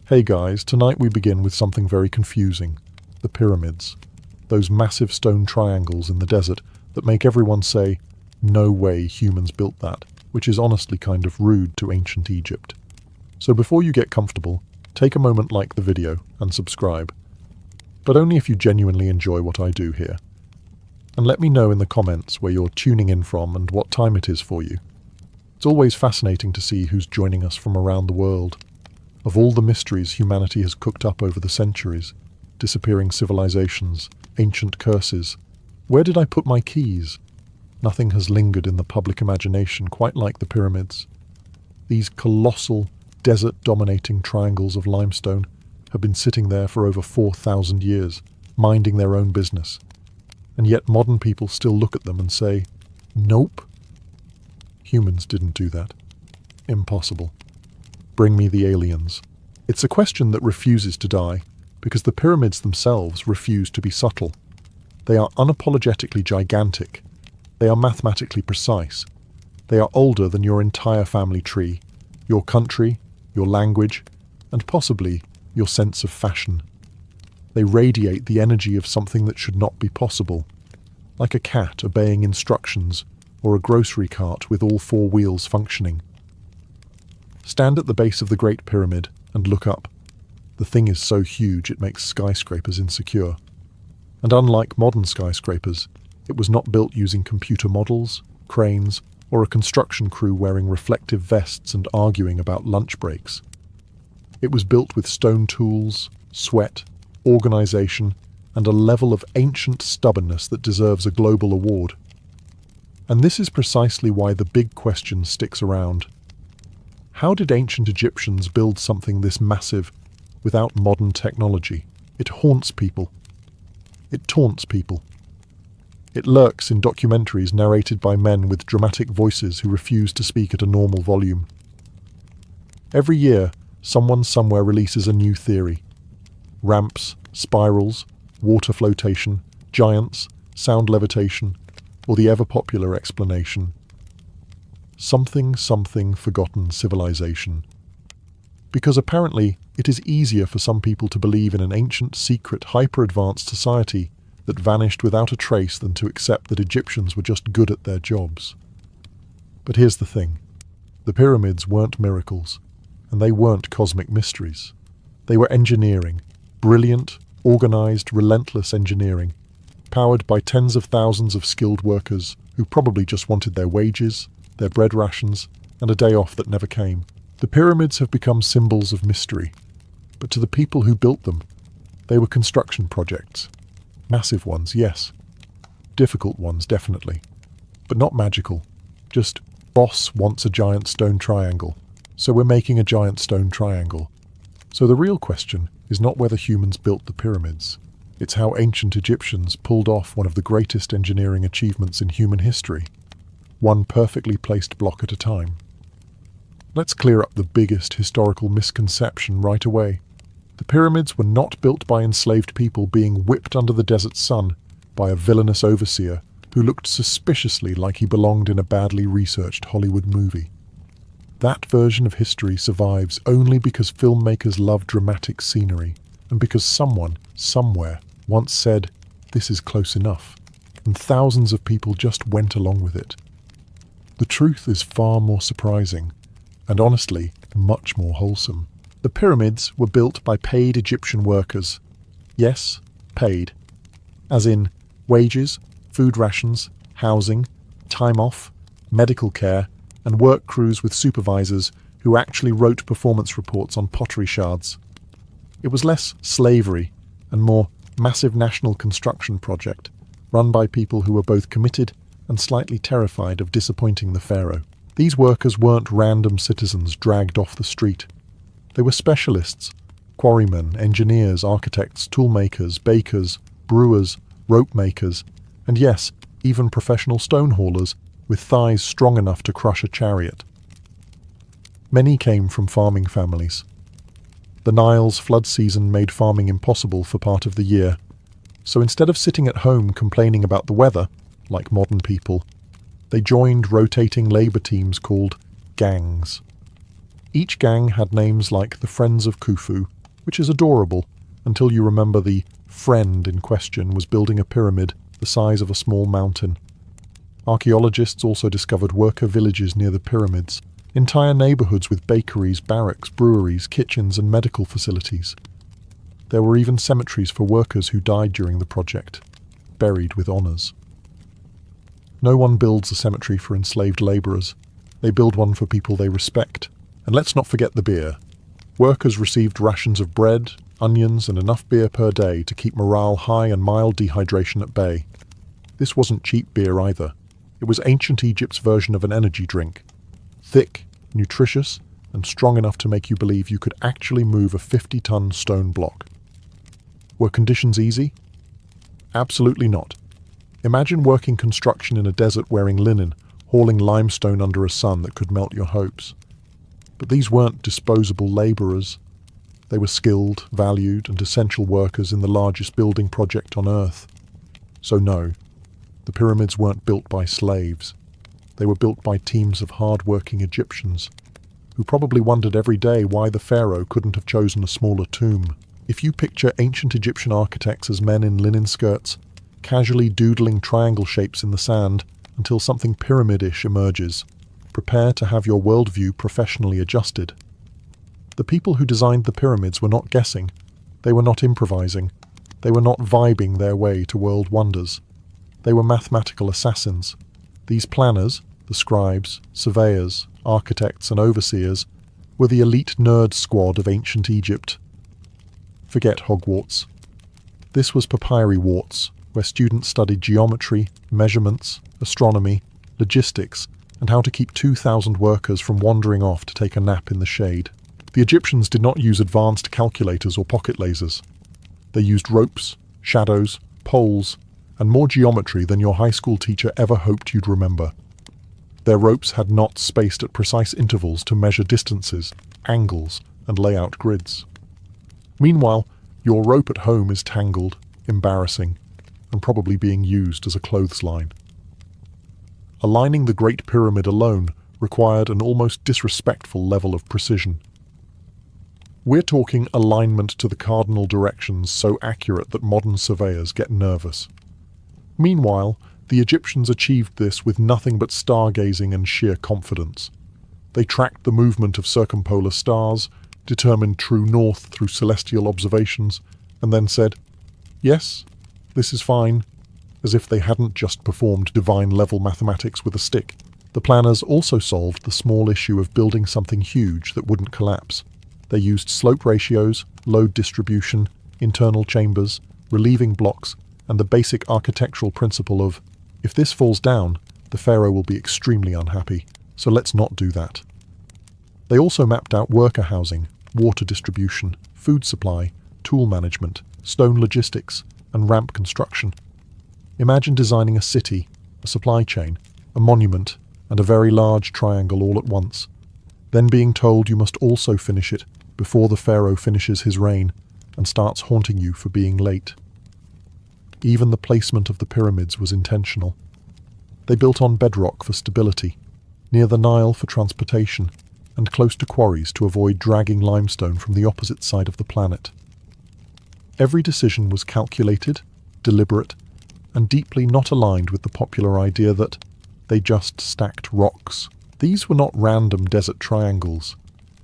Hey guys, tonight we begin with something very confusing. The pyramids. Those massive stone triangles in the desert that make everyone say, no way humans built that, which is honestly kind of rude to ancient Egypt. So before you get comfortable, take a moment, like the video and subscribe. But only if you genuinely enjoy what I do here. And let me know in the comments where you're tuning in from and what time it is for you. It's always fascinating to see who's joining us from around the world. Of all the mysteries humanity has cooked up over the centuries, disappearing civilizations, ancient curses, where did I put my keys? Nothing has lingered in the public imagination quite like the pyramids. These colossal, desert-dominating triangles of limestone have been sitting there for over 4,000 years, minding their own business. And yet modern people still look at them and say, nope. Humans didn't do that. Impossible. Bring me the aliens. It's a question that refuses to die, because the pyramids themselves refuse to be subtle. They are unapologetically gigantic. They are mathematically precise. They are older than your entire family tree, your country, your language, and possibly your sense of fashion. They radiate the energy of something that should not be possible, like a cat obeying instructions or a grocery cart with all four wheels functioning. Stand at the base of the Great Pyramid and look up. The thing is so huge it makes skyscrapers insecure. And unlike modern skyscrapers, it was not built using computer models, cranes, or a construction crew wearing reflective vests and arguing about lunch breaks. It was built with stone tools, sweat, organization, and a level of ancient stubbornness that deserves a global award. And this is precisely why the big question sticks around. How did ancient Egyptians build something this massive without modern technology? It haunts people. It taunts people. It lurks in documentaries narrated by men with dramatic voices who refuse to speak at a normal volume. Every year, someone somewhere releases a new theory. Ramps, spirals, water flotation, giants, sound levitation, or the ever-popular explanation. Something forgotten civilization. Because apparently it is easier for some people to believe in an ancient, secret, hyper-advanced society that vanished without a trace than to accept that Egyptians were just good at their jobs. But here's the thing. The pyramids weren't miracles, and they weren't cosmic mysteries. They were engineering. Brilliant, organized, relentless engineering, powered by tens of thousands of skilled workers who probably just wanted their wages, their bread rations, and a day off that never came. The pyramids have become symbols of mystery, but to the people who built them, they were construction projects. Massive ones, yes. Difficult ones, definitely. But not magical. Just, boss wants a giant stone triangle, so we're making a giant stone triangle. So the real question is not whether humans built the pyramids. It's how ancient Egyptians pulled off one of the greatest engineering achievements in human history, one perfectly placed block at a time. Let's clear up the biggest historical misconception right away. The pyramids were not built by enslaved people being whipped under the desert sun by a villainous overseer who looked suspiciously like he belonged in a badly researched Hollywood movie. That version of history survives only because filmmakers love dramatic scenery and because someone, somewhere, once said, "This is close enough," and thousands of people just went along with it. The truth is far more surprising, and honestly, much more wholesome. The pyramids were built by paid Egyptian workers. Yes, paid. As in wages, food rations, housing, time off, medical care, and work crews with supervisors who actually wrote performance reports on pottery shards. It was less slavery and more massive national construction project, run by people who were both committed and slightly terrified of disappointing the pharaoh. These workers weren't random citizens dragged off the street. They were specialists, quarrymen, engineers, architects, toolmakers, bakers, brewers, rope makers, and yes, even professional stone haulers with thighs strong enough to crush a chariot. Many came from farming families. The Nile's flood season made farming impossible for part of the year, so instead of sitting at home complaining about the weather, like modern people, they joined rotating labour teams called gangs. Each gang had names like the Friends of Khufu, which is adorable, until you remember the friend in question was building a pyramid the size of a small mountain. Archaeologists also discovered worker villages near the pyramids, entire neighborhoods with bakeries, barracks, breweries, kitchens, and medical facilities. There were even cemeteries for workers who died during the project, buried with honors. No one builds a cemetery for enslaved laborers. They build one for people they respect. And let's not forget the beer. Workers received rations of bread, onions, and enough beer per day to keep morale high and mild dehydration at bay. This wasn't cheap beer either. It was ancient Egypt's version of an energy drink. Thick, nutritious, and strong enough to make you believe you could actually move a 50-ton stone block. Were conditions easy? Absolutely not. Imagine working construction in a desert wearing linen, hauling limestone under a sun that could melt your hopes. But these weren't disposable laborers. They were skilled, valued, and essential workers in the largest building project on Earth. So no, the pyramids weren't built by slaves. They were built by teams of hard-working Egyptians, who probably wondered every day why the pharaoh couldn't have chosen a smaller tomb. If you picture ancient Egyptian architects as men in linen skirts, casually doodling triangle shapes in the sand until something pyramid-ish emerges, prepare to have your worldview professionally adjusted. The people who designed the pyramids were not guessing. They were not improvising. They were not vibing their way to world wonders. They were mathematical assassins. These planners, the scribes, surveyors, architects, and overseers, were the elite nerd squad of ancient Egypt. Forget Hogwarts. This was Papyri Warts, where students studied geometry, measurements, astronomy, logistics, and how to keep 2,000 workers from wandering off to take a nap in the shade. The Egyptians did not use advanced calculators or pocket lasers. They used ropes, shadows, poles, and more geometry than your high school teacher ever hoped you'd remember. Their ropes had knots spaced at precise intervals to measure distances, angles, and lay out grids. Meanwhile, your rope at home is tangled, embarrassing, and probably being used as a clothesline. Aligning the Great Pyramid alone required an almost disrespectful level of precision. We're talking alignment to the cardinal directions so accurate that modern surveyors get nervous. Meanwhile, the Egyptians achieved this with nothing but stargazing and sheer confidence. They tracked the movement of circumpolar stars, determined true north through celestial observations, and then said, "Yes, this is fine," as if they hadn't just performed divine-level mathematics with a stick. The planners also solved the small issue of building something huge that wouldn't collapse. They used slope ratios, load distribution, internal chambers, relieving blocks, and the basic architectural principle of, if this falls down, the pharaoh will be extremely unhappy, so let's not do that. They also mapped out worker housing, water distribution, food supply, tool management, stone logistics, and ramp construction. Imagine designing a city, a supply chain, a monument, and a very large triangle all at once, then being told you must also finish it before the pharaoh finishes his reign and starts haunting you for being late. Even the placement of the pyramids was intentional. They built on bedrock for stability, near the Nile for transportation, and close to quarries to avoid dragging limestone from the opposite side of the planet. Every decision was calculated, deliberate, and deeply not aligned with the popular idea that they just stacked rocks. These were not random desert triangles.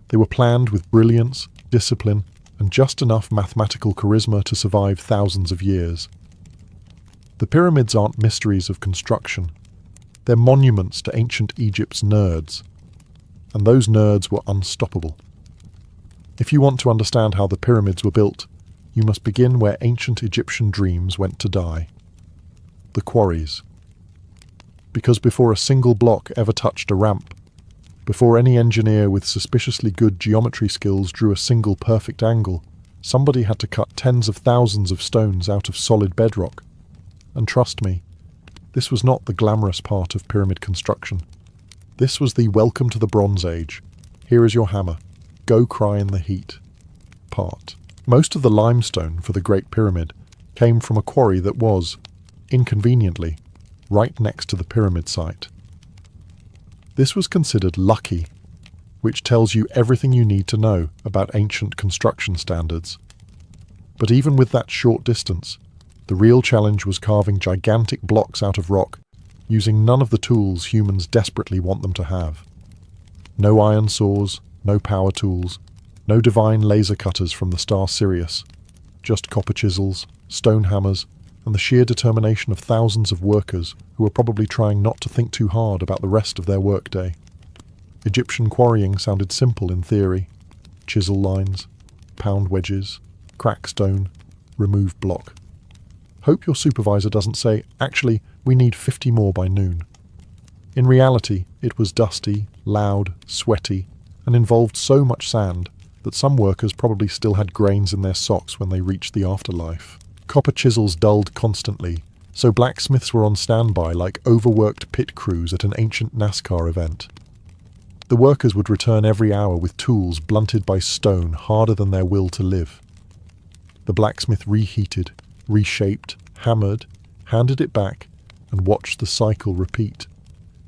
They were planned with brilliance, discipline, and just enough mathematical charisma to survive thousands of years. The pyramids aren't mysteries of construction. They're monuments to ancient Egypt's nerds. And those nerds were unstoppable. If you want to understand how the pyramids were built, you must begin where ancient Egyptian dreams went to die. The quarries. Because before a single block ever touched a ramp, before any engineer with suspiciously good geometry skills drew a single perfect angle, somebody had to cut tens of thousands of stones out of solid bedrock. And trust me, this was not the glamorous part of pyramid construction. This was the welcome to the Bronze Age, here is your hammer, go cry in the heat part. Most of the limestone for the Great Pyramid came from a quarry that was, inconveniently, right next to the pyramid site. This was considered lucky. which tells you everything you need to know about ancient construction standards. But even with that short distance, the real challenge was carving gigantic blocks out of rock, using none of the tools humans desperately want them to have. No iron saws, no power tools, no divine laser cutters from the star Sirius, just copper chisels, stone hammers, and the sheer determination of thousands of workers who were probably trying not to think too hard about the rest of their workday. Egyptian quarrying sounded simple in theory. Chisel lines, pound wedges, crack stone, remove block. Hope your supervisor doesn't say, actually, we need 50 more by noon. In reality, it was dusty, loud, sweaty, and involved so much sand that some workers probably still had grains in their socks when they reached the afterlife. Copper chisels dulled constantly, so blacksmiths were on standby like overworked pit crews at an ancient NASCAR event. The workers would return every hour with tools blunted by stone harder than their will to live. The blacksmith reheated, reshaped, hammered, handed it back, and watched the cycle repeat.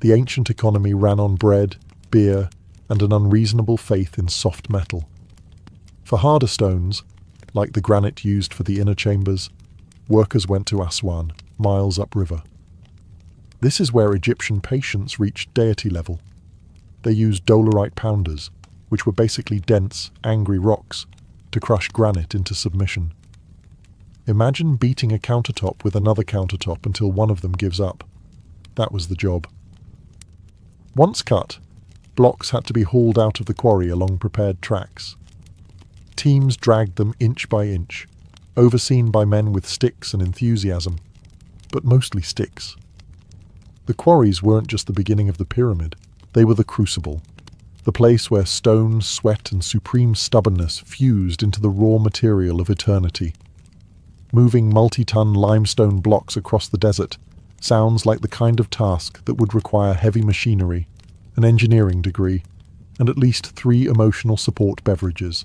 The ancient economy ran on bread, beer, and an unreasonable faith in soft metal. For harder stones, like the granite used for the inner chambers, workers went to Aswan, miles upriver. This is where Egyptian patience reached deity level. They used dolerite pounders, which were basically dense, angry rocks, to crush granite into submission. Imagine beating a countertop with another countertop until one of them gives up. That was the job. Once cut, blocks had to be hauled out of the quarry along prepared tracks. Teams dragged them inch by inch, overseen by men with sticks and enthusiasm, but mostly sticks. The quarries weren't just the beginning of the pyramid, they were the crucible, the place where stone, sweat, and supreme stubbornness fused into the raw material of eternity. Moving multi-ton limestone blocks across the desert sounds like the kind of task that would require heavy machinery, an engineering degree, and at least 3 emotional support beverages.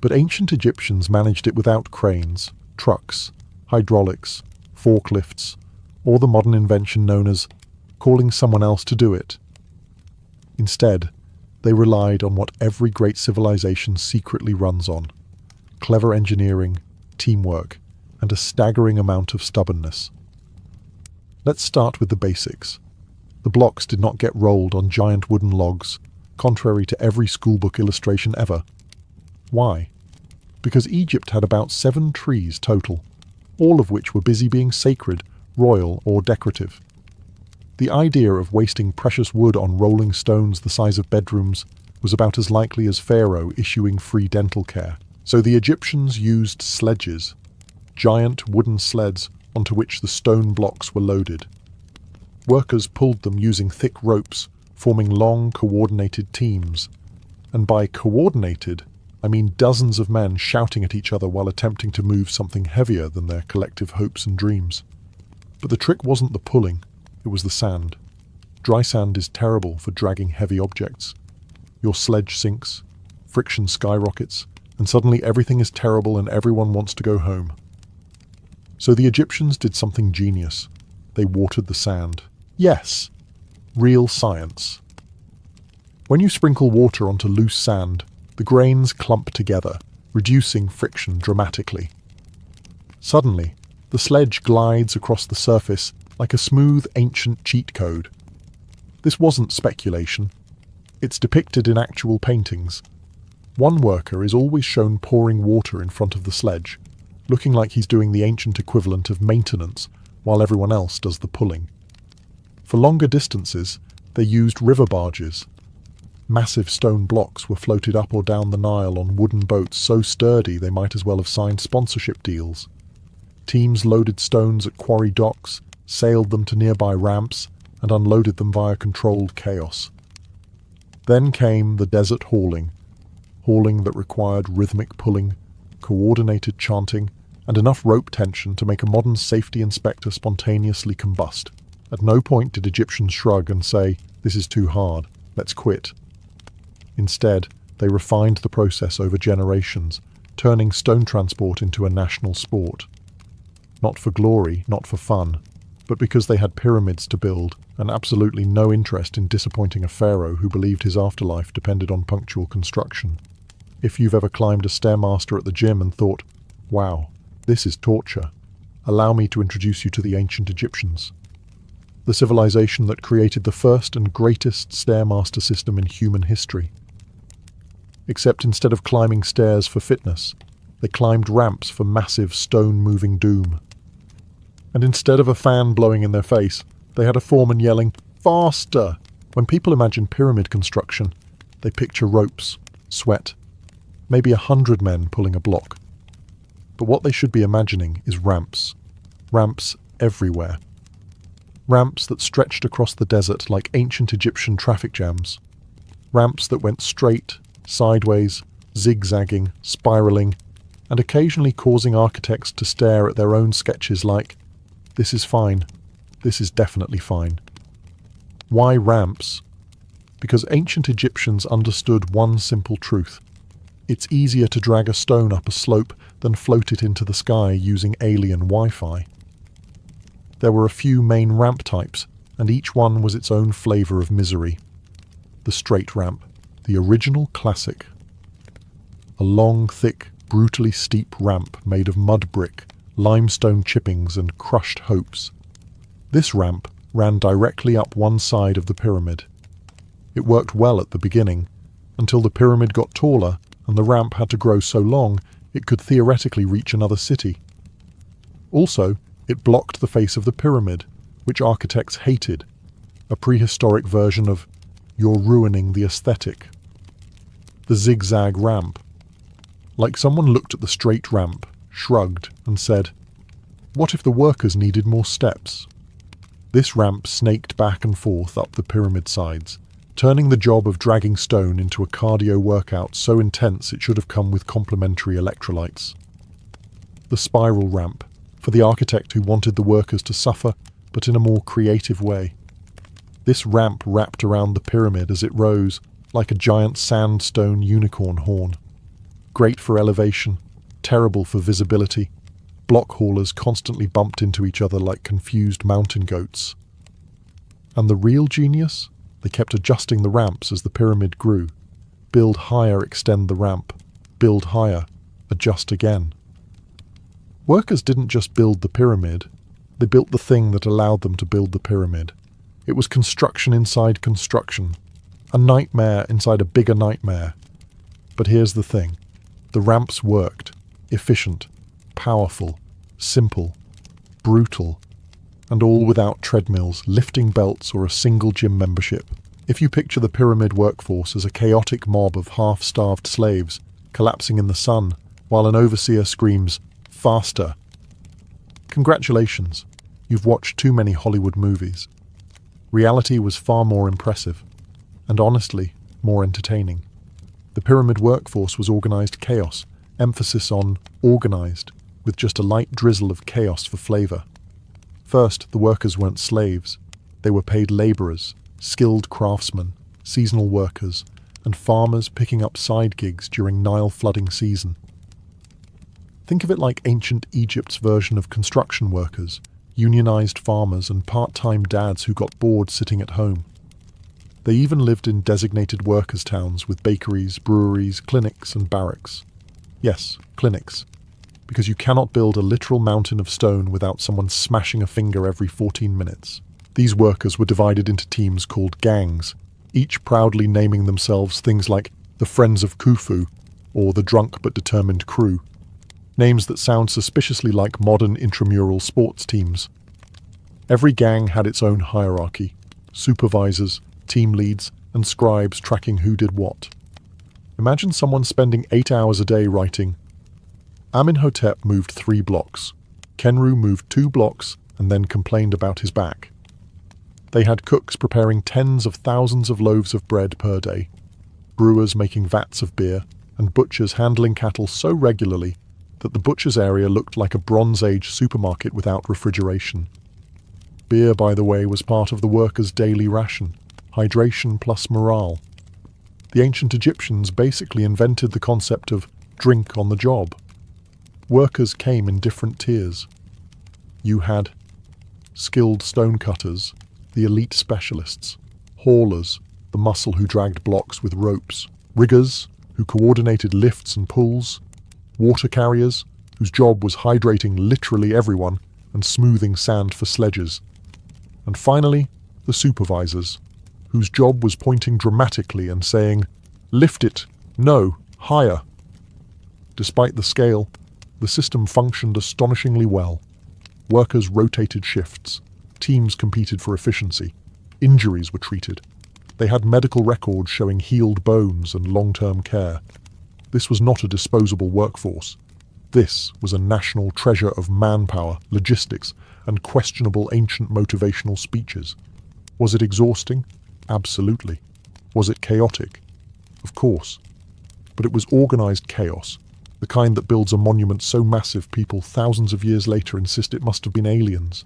But ancient Egyptians managed it without cranes, trucks, hydraulics, forklifts, or the modern invention known as calling someone else to do it. Instead, they relied on what every great civilization secretly runs on: clever engineering, teamwork, and a staggering amount of stubbornness. Let's start with the basics. The blocks did not get rolled on giant wooden logs, contrary to every schoolbook illustration ever. Why? Because Egypt had about 7 trees total, all of which were busy being sacred, royal, or decorative. The idea of wasting precious wood on rolling stones the size of bedrooms was about as likely as Pharaoh issuing free dental care. So the Egyptians used sledges, giant wooden sleds onto which the stone blocks were loaded. Workers pulled them using thick ropes, forming long, coordinated teams. And by coordinated, I mean dozens of men shouting at each other while attempting to move something heavier than their collective hopes and dreams. But the trick wasn't the pulling, it was the sand. Dry sand is terrible for dragging heavy objects. Your sledge sinks, friction skyrockets, and suddenly everything is terrible and everyone wants to go home. So the Egyptians did something genius. They watered the sand. Yes, real science. When you sprinkle water onto loose sand, the grains clump together, reducing friction dramatically. Suddenly, the sledge glides across the surface like a smooth ancient cheat code. This wasn't speculation. It's depicted in actual paintings. One worker is always shown pouring water in front of the sledge, looking like he's doing the ancient equivalent of maintenance while everyone else does the pulling. For longer distances, they used river barges. Massive stone blocks were floated up or down the Nile on wooden boats so sturdy they might as well have signed sponsorship deals. Teams loaded stones at quarry docks, sailed them to nearby ramps, and unloaded them via controlled chaos. Then came the desert hauling that required rhythmic pulling, coordinated chanting, and enough rope tension to make a modern safety inspector spontaneously combust. At no point did Egyptians shrug and say, "This is too hard, let's quit." Instead, they refined the process over generations, turning stone transport into a national sport. Not for glory, not for fun, but because they had pyramids to build and absolutely no interest in disappointing a pharaoh who believed his afterlife depended on punctual construction. If you've ever climbed a stairmaster at the gym and thought, wow, this is torture, allow me to introduce you to the ancient Egyptians. The civilization that created the first and greatest stairmaster system in human history. Except instead of climbing stairs for fitness, they climbed ramps for massive stone-moving doom. And instead of a fan blowing in their face, they had a foreman yelling, "Faster!" When people imagine pyramid construction, they picture ropes, sweat, maybe 100 men pulling a block. But what they should be imagining is ramps. Ramps everywhere. Ramps that stretched across the desert like ancient Egyptian traffic jams. Ramps that went straight, sideways, zigzagging, spiraling, and occasionally causing architects to stare at their own sketches like, this is fine, this is definitely fine. Why ramps? Because ancient Egyptians understood one simple truth. It's easier to drag a stone up a slope than float it into the sky using alien Wi-Fi. There were a few main ramp types, and each one was its own flavour of misery. The straight ramp, the original classic. A long, thick, brutally steep ramp made of mud brick, limestone chippings and crushed hopes. This ramp ran directly up one side of the pyramid. It worked well at the beginning, until the pyramid got taller and the ramp had to grow so long it could theoretically reach another city. Also, it blocked the face of the pyramid, which architects hated, a prehistoric version of, "You're ruining the aesthetic." The zigzag ramp. Like someone looked at the straight ramp, shrugged, and said, "What if the workers needed more steps?" This ramp snaked back and forth up the pyramid sides, turning the job of dragging stone into a cardio workout so intense it should have come with complementary electrolytes. The spiral ramp, for the architect who wanted the workers to suffer, but in a more creative way. This ramp wrapped around the pyramid as it rose, like a giant sandstone unicorn horn. Great for elevation, terrible for visibility. Block haulers constantly bumped into each other like confused mountain goats. And the real genius? They kept adjusting the ramps as the pyramid grew. Build higher, extend the ramp. Build higher, adjust again. Workers didn't just build the pyramid, they built the thing that allowed them to build the pyramid. It was construction inside construction. A nightmare inside a bigger nightmare. But here's the thing. The ramps worked. Efficient. Powerful. Simple. Brutal. And all without treadmills, lifting belts, or a single gym membership. If you picture the pyramid workforce as a chaotic mob of half-starved slaves collapsing in the sun while an overseer screams, "Faster!" Congratulations, you've watched too many Hollywood movies. Reality was far more impressive, and honestly, more entertaining. The pyramid workforce was organized chaos, emphasis on organized, with just a light drizzle of chaos for flavor. First, the workers weren't slaves. They were paid laborers, skilled craftsmen, seasonal workers, and farmers picking up side gigs during Nile flooding season. Think of it like ancient Egypt's version of construction workers, unionized farmers and part-time dads who got bored sitting at home. They even lived in designated workers' towns with bakeries, breweries, clinics and barracks. Yes, clinics. Because you cannot build a literal mountain of stone without someone smashing a finger every 14 minutes. These workers were divided into teams called gangs, each proudly naming themselves things like the Friends of Khufu or the Drunk but Determined Crew. Names that sound suspiciously like modern intramural sports teams. Every gang had its own hierarchy, supervisors, team leads, and scribes tracking who did what. Imagine someone spending 8 hours a day writing, Amenhotep moved 3 blocks, Kenru moved 2 blocks and then complained about his back. They had cooks preparing tens of thousands of loaves of bread per day, brewers making vats of beer, and butchers handling cattle so regularly that the butcher's area looked like a Bronze Age supermarket without refrigeration. Beer, by the way, was part of the workers' daily ration, hydration plus morale. The ancient Egyptians basically invented the concept of drink on the job. Workers came in different tiers. You had skilled stonecutters, the elite specialists, haulers, the muscle who dragged blocks with ropes, riggers, who coordinated lifts and pulls, water carriers, whose job was hydrating literally everyone and smoothing sand for sledges, and finally, the supervisors, whose job was pointing dramatically and saying, "Lift it! No! Higher!" Despite the scale, the system functioned astonishingly well. Workers rotated shifts, teams competed for efficiency, injuries were treated. They had medical records showing healed bones and long-term care. This was not a disposable workforce. This was a national treasure of manpower, logistics, and questionable ancient motivational speeches. Was it exhausting? Absolutely. Was it chaotic? Of course. But it was organized chaos, the kind that builds a monument so massive people thousands of years later insist it must have been aliens.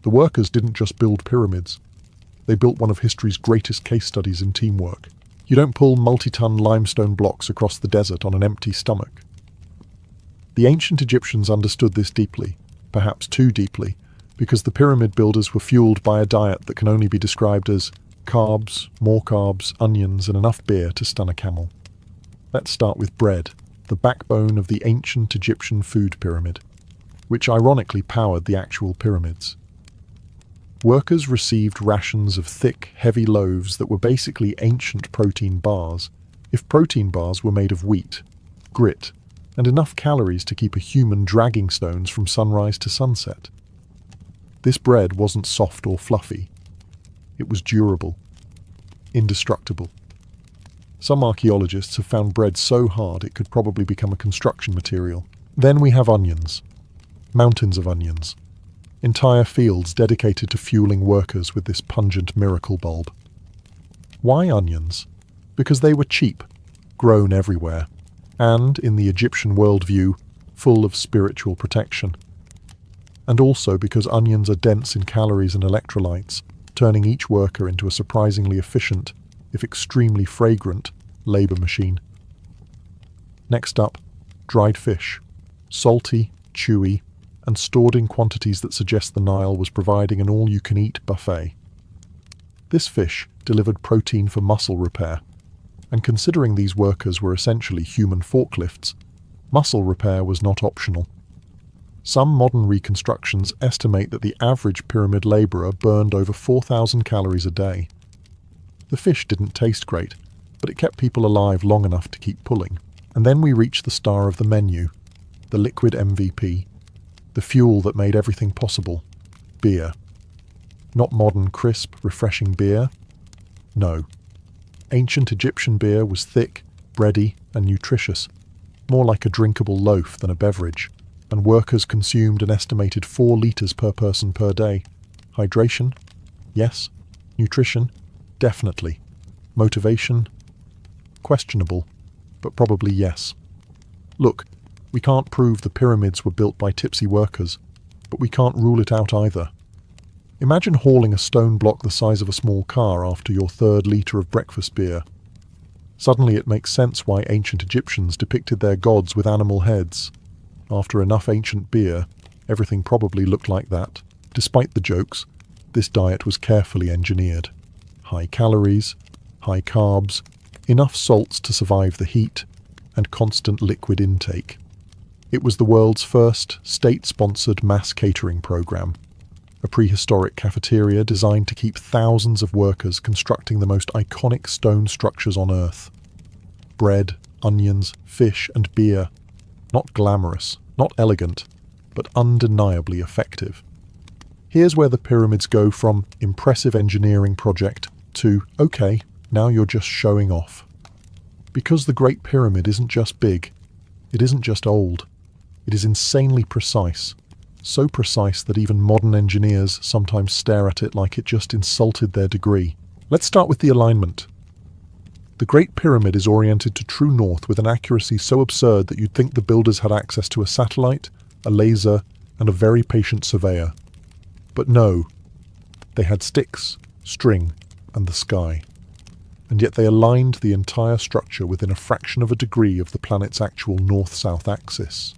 The workers didn't just build pyramids. They built one of history's greatest case studies in teamwork. You don't pull multi-ton limestone blocks across the desert on an empty stomach. The ancient Egyptians understood this deeply, perhaps too deeply, because the pyramid builders were fueled by a diet that can only be described as carbs, more carbs, onions, and enough beer to stun a camel. Let's start with bread, the backbone of the ancient Egyptian food pyramid, which ironically powered the actual pyramids. Workers received rations of thick, heavy loaves that were basically ancient protein bars, if protein bars were made of wheat, grit, and enough calories to keep a human dragging stones from sunrise to sunset. This bread wasn't soft or fluffy. It was durable, indestructible. Some archaeologists have found bread so hard it could probably become a construction material. Then we have onions. Mountains of onions. Entire fields dedicated to fueling workers with this pungent miracle bulb. Why onions? Because they were cheap, grown everywhere, and, in the Egyptian worldview, full of spiritual protection. And also because onions are dense in calories and electrolytes, turning each worker into a surprisingly efficient, if extremely fragrant, labour machine. Next up, dried fish. Salty, chewy, and stored in quantities that suggest the Nile was providing an all-you-can-eat buffet. This fish delivered protein for muscle repair, and considering these workers were essentially human forklifts, muscle repair was not optional. Some modern reconstructions estimate that the average pyramid labourer burned over 4,000 calories a day. The fish didn't taste great, but it kept people alive long enough to keep pulling. And then we reach the star of the menu, the liquid MVP, the fuel that made everything possible, beer. Not modern, crisp, refreshing beer. No. Ancient Egyptian beer was thick, bready, and nutritious, more like a drinkable loaf than a beverage, and workers consumed an estimated 4 litres per person per day. Hydration? Yes. Nutrition? Definitely. Motivation? Questionable, but probably yes. Look, we can't prove the pyramids were built by tipsy workers, but we can't rule it out either. Imagine hauling a stone block the size of a small car after your 3rd litre of breakfast beer. Suddenly it makes sense why ancient Egyptians depicted their gods with animal heads. After enough ancient beer, everything probably looked like that. Despite the jokes, this diet was carefully engineered. High calories, high carbs, enough salts to survive the heat, and constant liquid intake. It was the world's first state-sponsored mass catering program, a prehistoric cafeteria designed to keep thousands of workers constructing the most iconic stone structures on Earth. Bread, onions, fish, and beer. Not glamorous, not elegant, but undeniably effective. Here's where the pyramids go from impressive engineering project to, okay, now you're just showing off. Because the Great Pyramid isn't just big, it isn't just old, it is insanely precise, so precise that even modern engineers sometimes stare at it like it just insulted their degree. Let's start with the alignment. The Great Pyramid is oriented to true north with an accuracy so absurd that you'd think the builders had access to a satellite, a laser, and a very patient surveyor. But no, they had sticks, string, and the sky. And yet they aligned the entire structure within a fraction of a degree of the planet's actual north-south axis.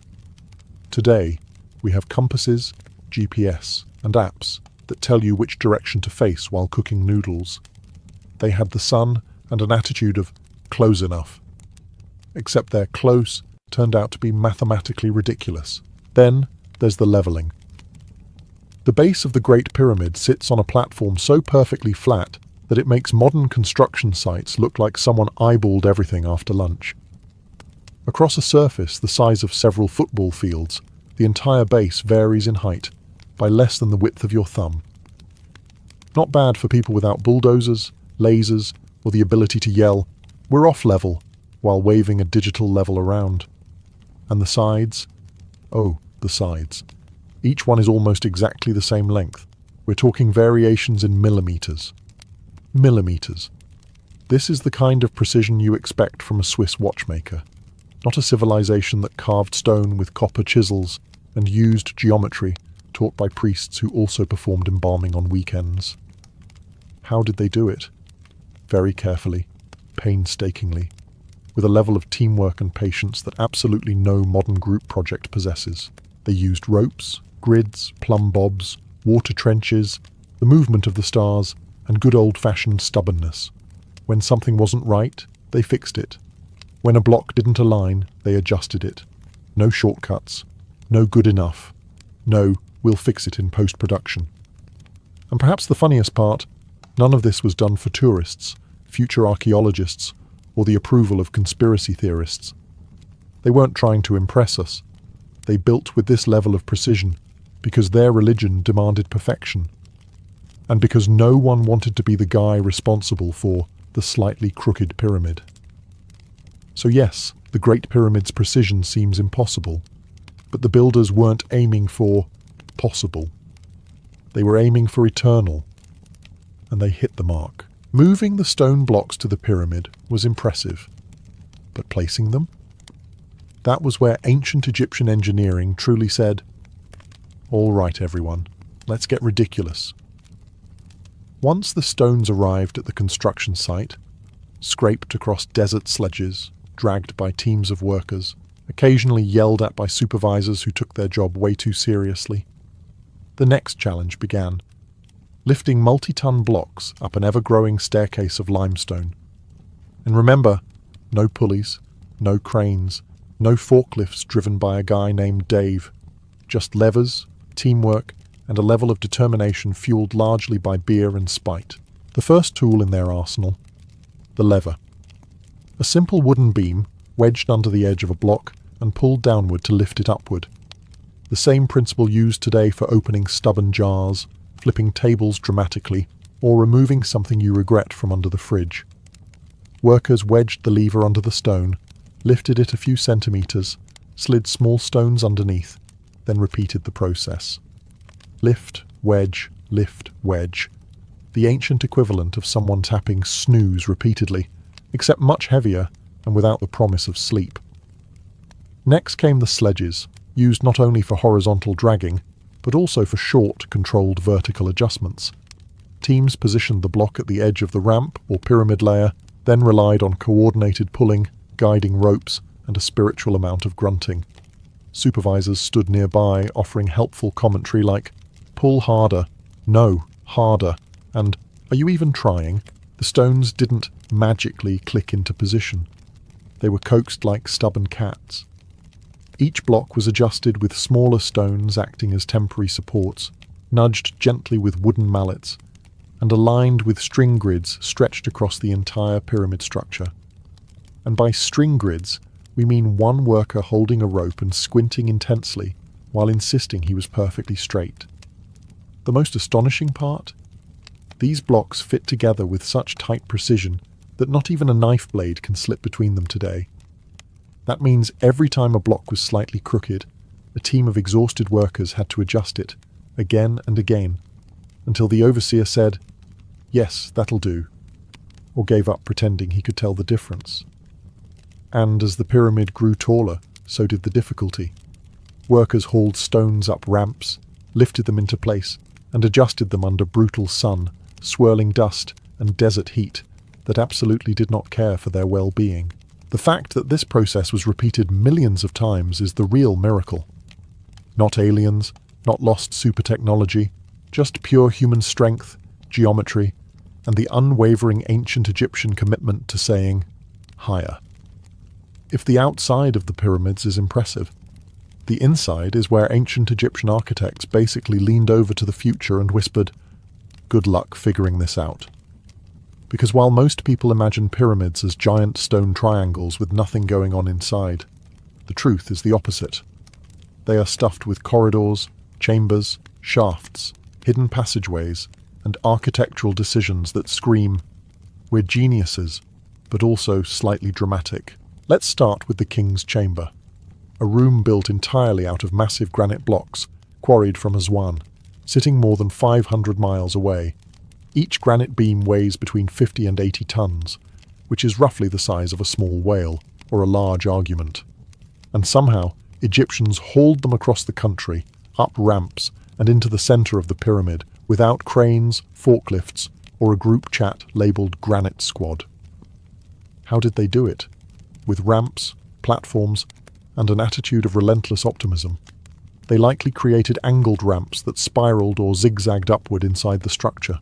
Today, we have compasses, GPS, and apps, that tell you which direction to face while cooking noodles. They had the sun and an attitude of close enough. Except their close turned out to be mathematically ridiculous. Then there's the levelling. The base of the Great Pyramid sits on a platform so perfectly flat that it makes modern construction sites look like someone eyeballed everything after lunch. Across a surface the size of several football fields, the entire base varies in height by less than the width of your thumb. Not bad for people without bulldozers, lasers, or the ability to yell, "We're off level," while waving a digital level around. And the sides? Oh, the sides. Each one is almost exactly the same length. We're talking variations in millimeters. Millimeters. This is the kind of precision you expect from a Swiss watchmaker, not a civilization that carved stone with copper chisels and used geometry taught by priests who also performed embalming on weekends. How did they do it? Very carefully, painstakingly, with a level of teamwork and patience that absolutely no modern group project possesses. They used ropes, grids, plumb bobs, water trenches, the movement of the stars, and good old-fashioned stubbornness. When something wasn't right, they fixed it. When a block didn't align, they adjusted it. No shortcuts. No good enough. No, we'll fix it in post-production. And perhaps the funniest part, none of this was done for tourists, future archaeologists, or the approval of conspiracy theorists. They weren't trying to impress us. They built with this level of precision because their religion demanded perfection, and because no one wanted to be the guy responsible for the slightly crooked pyramid. So yes, the Great Pyramid's precision seems impossible, but the builders weren't aiming for possible. They were aiming for eternal, and they hit the mark. Moving the stone blocks to the pyramid was impressive, but placing them? That was where ancient Egyptian engineering truly said, "All right, everyone, let's get ridiculous." Once the stones arrived at the construction site, scraped across desert sledges, dragged by teams of workers, occasionally yelled at by supervisors who took their job way too seriously, the next challenge began. Lifting multi-ton blocks up an ever-growing staircase of limestone. And remember, no pulleys, no cranes, no forklifts driven by a guy named Dave. Just levers, teamwork, and a level of determination fueled largely by beer and spite. The first tool in their arsenal, the lever. A simple wooden beam wedged under the edge of a block and pulled downward to lift it upward. The same principle used today for opening stubborn jars, flipping tables dramatically, or removing something you regret from under the fridge. Workers wedged the lever under the stone, lifted it a few centimeters, slid small stones underneath, then repeated the process. Lift, wedge, the ancient equivalent of someone tapping snooze repeatedly, except much heavier and without the promise of sleep. Next came the sledges, used not only for horizontal dragging, but also for short, controlled vertical adjustments. Teams positioned the block at the edge of the ramp or pyramid layer, then relied on coordinated pulling, guiding ropes, and a spiritual amount of grunting. Supervisors stood nearby, offering helpful commentary like, "Pull harder," "No, harder," and "Are you even trying?" The stones didn't magically click into position. They were coaxed like stubborn cats. Each block was adjusted with smaller stones acting as temporary supports, nudged gently with wooden mallets, and aligned with string grids stretched across the entire pyramid structure. And by string grids, we mean one worker holding a rope and squinting intensely while insisting he was perfectly straight. The most astonishing part? These blocks fit together with such tight precision that not even a knife blade can slip between them today. That means every time a block was slightly crooked, a team of exhausted workers had to adjust it, again and again, until the overseer said, "Yes, that'll do," or gave up pretending he could tell the difference. And as the pyramid grew taller, so did the difficulty. Workers hauled stones up ramps, lifted them into place, and adjusted them under brutal sun, swirling dust, and desert heat that absolutely did not care for their well-being. The fact that this process was repeated millions of times is the real miracle. Not aliens, not lost super technology, Just pure human strength, geometry, and the unwavering ancient Egyptian commitment to saying, higher. If the outside of the pyramids is impressive, the inside is where ancient Egyptian architects basically leaned over to the future and whispered, good luck figuring this out. Because while most people imagine pyramids as giant stone triangles with nothing going on inside, the truth is the opposite. They are stuffed with corridors, chambers, shafts, hidden passageways, and architectural decisions that scream, we're geniuses, but also slightly dramatic. Let's start with the King's Chamber, a room built entirely out of massive granite blocks quarried from Aswan, sitting more than 500 miles away. Each granite beam weighs between 50 and 80 tons, which is roughly the size of a small whale or a large argument. And somehow, Egyptians hauled them across the country, up ramps, and into the center of the pyramid without cranes, forklifts, or a group chat labeled Granite Squad. How did they do it? With ramps, platforms, and an attitude of relentless optimism. They likely created angled ramps that spiraled or zigzagged upward inside the structure.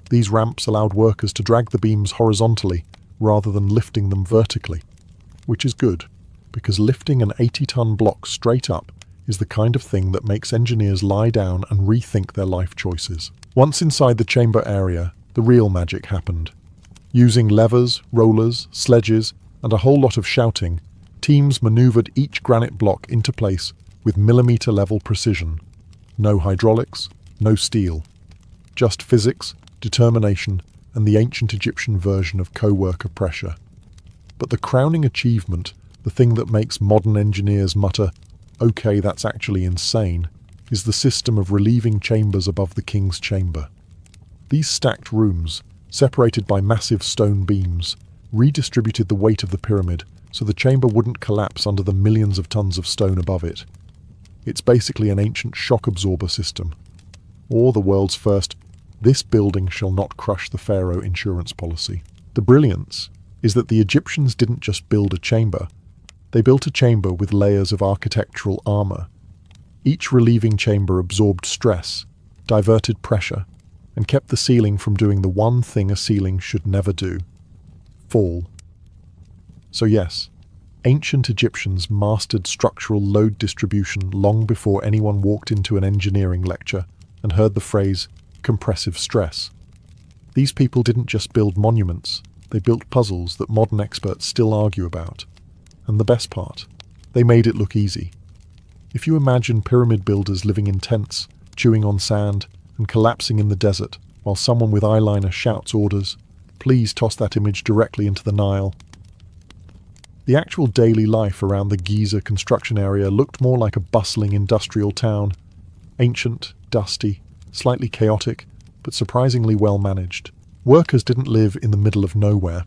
These ramps allowed workers to drag the beams horizontally rather than lifting them vertically, which is good, because lifting an 80-ton block straight up is the kind of thing that makes engineers lie down and rethink their life choices. Once inside the chamber area, the real magic happened. Using levers, rollers, sledges, and a whole lot of shouting, teams maneuvered each granite block into place with millimeter-level precision. No hydraulics, no steel. Just physics, determination, and the ancient Egyptian version of co-worker pressure. But the crowning achievement, the thing that makes modern engineers mutter, okay, that's actually insane, is the system of relieving chambers above the King's Chamber. These stacked rooms, separated by massive stone beams, redistributed the weight of the pyramid so the chamber wouldn't collapse under the millions of tons of stone above it. It's basically an ancient shock absorber system, or the world's first "this building shall not crush the pharaoh" insurance policy. The brilliance is that the Egyptians didn't just build a chamber, they built a chamber with layers of architectural armor. Each relieving chamber absorbed stress, diverted pressure, and kept the ceiling from doing the one thing a ceiling should never do: fall. So yes, ancient Egyptians mastered structural load distribution long before anyone walked into an engineering lecture and heard the phrase compressive stress. These people didn't just build monuments, they built puzzles that modern experts still argue about. And the best part, they made it look easy. If you imagine pyramid builders living in tents, chewing on sand, and collapsing in the desert while someone with eyeliner shouts orders, please toss that image directly into the Nile. The actual daily life around the Giza construction area looked more like a bustling industrial town. Ancient, dusty, slightly chaotic, but surprisingly well managed. Workers didn't live in the middle of nowhere.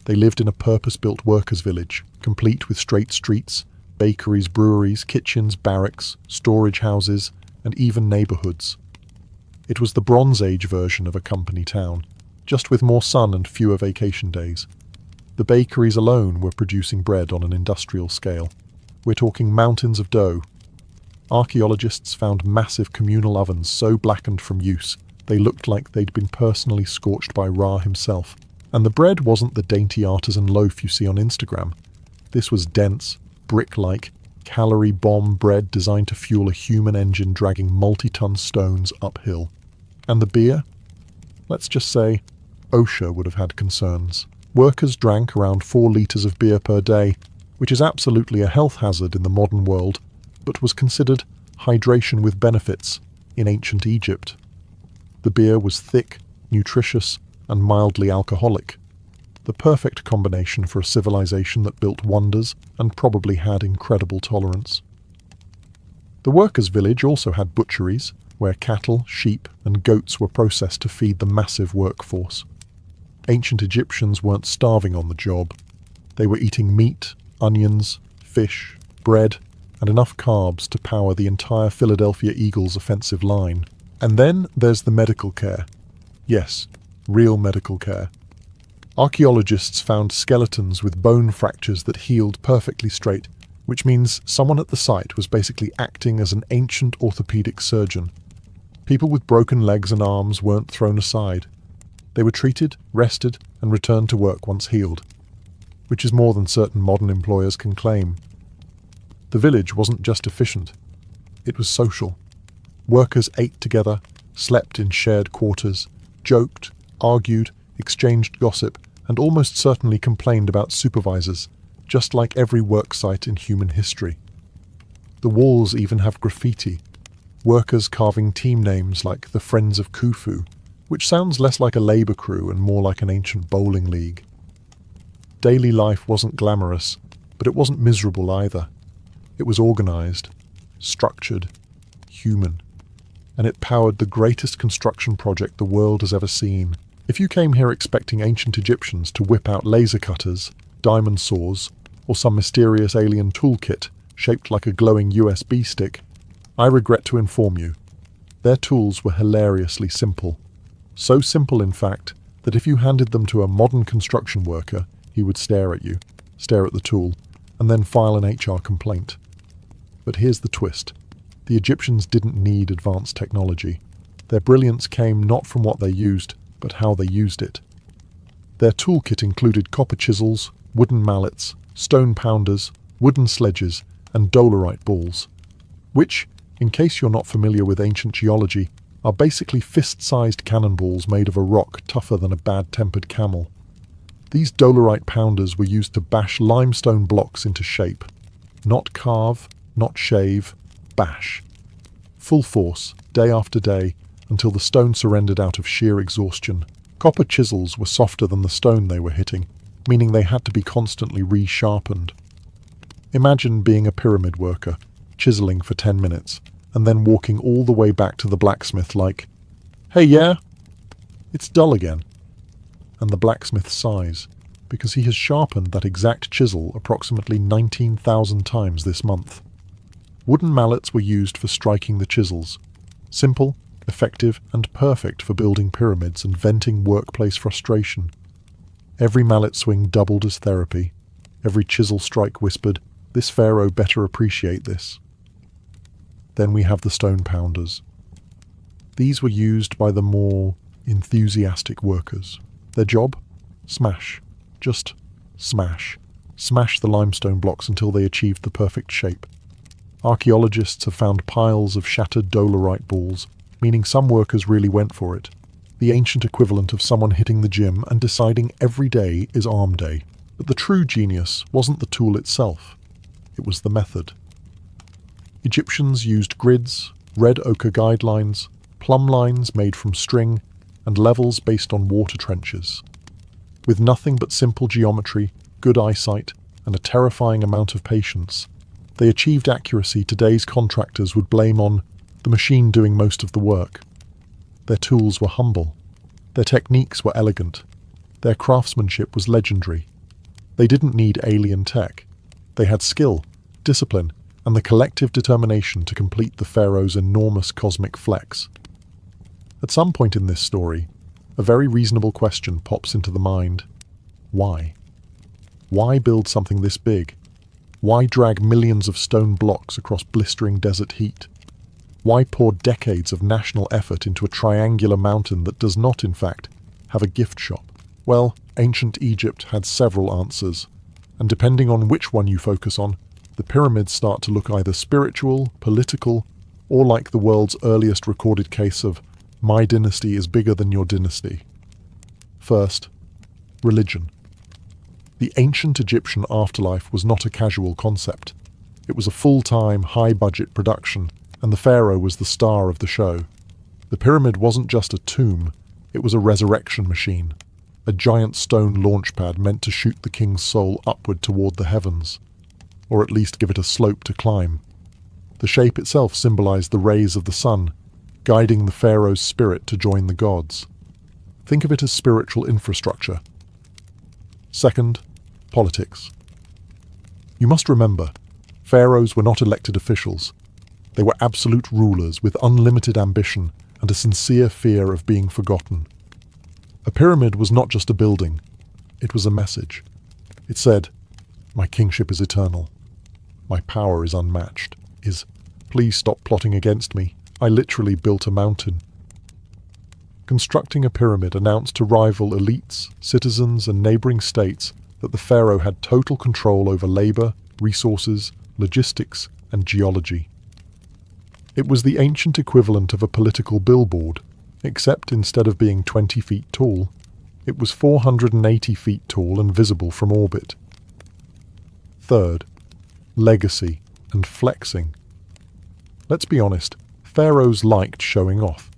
They lived in a purpose-built workers' village, complete with straight streets, bakeries, breweries, kitchens, barracks, storage houses, and even neighborhoods. It was the Bronze Age version of a company town, just with more sun and fewer vacation days. The bakeries alone were producing bread on an industrial scale. We're talking mountains of dough. Archaeologists found massive communal ovens so blackened from use, they looked like they'd been personally scorched by Ra himself. And the bread wasn't the dainty artisan loaf you see on Instagram. This was dense, brick-like, calorie bomb bread designed to fuel a human engine dragging multi-ton stones uphill. And the beer? Let's just say, OSHA would have had concerns. Workers drank around 4 litres of beer per day, which is absolutely a health hazard in the modern world, but was considered hydration with benefits in ancient Egypt. The beer was thick, nutritious, and mildly alcoholic, the perfect combination for a civilization that built wonders and probably had incredible tolerance. The workers' village also had butcheries, where cattle, sheep, and goats were processed to feed the massive workforce. Ancient Egyptians weren't starving on the job. They were eating meat, onions, fish, bread, and enough carbs to power the entire Philadelphia Eagles offensive line. And then there's the medical care. Yes, real medical care. Archaeologists found skeletons with bone fractures that healed perfectly straight, which means someone at the site was basically acting as an ancient orthopedic surgeon. People with broken legs and arms weren't thrown aside. They were treated, rested, and returned to work once healed, which is more than certain modern employers can claim. The village wasn't just efficient, it was social. Workers ate together, slept in shared quarters, joked, argued, exchanged gossip, and almost certainly complained about supervisors, just like every work site in human history. The walls even have graffiti, workers carving team names like the Friends of Khufu, which sounds less like a labour crew and more like an ancient bowling league. Daily life wasn't glamorous, but it wasn't miserable either. It was organised, structured, human, and it powered the greatest construction project the world has ever seen. If you came here expecting ancient Egyptians to whip out laser cutters, diamond saws, or some mysterious alien toolkit shaped like a glowing USB stick, I regret to inform you, their tools were hilariously simple. So simple, in fact, that if you handed them to a modern construction worker, he would stare at you, stare at the tool, and then file an HR complaint. But here's the twist. The Egyptians didn't need advanced technology. Their brilliance came not from what they used, but how they used it. Their toolkit included copper chisels, wooden mallets, stone pounders, wooden sledges, and dolerite balls, which, in case you're not familiar with ancient geology, are basically fist-sized cannonballs made of a rock tougher than a bad-tempered camel. These dolerite pounders were used to bash limestone blocks into shape. Not carve, not shave, bash. Full force, day after day, until the stone surrendered out of sheer exhaustion. Copper chisels were softer than the stone they were hitting, meaning they had to be constantly resharpened. Imagine being a pyramid worker, chiseling for 10 minutes, and then walking all the way back to the blacksmith like, "Hey, yeah? It's dull again." And the blacksmith sighs, because he has sharpened that exact chisel approximately 19,000 times this month. Wooden mallets were used for striking the chisels. Simple, effective, and perfect for building pyramids and venting workplace frustration. Every mallet swing doubled as therapy. Every chisel strike whispered, "This pharaoh better appreciate this." Then we have the stone pounders. These were used by the more enthusiastic workers. Their job? Smash. Just smash. Smash the limestone blocks until they achieved the perfect shape. Archaeologists have found piles of shattered dolerite balls, meaning some workers really went for it. The ancient equivalent of someone hitting the gym and deciding every day is arm day. But the true genius wasn't the tool itself. It was the method. Egyptians used grids, red ochre guidelines, plumb lines made from string, and levels based on water trenches. With nothing but simple geometry, good eyesight, and a terrifying amount of patience, they achieved accuracy today's contractors would blame on the machine doing most of the work. Their tools were humble. Their techniques were elegant. Their craftsmanship was legendary. They didn't need alien tech. They had skill, discipline, and the collective determination to complete the pharaoh's enormous cosmic flex. At some point in this story, a very reasonable question pops into the mind. Why? Why build something this big? Why drag millions of stone blocks across blistering desert heat? Why pour decades of national effort into a triangular mountain that does not, in fact, have a gift shop? Well, ancient Egypt had several answers, and depending on which one you focus on, the pyramids start to look either spiritual, political, or like the world's earliest recorded case of "my dynasty is bigger than your dynasty." First, religion. The ancient Egyptian afterlife was not a casual concept. It was a full-time, high-budget production, and the pharaoh was the star of the show. The pyramid wasn't just a tomb, it was a resurrection machine, a giant stone launch pad meant to shoot the king's soul upward toward the heavens, or at least give it a slope to climb. The shape itself symbolized the rays of the sun, guiding the pharaoh's spirit to join the gods. Think of it as spiritual infrastructure. Second, politics. You must remember, pharaohs were not elected officials. They were absolute rulers with unlimited ambition and a sincere fear of being forgotten. A pyramid was not just a building, it was a message. It said, "My kingship is eternal. My power is unmatched. Please stop plotting against me. I literally built a mountain. Constructing a pyramid announced to rival elites, citizens, and neighboring states that the pharaoh had total control over labor, resources, logistics, and geology. It was the ancient equivalent of a political billboard, except instead of being 20 feet tall, it was 480 feet tall and visible from orbit. Third, legacy and flexing. Let's be honest, pharaohs liked showing off.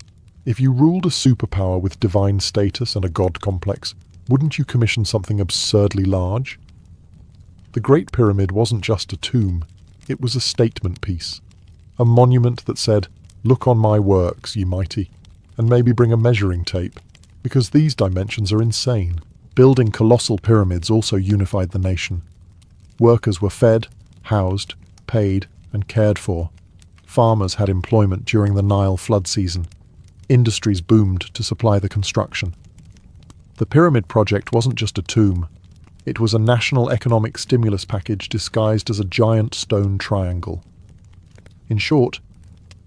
If you ruled a superpower with divine status and a god complex, wouldn't you commission something absurdly large? The Great Pyramid wasn't just a tomb, it was a statement piece. A monument that said, "Look on my works, ye mighty," and maybe bring a measuring tape, because these dimensions are insane. Building colossal pyramids also unified the nation. Workers were fed, housed, paid, and cared for. Farmers had employment during the Nile flood season. Industries boomed to supply the construction. The Pyramid Project wasn't just a tomb. It was a national economic stimulus package disguised as a giant stone triangle. In short,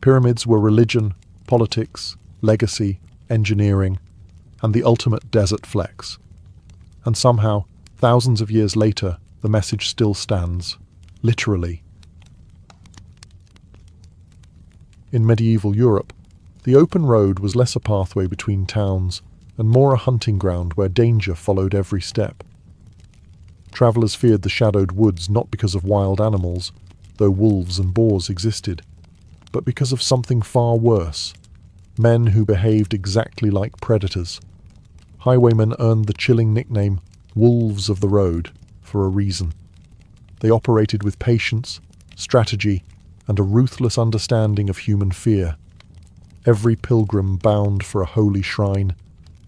pyramids were religion, politics, legacy, engineering, and the ultimate desert flex. And somehow, thousands of years later, the message still stands, literally. In medieval Europe, the open road was less a pathway between towns and more a hunting ground where danger followed every step. Travellers feared the shadowed woods not because of wild animals, though wolves and boars existed, but because of something far worse, men who behaved exactly like predators. Highwaymen earned the chilling nickname "Wolves of the Road" for a reason. They operated with patience, strategy, and a ruthless understanding of human fear. Every pilgrim bound for a holy shrine,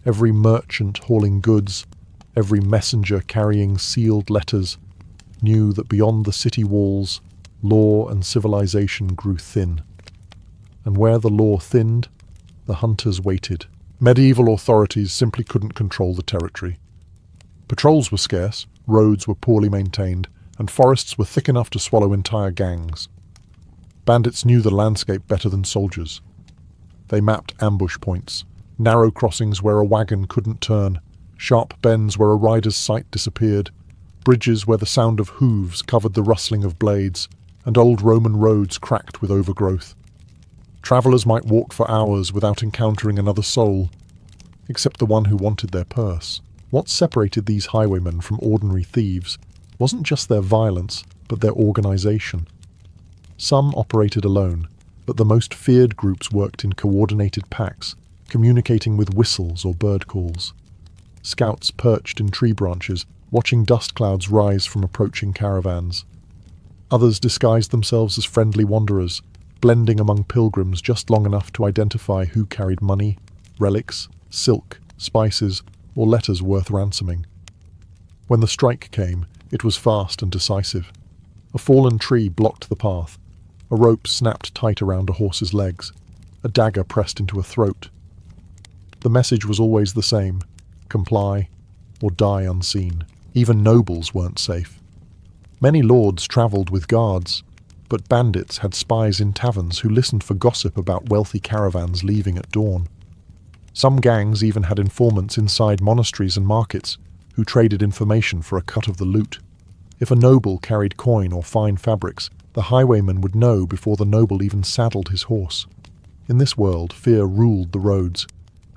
every merchant hauling goods, every messenger carrying sealed letters, knew that beyond the city walls, law and civilization grew thin. And where the law thinned, the hunters waited. Medieval authorities simply couldn't control the territory. Patrols were scarce, roads were poorly maintained, and forests were thick enough to swallow entire gangs. Bandits knew the landscape better than soldiers. They mapped ambush points, narrow crossings where a wagon couldn't turn, sharp bends where a rider's sight disappeared, bridges where the sound of hooves covered the rustling of blades, and old Roman roads cracked with overgrowth. Travellers might walk for hours without encountering another soul, except the one who wanted their purse. What separated these highwaymen from ordinary thieves wasn't just their violence, but their organization. Some operated alone, but the most feared groups worked in coordinated packs, communicating with whistles or bird calls. Scouts perched in tree branches, watching dust clouds rise from approaching caravans. Others disguised themselves as friendly wanderers, blending among pilgrims just long enough to identify who carried money, relics, silk, spices, or letters worth ransoming. When the strike came, it was fast and decisive. A fallen tree blocked the path. A rope snapped tight around a horse's legs. A dagger pressed into a throat. The message was always the same: comply or die unseen. Even nobles weren't safe. Many lords travelled with guards, but bandits had spies in taverns who listened for gossip about wealthy caravans leaving at dawn. Some gangs even had informants inside monasteries and markets who traded information for a cut of the loot. If a noble carried coin or fine fabrics, the highwayman would know before the noble even saddled his horse. In this world, fear ruled the roads,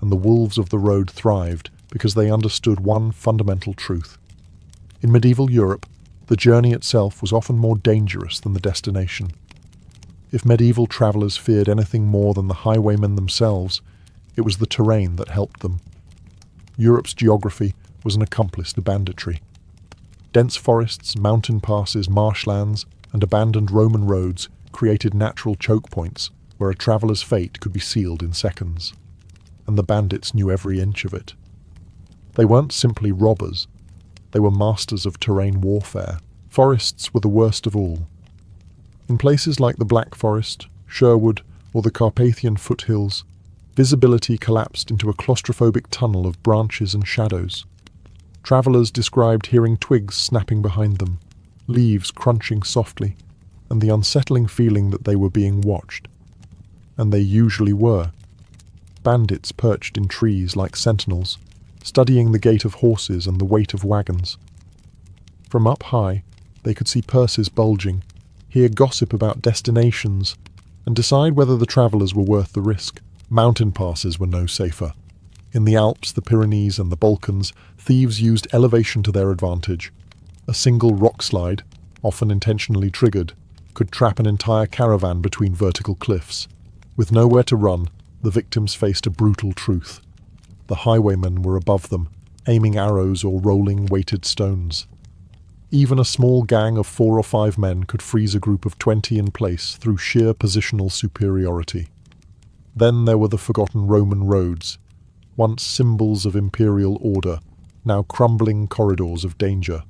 and the wolves of the road thrived because they understood one fundamental truth. In medieval Europe, the journey itself was often more dangerous than the destination. If medieval travellers feared anything more than the highwaymen themselves, it was the terrain that helped them. Europe's geography was an accomplice to banditry. Dense forests, mountain passes, marshlands, and abandoned Roman roads created natural choke points where a traveller's fate could be sealed in seconds. And the bandits knew every inch of it. They weren't simply robbers. They were masters of terrain warfare. Forests were the worst of all. In places like the Black Forest, Sherwood, or the Carpathian foothills, visibility collapsed into a claustrophobic tunnel of branches and shadows. Travellers described hearing twigs snapping behind them, leaves crunching softly, and the unsettling feeling that they were being watched. and they usually were. Bandits perched in trees like sentinels, studying the gait of horses and the weight of wagons. From up high, they could see purses bulging, hear gossip about destinations, and decide whether the travellers were worth the risk. Mountain passes were no safer. In the Alps, the Pyrenees, and the Balkans, thieves used elevation to their advantage. A single rock slide, often intentionally triggered, could trap an entire caravan between vertical cliffs. With nowhere to run, the victims faced a brutal truth. The highwaymen were above them, aiming arrows or rolling weighted stones. Even a small gang of 4 or 5 men could freeze a group of 20 in place through sheer positional superiority. Then there were the forgotten Roman roads, once symbols of imperial order, now crumbling corridors of danger.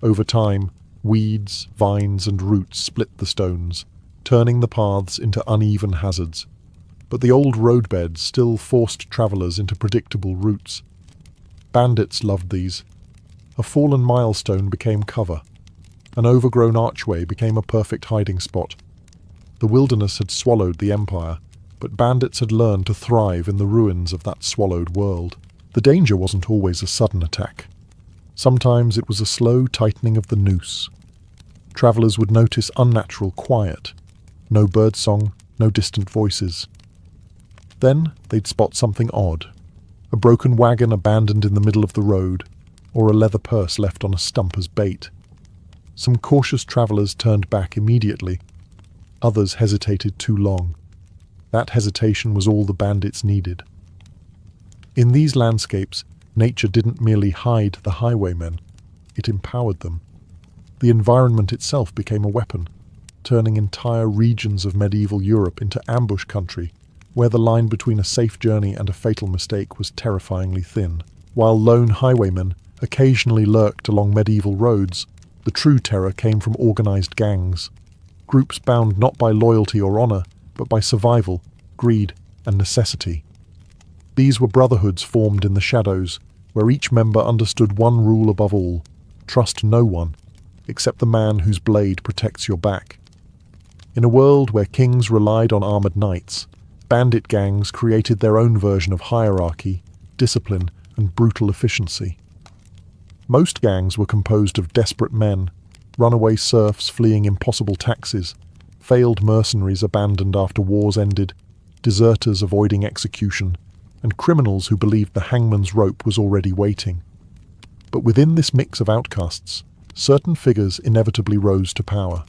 Over time, weeds, vines, and roots split the stones, turning the paths into uneven hazards. But the old roadbeds still forced travellers into predictable routes. Bandits loved these. A fallen milestone became cover. An overgrown archway became a perfect hiding spot. The wilderness had swallowed the empire, but bandits had learned to thrive in the ruins of that swallowed world. The danger wasn't always a sudden attack. Sometimes it was a slow tightening of the noose. Travellers would notice unnatural quiet. No birdsong, no distant voices. Then they'd spot something odd. A broken wagon abandoned in the middle of the road, or a leather purse left on a stump as bait. Some cautious travellers turned back immediately. Others hesitated too long. That hesitation was all the bandits needed. In these landscapes, nature didn't merely hide the highwaymen, it empowered them. The environment itself became a weapon, turning entire regions of medieval Europe into ambush country, where the line between a safe journey and a fatal mistake was terrifyingly thin. While lone highwaymen occasionally lurked along medieval roads, the true terror came from organized gangs, groups bound not by loyalty or honor, but by survival, greed, and necessity. These were brotherhoods formed in the shadows, where each member understood one rule above all: trust no one, except the man whose blade protects your back. In a world where kings relied on armored knights, bandit gangs created their own version of hierarchy, discipline, and brutal efficiency. Most gangs were composed of desperate men, runaway serfs fleeing impossible taxes, failed mercenaries abandoned after wars ended, deserters avoiding execution, and criminals who believed the hangman's rope was already waiting. But within this mix of outcasts, certain figures inevitably rose to power.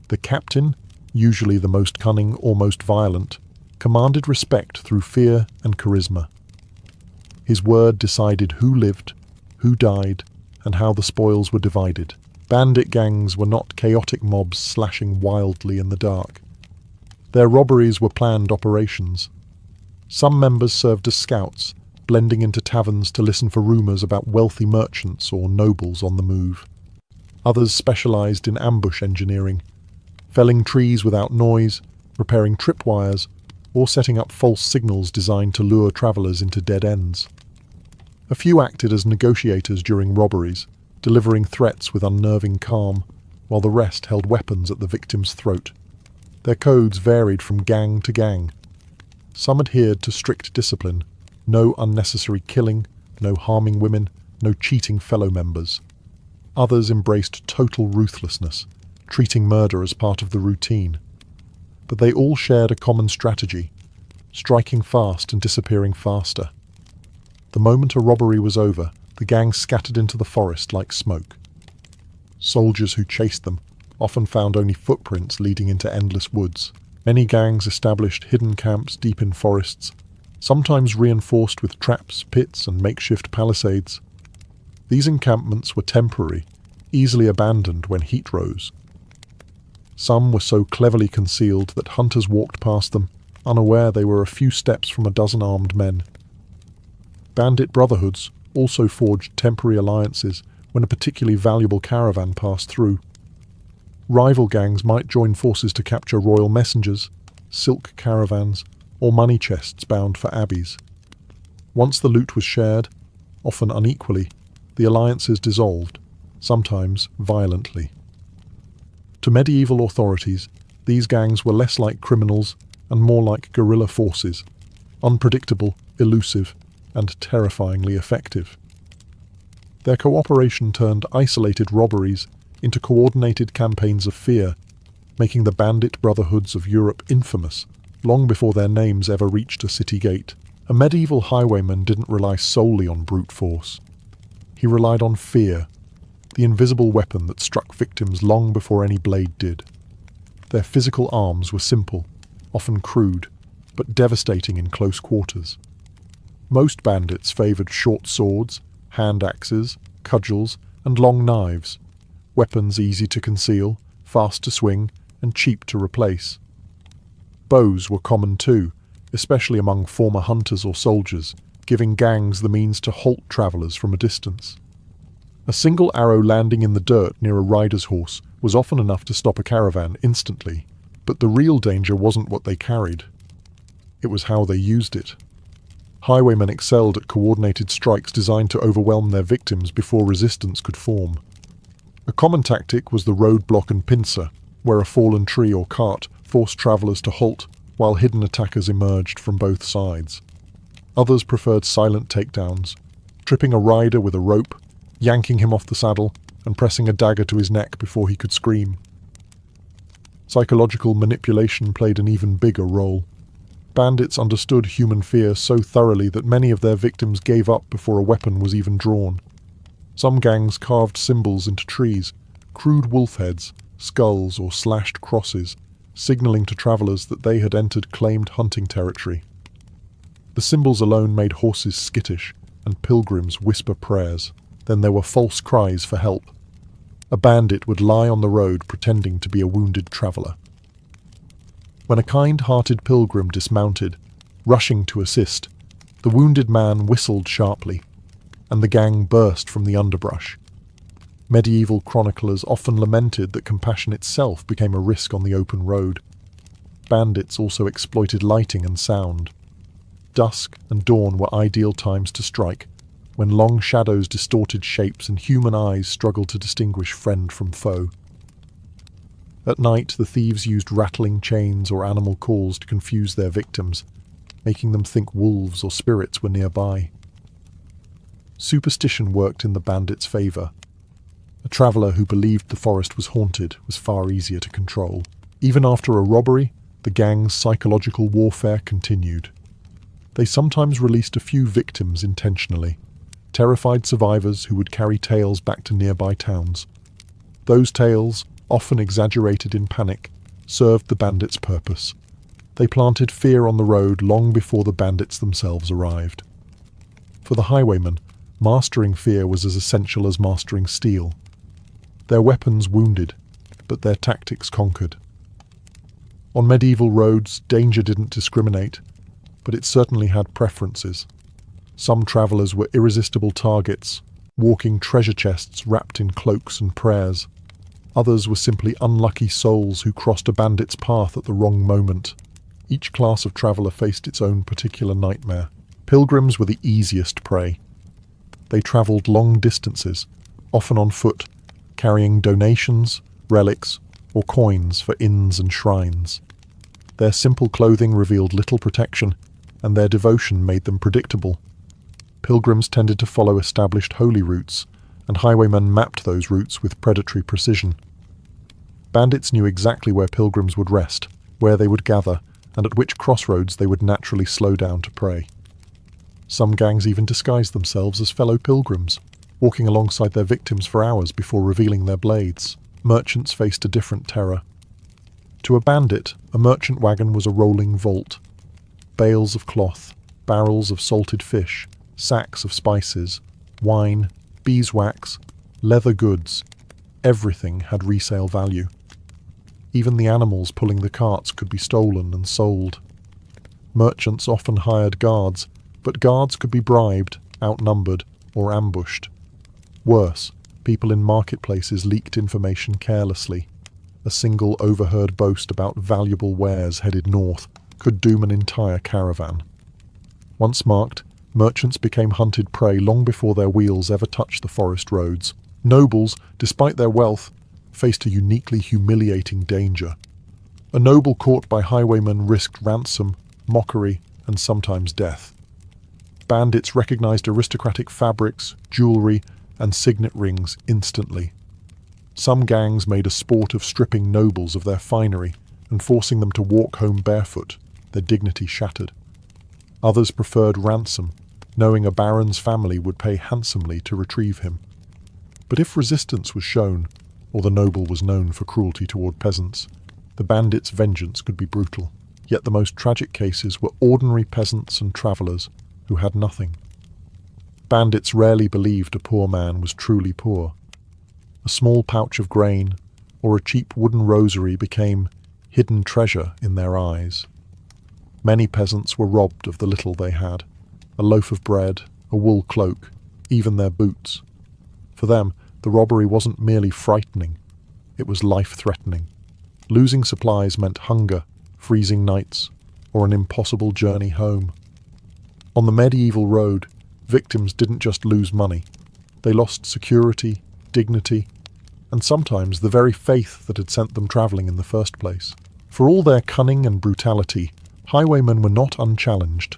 The captain, usually the most cunning or most violent, commanded respect through fear and charisma. His word decided who lived, who died, and how the spoils were divided. Bandit gangs were not chaotic mobs slashing wildly in the dark. Their robberies were planned operations. Some members served as scouts, blending into taverns to listen for rumors about wealthy merchants or nobles on the move. Others specialized in ambush engineering, felling trees without noise, repairing tripwires, or setting up false signals designed to lure travelers into dead ends. A few acted as negotiators during robberies, delivering threats with unnerving calm, while the rest held weapons at the victim's throat. Their codes varied from gang to gang. Some adhered to strict discipline: no unnecessary killing, no harming women, no cheating fellow members. Others embraced total ruthlessness, treating murder as part of the routine. But they all shared a common strategy: striking fast and disappearing faster. The moment a robbery was over, the gang scattered into the forest like smoke. Soldiers who chased them often found only footprints leading into endless woods. Many gangs established hidden camps deep in forests, sometimes reinforced with traps, pits, and makeshift palisades. These encampments were temporary, easily abandoned when heat rose. Some were so cleverly concealed that hunters walked past them, unaware they were a few steps from a dozen armed men. Bandit brotherhoods also forged temporary alliances when a particularly valuable caravan passed through. Rival gangs might join forces to capture royal messengers, silk caravans, or money chests bound for abbeys. Once the loot was shared, often unequally, the alliances dissolved, sometimes violently. To medieval authorities, these gangs were less like criminals and more like guerrilla forces, unpredictable, elusive, and terrifyingly effective. Their cooperation turned isolated robberies into coordinated campaigns of fear, making the bandit brotherhoods of Europe infamous long before their names ever reached a city gate. A medieval highwayman didn't rely solely on brute force. He relied on fear, the invisible weapon that struck victims long before any blade did. Their physical arms were simple, often crude, but devastating in close quarters. Most bandits favoured short swords, hand axes, cudgels, and long knives, weapons easy to conceal, fast to swing, and cheap to replace. Bows were common too, especially among former hunters or soldiers, giving gangs the means to halt travellers from a distance. A single arrow landing in the dirt near a rider's horse was often enough to stop a caravan instantly, but the real danger wasn't what they carried. It was how they used it. Highwaymen excelled at coordinated strikes designed to overwhelm their victims before resistance could form. A common tactic was the roadblock and pincer, where a fallen tree or cart forced travellers to halt while hidden attackers emerged from both sides. Others preferred silent takedowns, tripping a rider with a rope, yanking him off the saddle, and pressing a dagger to his neck before he could scream. Psychological manipulation played an even bigger role. Bandits understood human fear so thoroughly that many of their victims gave up before a weapon was even drawn. Some gangs carved symbols into trees, crude wolf heads, skulls, or slashed crosses, signalling to travellers that they had entered claimed hunting territory. The symbols alone made horses skittish, and pilgrims whisper prayers. Then there were false cries for help. A bandit would lie on the road pretending to be a wounded traveller. When a kind-hearted pilgrim dismounted, rushing to assist, the wounded man whistled sharply, and the gang burst from the underbrush. Medieval chroniclers often lamented that compassion itself became a risk on the open road. Bandits also exploited lighting and sound. Dusk and dawn were ideal times to strike, when long shadows distorted shapes and human eyes struggled to distinguish friend from foe. At night, the thieves used rattling chains or animal calls to confuse their victims, making them think wolves or spirits were nearby. Superstition worked in the bandits' favour. A traveller who believed the forest was haunted was far easier to control. Even after a robbery, the gang's psychological warfare continued. They sometimes released a few victims intentionally, terrified survivors who would carry tales back to nearby towns. Those tales, often exaggerated in panic, served the bandits' purpose. They planted fear on the road long before the bandits themselves arrived. For the highwaymen, mastering fear was as essential as mastering steel. Their weapons wounded, but their tactics conquered. On medieval roads, danger didn't discriminate, but it certainly had preferences. Some travellers were irresistible targets, walking treasure chests wrapped in cloaks and prayers. Others were simply unlucky souls who crossed a bandit's path at the wrong moment. Each class of traveller faced its own particular nightmare. Pilgrims were the easiest prey. They travelled long distances, often on foot, carrying donations, relics, or coins for inns and shrines. Their simple clothing revealed little protection, and their devotion made them predictable. Pilgrims tended to follow established holy routes, and highwaymen mapped those routes with predatory precision. Bandits knew exactly where pilgrims would rest, where they would gather, and at which crossroads they would naturally slow down to pray. Some gangs even disguised themselves as fellow pilgrims, walking alongside their victims for hours before revealing their blades. Merchants faced a different terror. To a bandit, a merchant wagon was a rolling vault. Bales of cloth, barrels of salted fish, sacks of spices, wine, beeswax, leather goods, everything had resale value. Even the animals pulling the carts could be stolen and sold. Merchants often hired guards, but guards could be bribed, outnumbered, or ambushed. Worse, people in marketplaces leaked information carelessly. A single overheard boast about valuable wares headed north could doom an entire caravan. Once marked, merchants became hunted prey long before their wheels ever touched the forest roads. Nobles, despite their wealth, faced a uniquely humiliating danger. A noble caught by highwaymen risked ransom, mockery, and sometimes death. Bandits recognized aristocratic fabrics, jewelry, and signet rings instantly. Some gangs made a sport of stripping nobles of their finery and forcing them to walk home barefoot, their dignity shattered. Others preferred ransom, knowing a baron's family would pay handsomely to retrieve him. But if resistance was shown, or the noble was known for cruelty toward peasants, the bandits' vengeance could be brutal. Yet the most tragic cases were ordinary peasants and travellers who had nothing. Bandits rarely believed a poor man was truly poor. A small pouch of grain or a cheap wooden rosary became hidden treasure in their eyes. Many peasants were robbed of the little they had, a loaf of bread, a wool cloak, even their boots. For them, the robbery wasn't merely frightening, it was life-threatening. Losing supplies meant hunger, freezing nights, or an impossible journey home. On the medieval road, victims didn't just lose money. They lost security, dignity, and sometimes the very faith that had sent them travelling in the first place. For all their cunning and brutality, highwaymen were not unchallenged.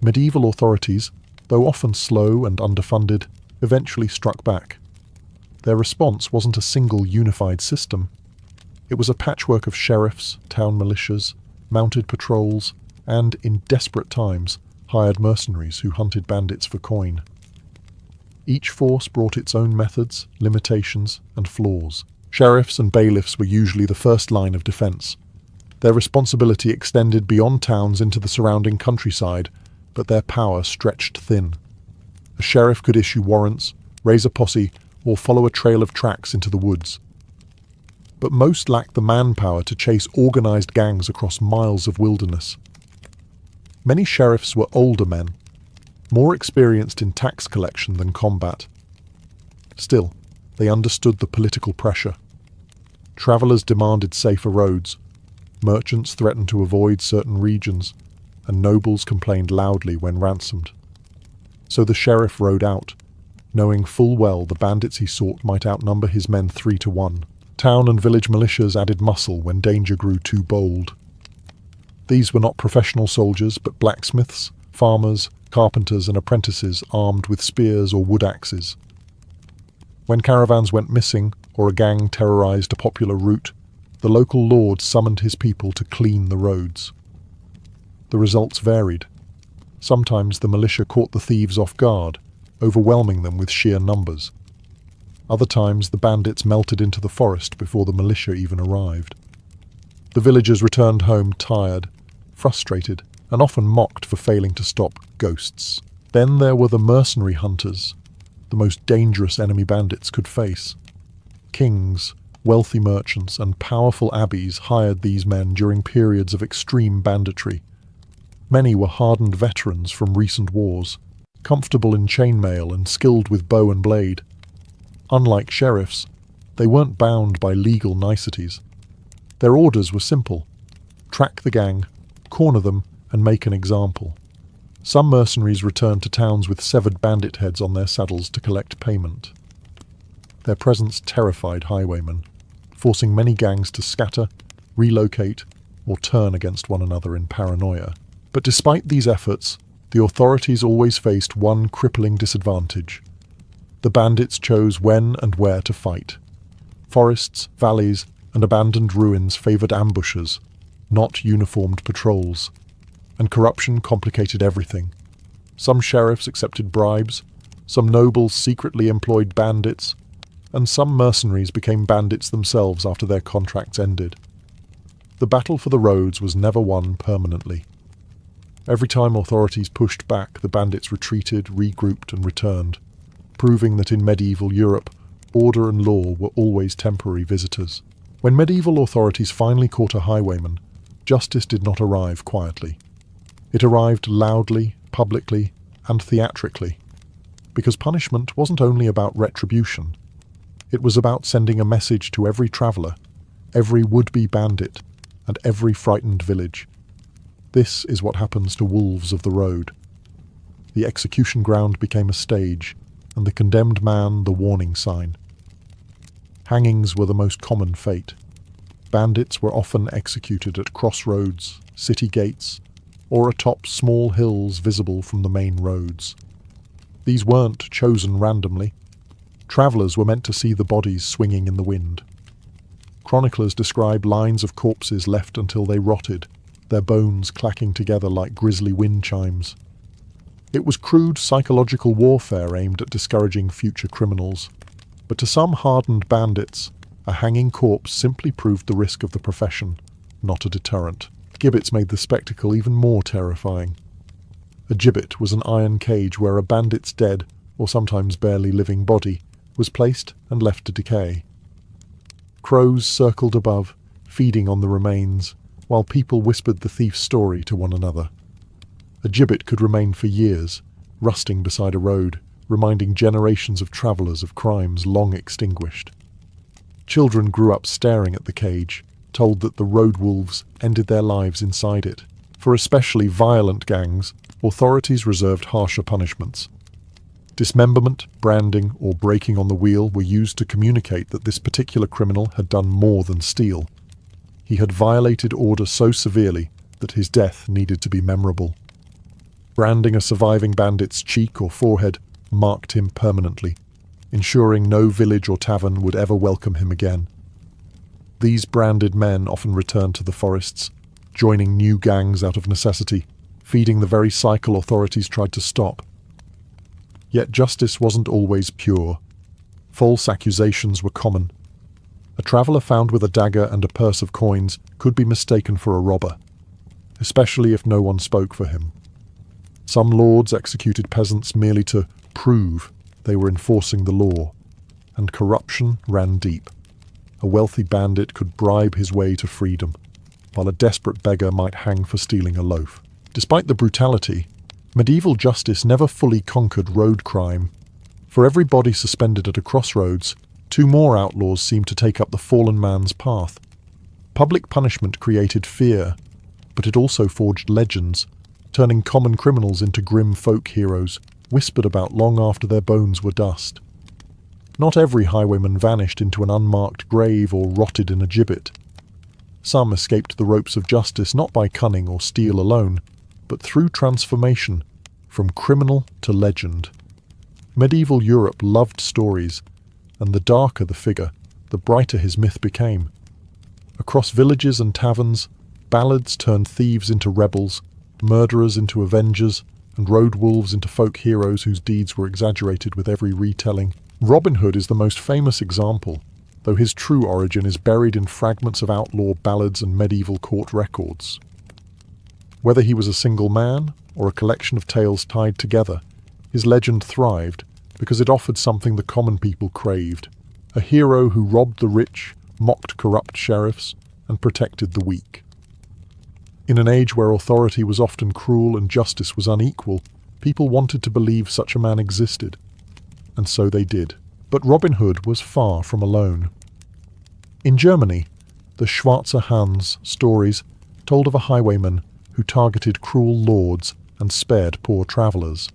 Medieval authorities, though often slow and underfunded, eventually struck back. Their response wasn't a single unified system. It was a patchwork of sheriffs, town militias, mounted patrols, and, in desperate times, hired mercenaries who hunted bandits for coin. Each force brought its own methods, limitations, and flaws. Sheriffs and bailiffs were usually the first line of defence. Their responsibility extended beyond towns into the surrounding countryside, but their power stretched thin. A sheriff could issue warrants, raise a posse, or follow a trail of tracks into the woods. But most lacked the manpower to chase organised gangs across miles of wilderness. Many sheriffs were older men, more experienced in tax collection than combat. Still, they understood the political pressure. Travellers demanded safer roads, merchants threatened to avoid certain regions, and nobles complained loudly when ransomed. So the sheriff rode out, knowing full well the bandits he sought might outnumber his men 3-1. Town and village militias added muscle when danger grew too bold. These were not professional soldiers, but blacksmiths, farmers, carpenters and apprentices armed with spears or wood axes. When caravans went missing or a gang terrorized a popular route, the local lord summoned his people to clean the roads. The results varied. Sometimes the militia caught the thieves off guard, overwhelming them with sheer numbers. Other times the bandits melted into the forest before the militia even arrived. The villagers returned home tired, frustrated, and often mocked for failing to stop ghosts. Then there were the mercenary hunters, the most dangerous enemy bandits could face. Kings, wealthy merchants, and powerful abbeys hired these men during periods of extreme banditry. Many were hardened veterans from recent wars, comfortable in chainmail and skilled with bow and blade. Unlike sheriffs, they weren't bound by legal niceties. Their orders were simple: track the gang, corner them, and make an example. Some mercenaries returned to towns with severed bandit heads on their saddles to collect payment. Their presence terrified highwaymen, forcing many gangs to scatter, relocate, or turn against one another in paranoia. But despite these efforts, the authorities always faced one crippling disadvantage. The bandits chose when and where to fight. Forests, valleys, and abandoned ruins favoured ambushes, not uniformed patrols. And corruption complicated everything. Some sheriffs accepted bribes, some nobles secretly employed bandits, and some mercenaries became bandits themselves after their contracts ended. The battle for the roads was never won permanently. Every time authorities pushed back, the bandits retreated, regrouped, and returned, proving that in medieval Europe, order and law were always temporary visitors. When medieval authorities finally caught a highwayman, justice did not arrive quietly. It arrived loudly, publicly, and theatrically, because punishment wasn't only about retribution. It was about sending a message to every traveller, every would-be bandit, and every frightened village. This is what happens to wolves of the road. The execution ground became a stage, and the condemned man the warning sign. Hangings were the most common fate. Bandits were often executed at crossroads, city gates, or atop small hills visible from the main roads. These weren't chosen randomly. Travellers were meant to see the bodies swinging in the wind. Chroniclers describe lines of corpses left until they rotted, their bones clacking together like grisly wind chimes. It was crude psychological warfare aimed at discouraging future criminals, but to some hardened bandits, a hanging corpse simply proved the risk of the profession, not a deterrent. Gibbets made the spectacle even more terrifying. A gibbet was an iron cage where a bandit's dead, or sometimes barely living body, was placed and left to decay. Crows circled above, feeding on the remains, while people whispered the thief's story to one another. A gibbet could remain for years, rusting beside a road, reminding generations of travellers of crimes long extinguished. Children grew up staring at the cage, told that the road wolves ended their lives inside it. For especially violent gangs, authorities reserved harsher punishments. Dismemberment, branding, or breaking on the wheel were used to communicate that this particular criminal had done more than steal. He had violated order so severely that his death needed to be memorable. Branding a surviving bandit's cheek or forehead marked him permanently, ensuring no village or tavern would ever welcome him again. These branded men often returned to the forests, joining new gangs out of necessity, feeding the very cycle authorities tried to stop. Yet justice wasn't always pure. False accusations were common. A traveller found with a dagger and a purse of coins could be mistaken for a robber, especially if no one spoke for him. Some lords executed peasants merely to prove they were enforcing the law, and corruption ran deep. A wealthy bandit could bribe his way to freedom, while a desperate beggar might hang for stealing a loaf. Despite the brutality, medieval justice never fully conquered road crime. For every body suspended at a crossroads, 2 more outlaws seemed to take up the fallen man's path. Public punishment created fear, but it also forged legends, turning common criminals into grim folk heroes, whispered about long after their bones were dust. Not every highwayman vanished into an unmarked grave or rotted in a gibbet. Some escaped the ropes of justice not by cunning or steel alone, but through transformation, from criminal to legend. Medieval Europe loved stories, and the darker the figure, the brighter his myth became. Across villages and taverns, ballads turned thieves into rebels, murderers into avengers, and road wolves into folk heroes whose deeds were exaggerated with every retelling. Robin Hood is the most famous example, though his true origin is buried in fragments of outlaw ballads and medieval court records. Whether he was a single man or a collection of tales tied together, his legend thrived because it offered something the common people craved: a hero who robbed the rich, mocked corrupt sheriffs, and protected the weak. In an age where authority was often cruel and justice was unequal, people wanted to believe such a man existed. And so they did. But Robin Hood was far from alone. In Germany, the Schwarzer Hans stories told of a highwayman who targeted cruel lords and spared poor travellers.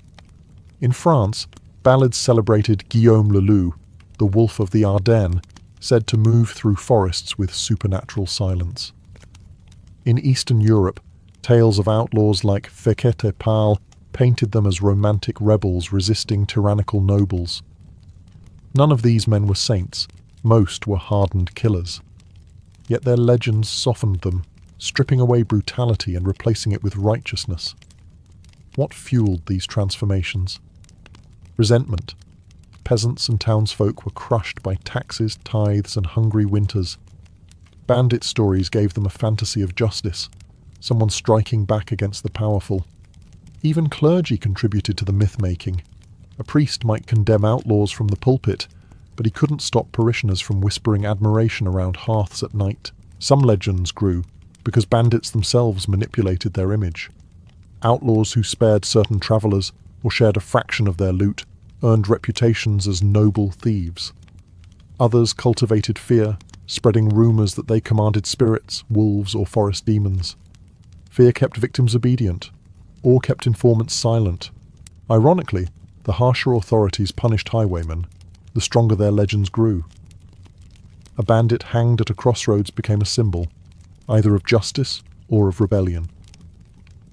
In France, ballads celebrated Guillaume le Loup, the wolf of the Ardennes, said to move through forests with supernatural silence. In Eastern Europe, tales of outlaws like Fekete Pal painted them as romantic rebels resisting tyrannical nobles. None of these men were saints, most were hardened killers. Yet their legends softened them, stripping away brutality and replacing it with righteousness. What fueled these transformations? Resentment. Peasants and townsfolk were crushed by taxes, tithes, and hungry winters. Bandit stories gave them a fantasy of justice, someone striking back against the powerful. Even clergy contributed to the myth-making. A priest might condemn outlaws from the pulpit, but he couldn't stop parishioners from whispering admiration around hearths at night. Some legends grew because bandits themselves manipulated their image. Outlaws who spared certain travellers or shared a fraction of their loot earned reputations as noble thieves. Others cultivated fear, spreading rumours that they commanded spirits, wolves, or forest demons. Fear kept victims obedient, or kept informants silent. Ironically, the harsher authorities punished highwaymen, the stronger their legends grew. a bandit hanged at a crossroads became a symbol, either of justice or of rebellion.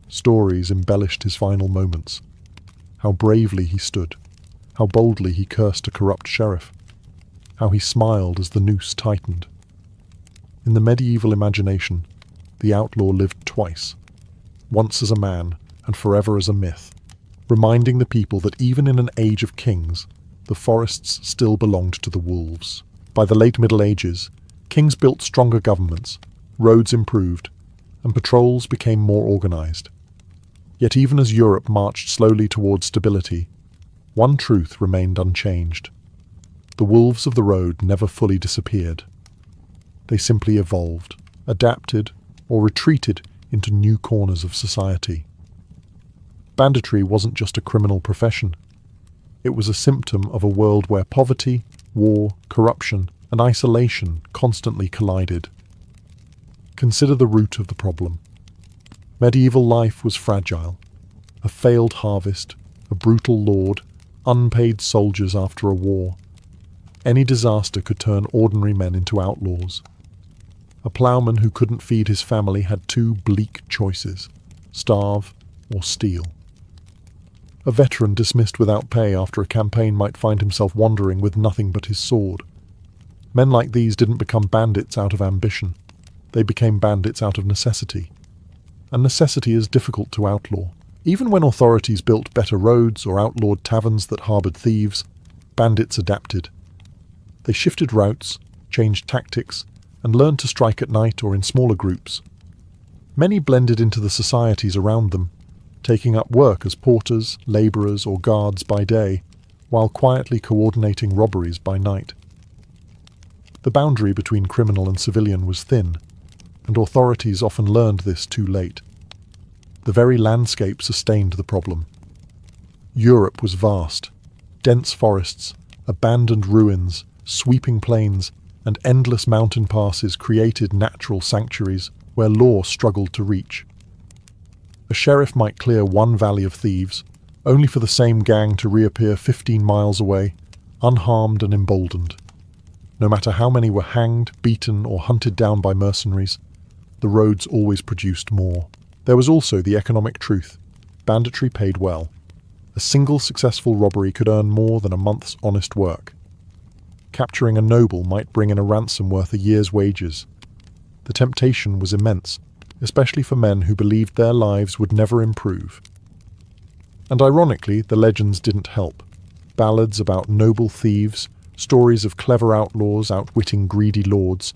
Stories embellished his final moments. How bravely he stood, how boldly he cursed a corrupt sheriff, how he smiled as the noose tightened. In the medieval imagination, the outlaw lived twice, once as a man and forever as a myth, reminding the people that even in an age of kings, the forests still belonged to the wolves. By the late Middle Ages, kings built stronger governments, roads improved, and patrols became more organized. Yet even as Europe marched slowly towards stability, one truth remained unchanged. The wolves of the road never fully disappeared. They simply evolved, adapted, or retreated into new corners of society. Banditry wasn't just a criminal profession. It was a symptom of a world where poverty, war, corruption, and isolation constantly collided. Consider the root of the problem. Medieval life was fragile. A failed harvest, a brutal lord, unpaid soldiers after a war. Any disaster could turn ordinary men into outlaws. A ploughman who couldn't feed his family had two bleak choices: starve or steal. A veteran dismissed without pay after a campaign might find himself wandering with nothing but his sword. Men like these didn't become bandits out of ambition. They became bandits out of necessity. And necessity is difficult to outlaw. Even when authorities built better roads or outlawed taverns that harboured thieves, bandits adapted. They shifted routes, changed tactics, and learned to strike at night or in smaller groups. Many blended into the societies around them, taking up work as porters, labourers, or guards by day, while quietly coordinating robberies by night. The boundary between criminal and civilian was thin, and authorities often learned this too late. The very landscape sustained the problem. Europe was vast. Dense forests, abandoned ruins, sweeping plains, and endless mountain passes created natural sanctuaries where law struggled to reach. A sheriff might clear one valley of thieves, only for the same gang to reappear 15 miles away, unharmed and emboldened. No matter how many were hanged, beaten, or hunted down by mercenaries, the roads always produced more. There was also the economic truth. Banditry paid well. A single successful robbery could earn more than a month's honest work. Capturing a noble might bring in a ransom worth a year's wages. The temptation was immense, especially for men who believed their lives would never improve. And ironically, the legends didn't help. Ballads about noble thieves, stories of clever outlaws outwitting greedy lords,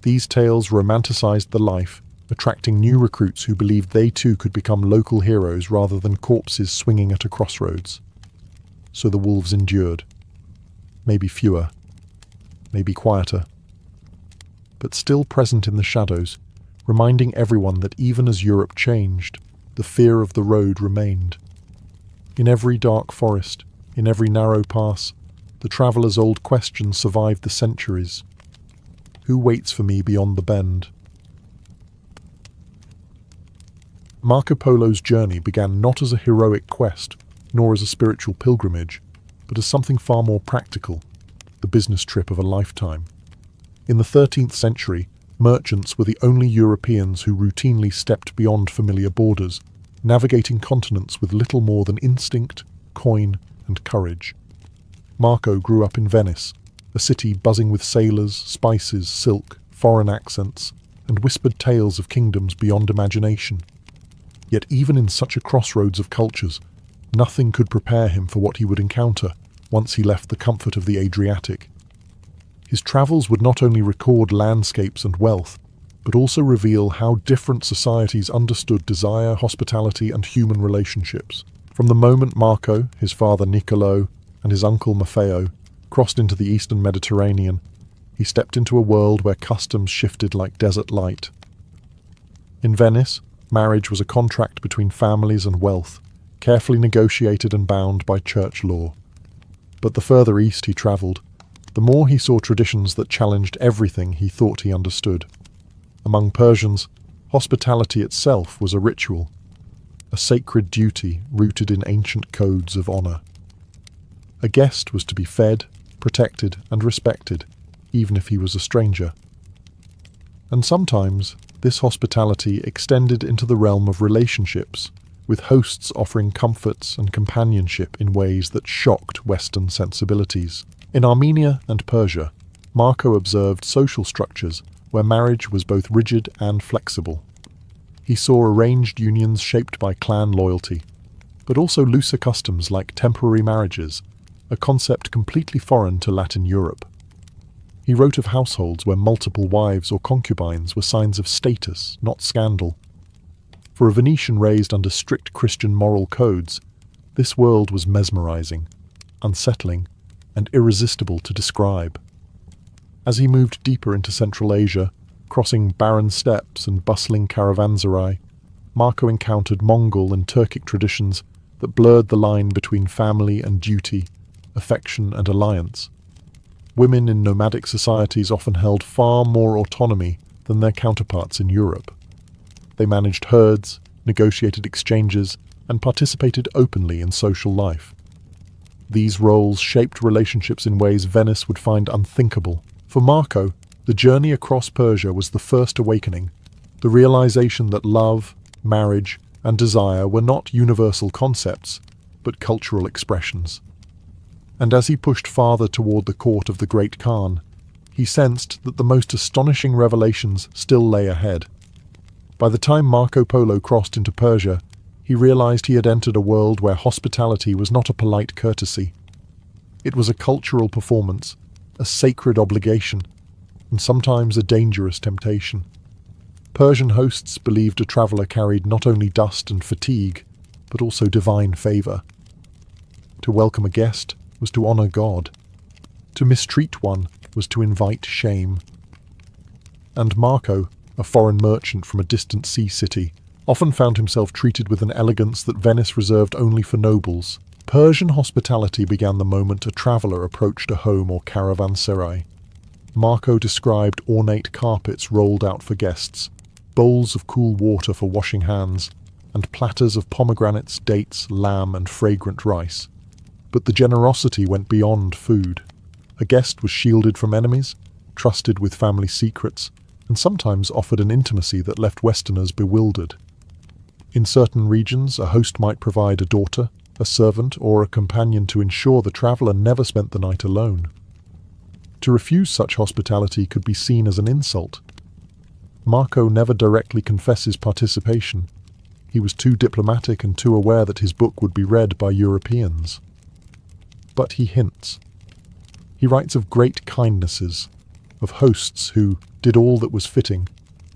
these tales romanticized the life, attracting new recruits who believed they too could become local heroes rather than corpses swinging at a crossroads. So the wolves endured. Maybe fewer, maybe quieter, but still present in the shadows, reminding everyone that even as Europe changed, the fear of the road remained. In every dark forest, in every narrow pass, the traveller's old question survived the centuries. Who waits for me beyond the bend? Marco Polo's journey began not as a heroic quest, nor as a spiritual pilgrimage, but as something far more practical, the business trip of a lifetime. In the 13th century, merchants were the only Europeans who routinely stepped beyond familiar borders, navigating continents with little more than instinct, coin, and courage. Marco grew up in Venice, a city buzzing with sailors, spices, silk, foreign accents, and whispered tales of kingdoms beyond imagination. Yet even in such a crossroads of cultures, nothing could prepare him for what he would encounter once he left the comfort of the Adriatic. His travels would not only record landscapes and wealth, but also reveal how different societies understood desire, hospitality, and human relationships. From the moment Marco, his father Niccolo, and his uncle Maffeo crossed into the eastern Mediterranean, he stepped into a world where customs shifted like desert light. In Venice, marriage was a contract between families and wealth, carefully negotiated and bound by church law. But the further east he travelled, the more he saw traditions that challenged everything he thought he understood. Among Persians, hospitality itself was a ritual, a sacred duty rooted in ancient codes of honour. A guest was to be fed, protected, and respected, even if he was a stranger. And sometimes this hospitality extended into the realm of relationships, with hosts offering comforts and companionship in ways that shocked Western sensibilities. In Armenia and Persia, Marco observed social structures where marriage was both rigid and flexible. He saw arranged unions shaped by clan loyalty, but also looser customs like temporary marriages, a concept completely foreign to Latin Europe. He wrote of households where multiple wives or concubines were signs of status, not scandal. For a Venetian raised under strict Christian moral codes, this world was mesmerizing, unsettling, and irresistible to describe. As he moved deeper into Central Asia, crossing barren steppes and bustling caravanserai, Marco encountered Mongol and Turkic traditions that blurred the line between family and duty, affection and alliance. Women in nomadic societies often held far more autonomy than their counterparts in Europe. They managed herds, negotiated exchanges, and participated openly in social life. These roles shaped relationships in ways Venice would find unthinkable. For Marco, the journey across Persia was the first awakening, the realization that love, marriage, and desire were not universal concepts, but cultural expressions. And as he pushed farther toward the court of the Great Khan, he sensed that the most astonishing revelations still lay ahead. By the time Marco Polo crossed into Persia, he realized he had entered a world where hospitality was not a polite courtesy. It was a cultural performance, a sacred obligation, and sometimes a dangerous temptation. Persian hosts believed a traveler carried not only dust and fatigue, but also divine favor. To welcome a guest was to honor God. To mistreat one was to invite shame. And Marco, a foreign merchant from a distant sea city, often found himself treated with an elegance that Venice reserved only for nobles. Persian hospitality began the moment a traveller approached a home or caravanserai. Marco described ornate carpets rolled out for guests, bowls of cool water for washing hands, and platters of pomegranates, dates, lamb, and fragrant rice. But the generosity went beyond food. A guest was shielded from enemies, trusted with family secrets, and sometimes offered an intimacy that left Westerners bewildered. In certain regions, a host might provide a daughter, a servant, or a companion to ensure the traveller never spent the night alone. To refuse such hospitality could be seen as an insult. Marco never directly confesses participation. He was too diplomatic and too aware that his book would be read by Europeans. But he hints. He writes of great kindnesses, of hosts who did all that was fitting,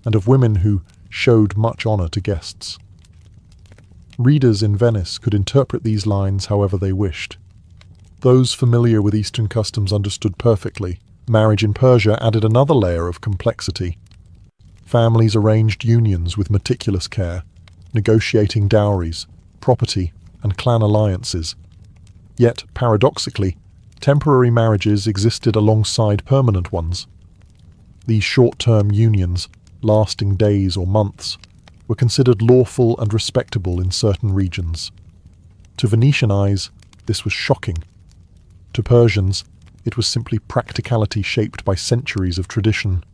and of women who showed much honor to guests. Readers in Venice could interpret these lines however they wished. Those familiar with Eastern customs understood perfectly. Marriage in Persia added another layer of complexity. Families arranged unions with meticulous care, negotiating dowries, property, and clan alliances. Yet, paradoxically, temporary marriages existed alongside permanent ones. These short-term unions, lasting days or months, were considered lawful and respectable in certain regions. To Venetian eyes, this was shocking. To Persians, it was simply practicality shaped by centuries of tradition.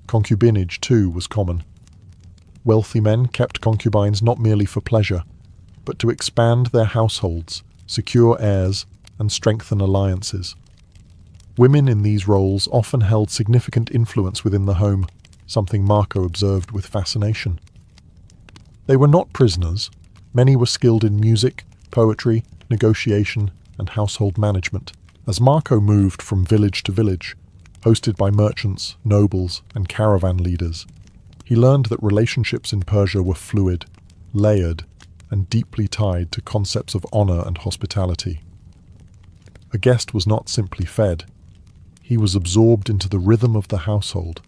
Concubinage, too, was common. Wealthy men kept concubines not merely for pleasure, but to expand their households, secure heirs, and strengthen alliances. Women in these roles often held significant influence within the home, something Marco observed with fascination. They were not prisoners. Many were skilled in music, poetry, negotiation, and household management. As Marco moved from village to village, hosted by merchants, nobles, and caravan leaders, he learned that relationships in Persia were fluid, layered, and deeply tied to concepts of honor and hospitality. A guest was not simply fed. He was absorbed into the rhythm of the household,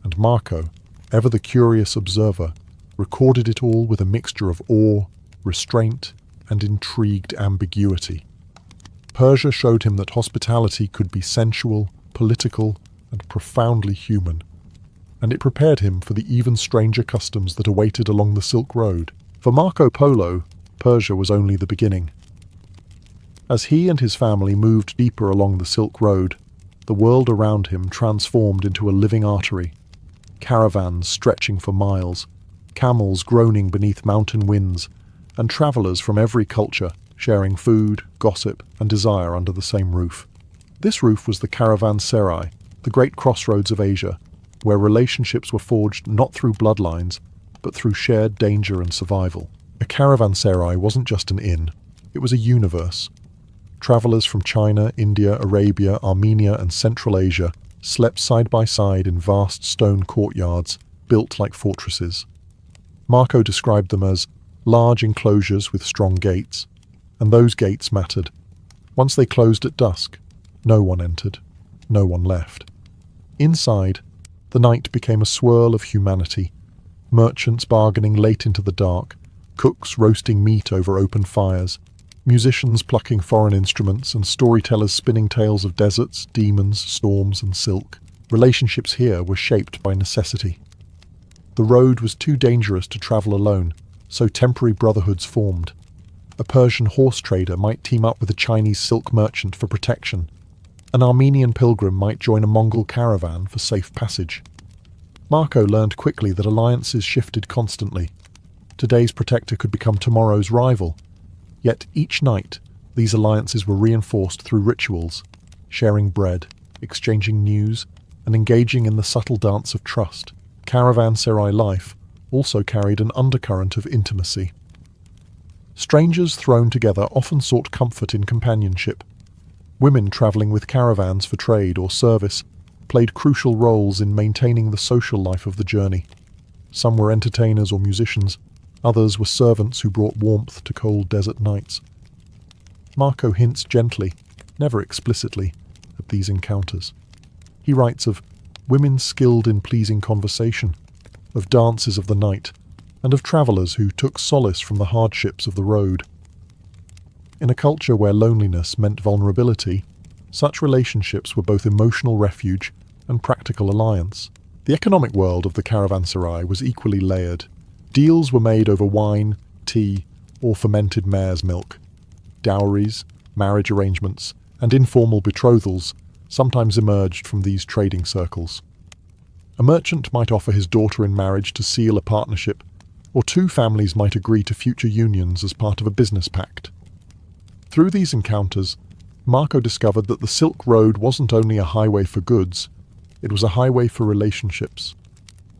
and Marco, ever the curious observer, recorded it all with a mixture of awe, restraint, and intrigued ambiguity. Persia showed him that hospitality could be sensual, political, and profoundly human, and it prepared him for the even stranger customs that awaited along the Silk Road. For Marco Polo, Persia was only the beginning. As he and his family moved deeper along the Silk Road, the world around him transformed into a living artery. Caravans stretching for miles, camels groaning beneath mountain winds, and travellers from every culture sharing food, gossip, and desire under the same roof. This roof was the caravanserai, the great crossroads of Asia, where relationships were forged not through bloodlines, but through shared danger and survival. A caravanserai wasn't just an inn, it was a universe. Travellers from China, India, Arabia, Armenia, and Central Asia slept side by side in vast stone courtyards built like fortresses. Marco described them as large enclosures with strong gates, and those gates mattered. Once they closed at dusk, no one entered, no one left. Inside, the night became a swirl of humanity, merchants bargaining late into the dark, cooks roasting meat over open fires, musicians plucking foreign instruments, and storytellers spinning tales of deserts, demons, storms, and silk. Relationships here were shaped by necessity. The road was too dangerous to travel alone, so temporary brotherhoods formed. A Persian horse trader might team up with a Chinese silk merchant for protection. An Armenian pilgrim might join a Mongol caravan for safe passage. Marco learned quickly that alliances shifted constantly. Today's protector could become tomorrow's rival. Yet each night, these alliances were reinforced through rituals, sharing bread, exchanging news, and engaging in the subtle dance of trust. Caravanserai life also carried an undercurrent of intimacy. Strangers thrown together often sought comfort in companionship. Women travelling with caravans for trade or service played crucial roles in maintaining the social life of the journey. Some were entertainers or musicians, others were servants who brought warmth to cold desert nights. Marco hints gently, never explicitly, at these encounters. He writes of women skilled in pleasing conversation, of dances of the night, and of travellers who took solace from the hardships of the road. In a culture where loneliness meant vulnerability, such relationships were both emotional refuge and practical alliance. The economic world of the caravanserai was equally layered. Deals were made over wine, tea, or fermented mare's milk. Dowries, marriage arrangements, and informal betrothals sometimes emerged from these trading circles. A merchant might offer his daughter in marriage to seal a partnership, or two families might agree to future unions as part of a business pact. Through these encounters, Marco discovered that the Silk Road wasn't only a highway for goods, it was a highway for relationships.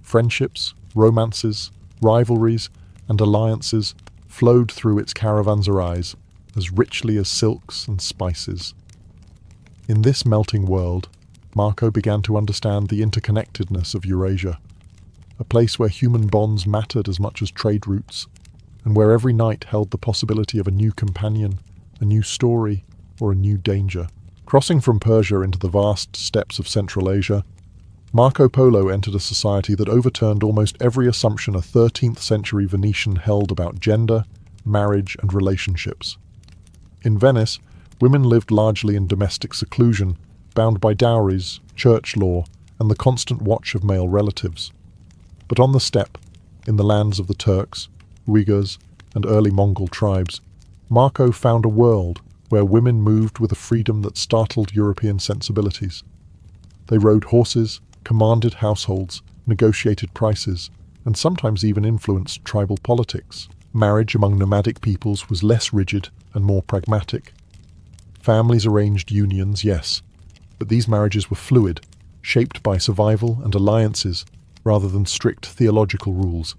Friendships, romances, rivalries, and alliances flowed through its caravanserais as richly as silks and spices. In this melting world, Marco began to understand the interconnectedness of Eurasia, a place where human bonds mattered as much as trade routes, and where every night held the possibility of a new companion, a new story, or a new danger. Crossing from Persia into the vast steppes of Central Asia, Marco Polo entered a society that overturned almost every assumption a 13th century Venetian held about gender, marriage, and relationships. In Venice, women lived largely in domestic seclusion, bound by dowries, church law, and the constant watch of male relatives. But on the steppe, in the lands of the Turks, Uyghurs, and early Mongol tribes, Marco found a world where women moved with a freedom that startled European sensibilities. They rode horses, commanded households, negotiated prices, and sometimes even influenced tribal politics. Marriage among nomadic peoples was less rigid and more pragmatic. Families arranged unions, yes, but these marriages were fluid, shaped by survival and alliances rather than strict theological rules.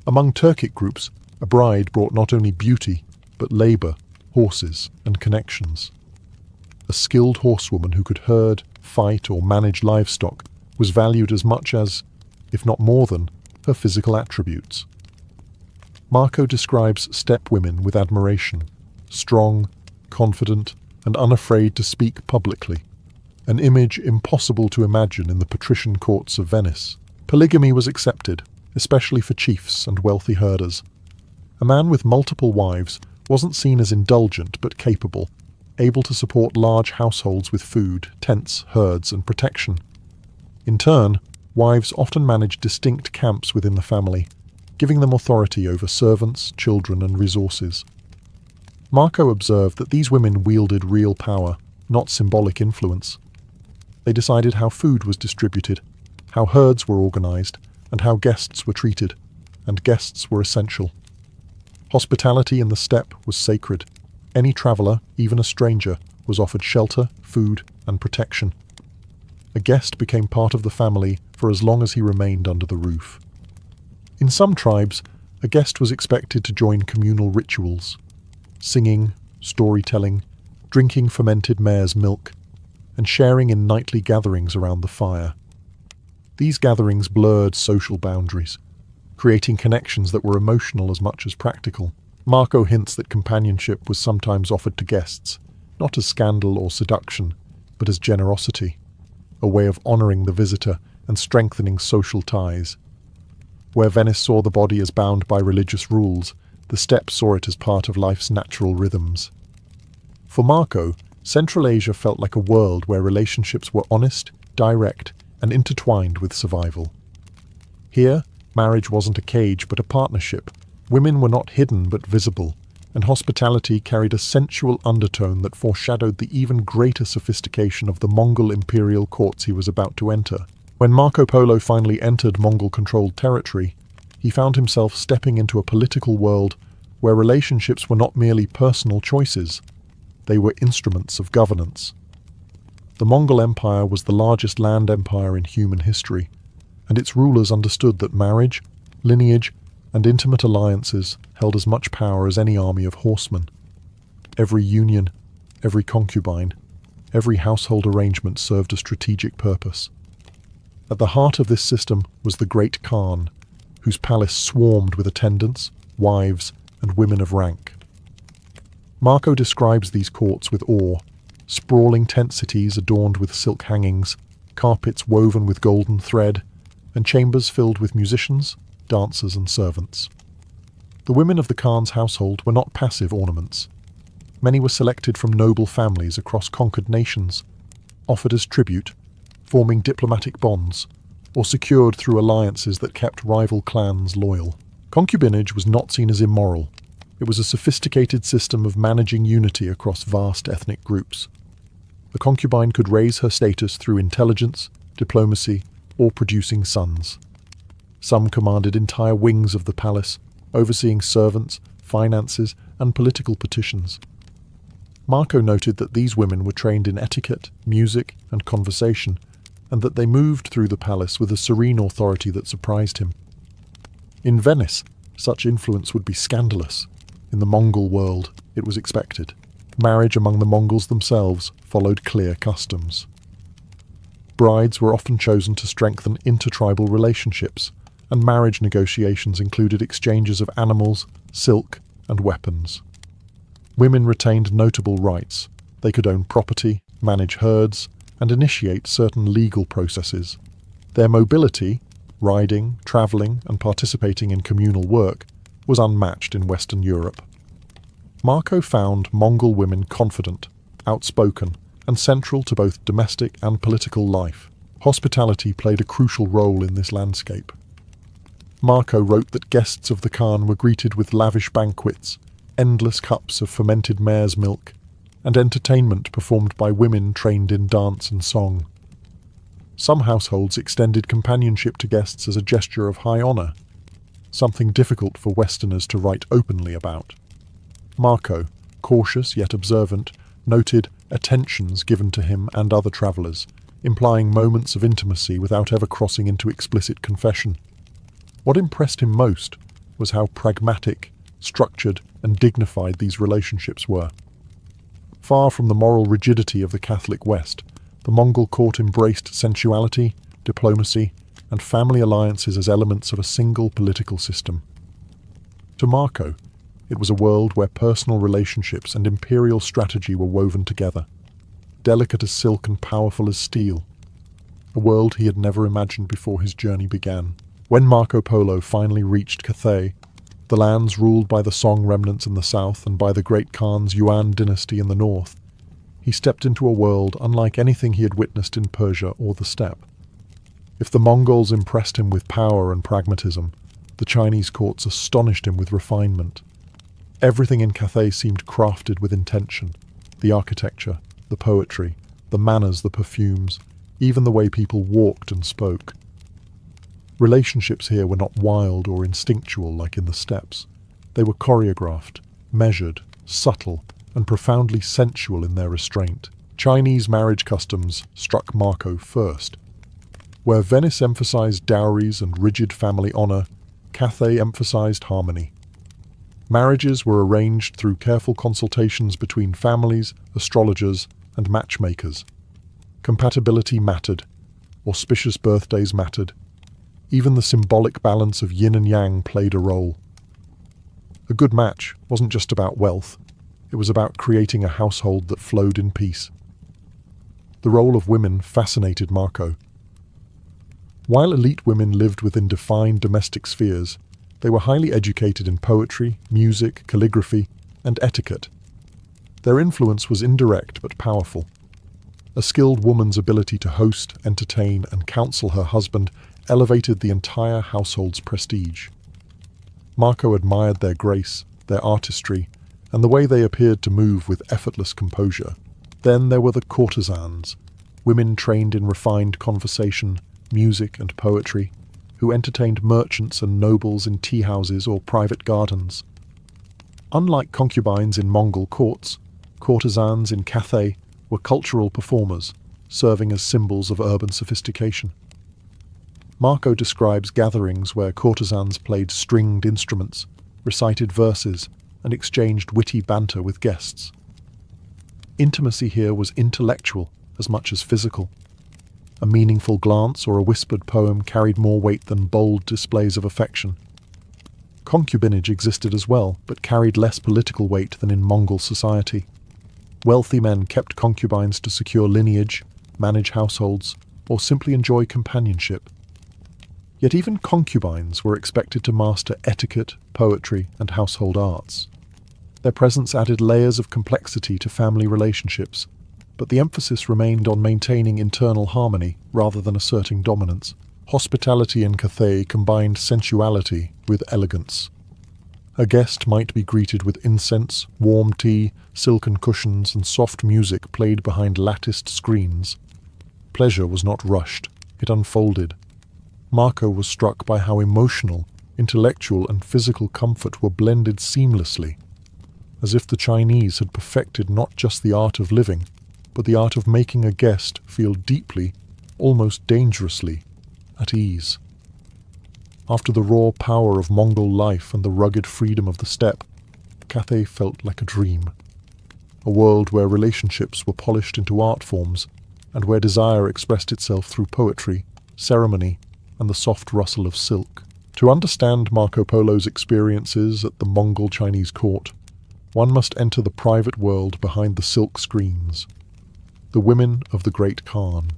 Among Turkic groups, a bride brought not only beauty, but labour, horses, and connections. A skilled horsewoman who could herd, fight, or manage livestock was valued as much as, if not more than, her physical attributes. Marco describes steppe women with admiration, strong, confident, and unafraid to speak publicly, an image impossible to imagine in the patrician courts of Venice. Polygamy was accepted, especially for chiefs and wealthy herders. A man with multiple wives wasn't seen as indulgent but capable, able to support large households with food, tents, herds, and protection. In turn, wives often managed distinct camps within the family, giving them authority over servants, children, and resources. Marco observed that these women wielded real power, not symbolic influence. They decided how food was distributed, how herds were organized, and how guests were treated, and guests were essential. Hospitality in the steppe was sacred. Any traveller, even a stranger, was offered shelter, food, and protection. A guest became part of the family for as long as he remained under the roof. In some tribes, a guest was expected to join communal rituals, singing, storytelling, drinking fermented mare's milk, and sharing in nightly gatherings around the fire. These gatherings blurred social boundaries, creating connections that were emotional as much as practical. Marco hints that companionship was sometimes offered to guests, not as scandal or seduction, but as generosity, a way of honouring the visitor and strengthening social ties. Where Venice saw the body as bound by religious rules, the steppe saw it as part of life's natural rhythms. For Marco, Central Asia felt like a world where relationships were honest, direct, and intertwined with survival. Here, marriage wasn't a cage but a partnership. Women were not hidden but visible, and hospitality carried a sensual undertone that foreshadowed the even greater sophistication of the Mongol imperial courts he was about to enter. When Marco Polo finally entered Mongol-controlled territory, he found himself stepping into a political world where relationships were not merely personal choices, they were instruments of governance. The Mongol Empire was the largest land empire in human history, and its rulers understood that marriage, lineage, and intimate alliances held as much power as any army of horsemen. Every union, every concubine, every household arrangement served a strategic purpose. At the heart of this system was the Great Khan, whose palace swarmed with attendants, wives, and women of rank. Marco describes these courts with awe, sprawling tent cities adorned with silk hangings, carpets woven with golden thread, and chambers filled with musicians, dancers, and servants. The women of the Khan's household were not passive ornaments. Many were selected from noble families across conquered nations, offered as tribute, forming diplomatic bonds, or secured through alliances that kept rival clans loyal. Concubinage was not seen as immoral. It was a sophisticated system of managing unity across vast ethnic groups. The concubine could raise her status through intelligence, diplomacy, or producing sons. Some commanded entire wings of the palace, overseeing servants, finances, and political petitions. Marco noted that these women were trained in etiquette, music, and conversation, and that they moved through the palace with a serene authority that surprised him. In Venice, such influence would be scandalous. In the Mongol world, it was expected. Marriage among the Mongols themselves followed clear customs. Brides were often chosen to strengthen intertribal relationships, and marriage negotiations included exchanges of animals, silk, and weapons. Women retained notable rights. They could own property, manage herds, and initiate certain legal processes. Their mobility, riding, travelling, and participating in communal work, was unmatched in Western Europe. Marco found Mongol women confident, outspoken, and central to both domestic and political life. Hospitality played a crucial role in this landscape. Marco wrote that guests of the Khan were greeted with lavish banquets, endless cups of fermented mare's milk, and entertainment performed by women trained in dance and song. Some households extended companionship to guests as a gesture of high honour, something difficult for Westerners to write openly about. Marco, cautious yet observant, noted attentions given to him and other travellers, implying moments of intimacy without ever crossing into explicit confession. What impressed him most was how pragmatic, structured, and dignified these relationships were. Far from the moral rigidity of the Catholic West, the Mongol court embraced sensuality, diplomacy, and family alliances as elements of a single political system. To Marco, it was a world where personal relationships and imperial strategy were woven together, delicate as silk and powerful as steel, a world he had never imagined before his journey began. When Marco Polo finally reached Cathay, the lands ruled by the Song remnants in the south and by the Great Khan's Yuan dynasty in the north, he stepped into a world unlike anything he had witnessed in Persia or the steppe. If the Mongols impressed him with power and pragmatism, the Chinese courts astonished him with refinement. Everything in Cathay seemed crafted with intention: the architecture, the poetry, the manners, the perfumes, even the way people walked and spoke. Relationships here were not wild or instinctual like in the steppes. They were choreographed, measured, subtle, and profoundly sensual in their restraint. Chinese marriage customs struck Marco first. Where Venice emphasized dowries and rigid family honor, Cathay emphasized harmony. Marriages were arranged through careful consultations between families, astrologers, and matchmakers. Compatibility mattered. Auspicious birthdays mattered. Even the symbolic balance of yin and yang played a role. A good match wasn't just about wealth. It was about creating a household that flowed in peace. The role of women fascinated Marco. While elite women lived within defined domestic spheres, they were highly educated in poetry, music, calligraphy, and etiquette. Their influence was indirect but powerful. A skilled woman's ability to host, entertain, and counsel her husband elevated the entire household's prestige. Marco admired their grace, their artistry, and the way they appeared to move with effortless composure. Then there were the courtesans, women trained in refined conversation, music, and poetry, who entertained merchants and nobles in tea-houses or private gardens. Unlike concubines in Mongol courts, courtesans in Cathay were cultural performers, serving as symbols of urban sophistication. Marco describes gatherings where courtesans played stringed instruments, recited verses, and exchanged witty banter with guests. Intimacy here was intellectual as much as physical. A meaningful glance or a whispered poem carried more weight than bold displays of affection. Concubinage existed as well, but carried less political weight than in Mongol society. Wealthy men kept concubines to secure lineage, manage households, or simply enjoy companionship. Yet even concubines were expected to master etiquette, poetry, and household arts. Their presence added layers of complexity to family relationships, but the emphasis remained on maintaining internal harmony rather than asserting dominance. Hospitality in Cathay combined sensuality with elegance. A guest might be greeted with incense, warm tea, silken cushions, and soft music played behind latticed screens. Pleasure was not rushed, it unfolded. Marco was struck by how emotional, intellectual, and physical comfort were blended seamlessly, as if the Chinese had perfected not just the art of living, but the art of making a guest feel deeply, almost dangerously, at ease. After the raw power of Mongol life and the rugged freedom of the steppe, Cathay felt like a dream. A world where relationships were polished into art forms, and where desire expressed itself through poetry, ceremony, and the soft rustle of silk. To understand Marco Polo's experiences at the Mongol Chinese court, one must enter the private world behind the silk screens. The women of the Great Khan.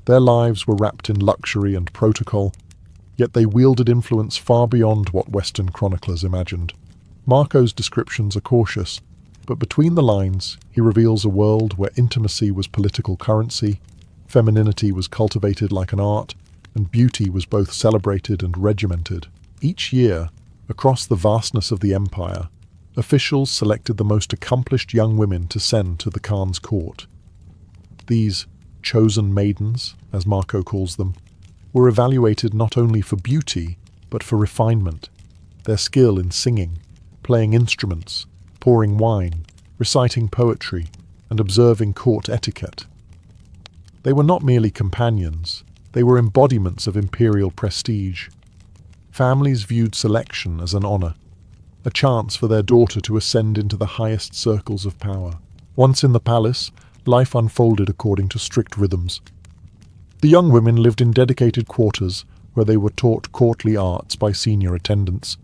Their lives were wrapped in luxury and protocol, yet they wielded influence far beyond what Western chroniclers imagined. Marco's descriptions are cautious, but between the lines he reveals a world where intimacy was political currency, femininity was cultivated like an art, and beauty was both celebrated and regimented. Each year, across the vastness of the empire, officials selected the most accomplished young women to send to the Khan's court. These chosen maidens, as Marco calls them, were evaluated not only for beauty, but for refinement, their skill in singing, playing instruments, pouring wine, reciting poetry, and observing court etiquette. They were not merely companions, they were embodiments of imperial prestige. Families viewed selection as an honor, a chance for their daughter to ascend into the highest circles of power. Once in the palace, life unfolded according to strict rhythms. The young women lived in dedicated quarters where they were taught courtly arts by senior attendants.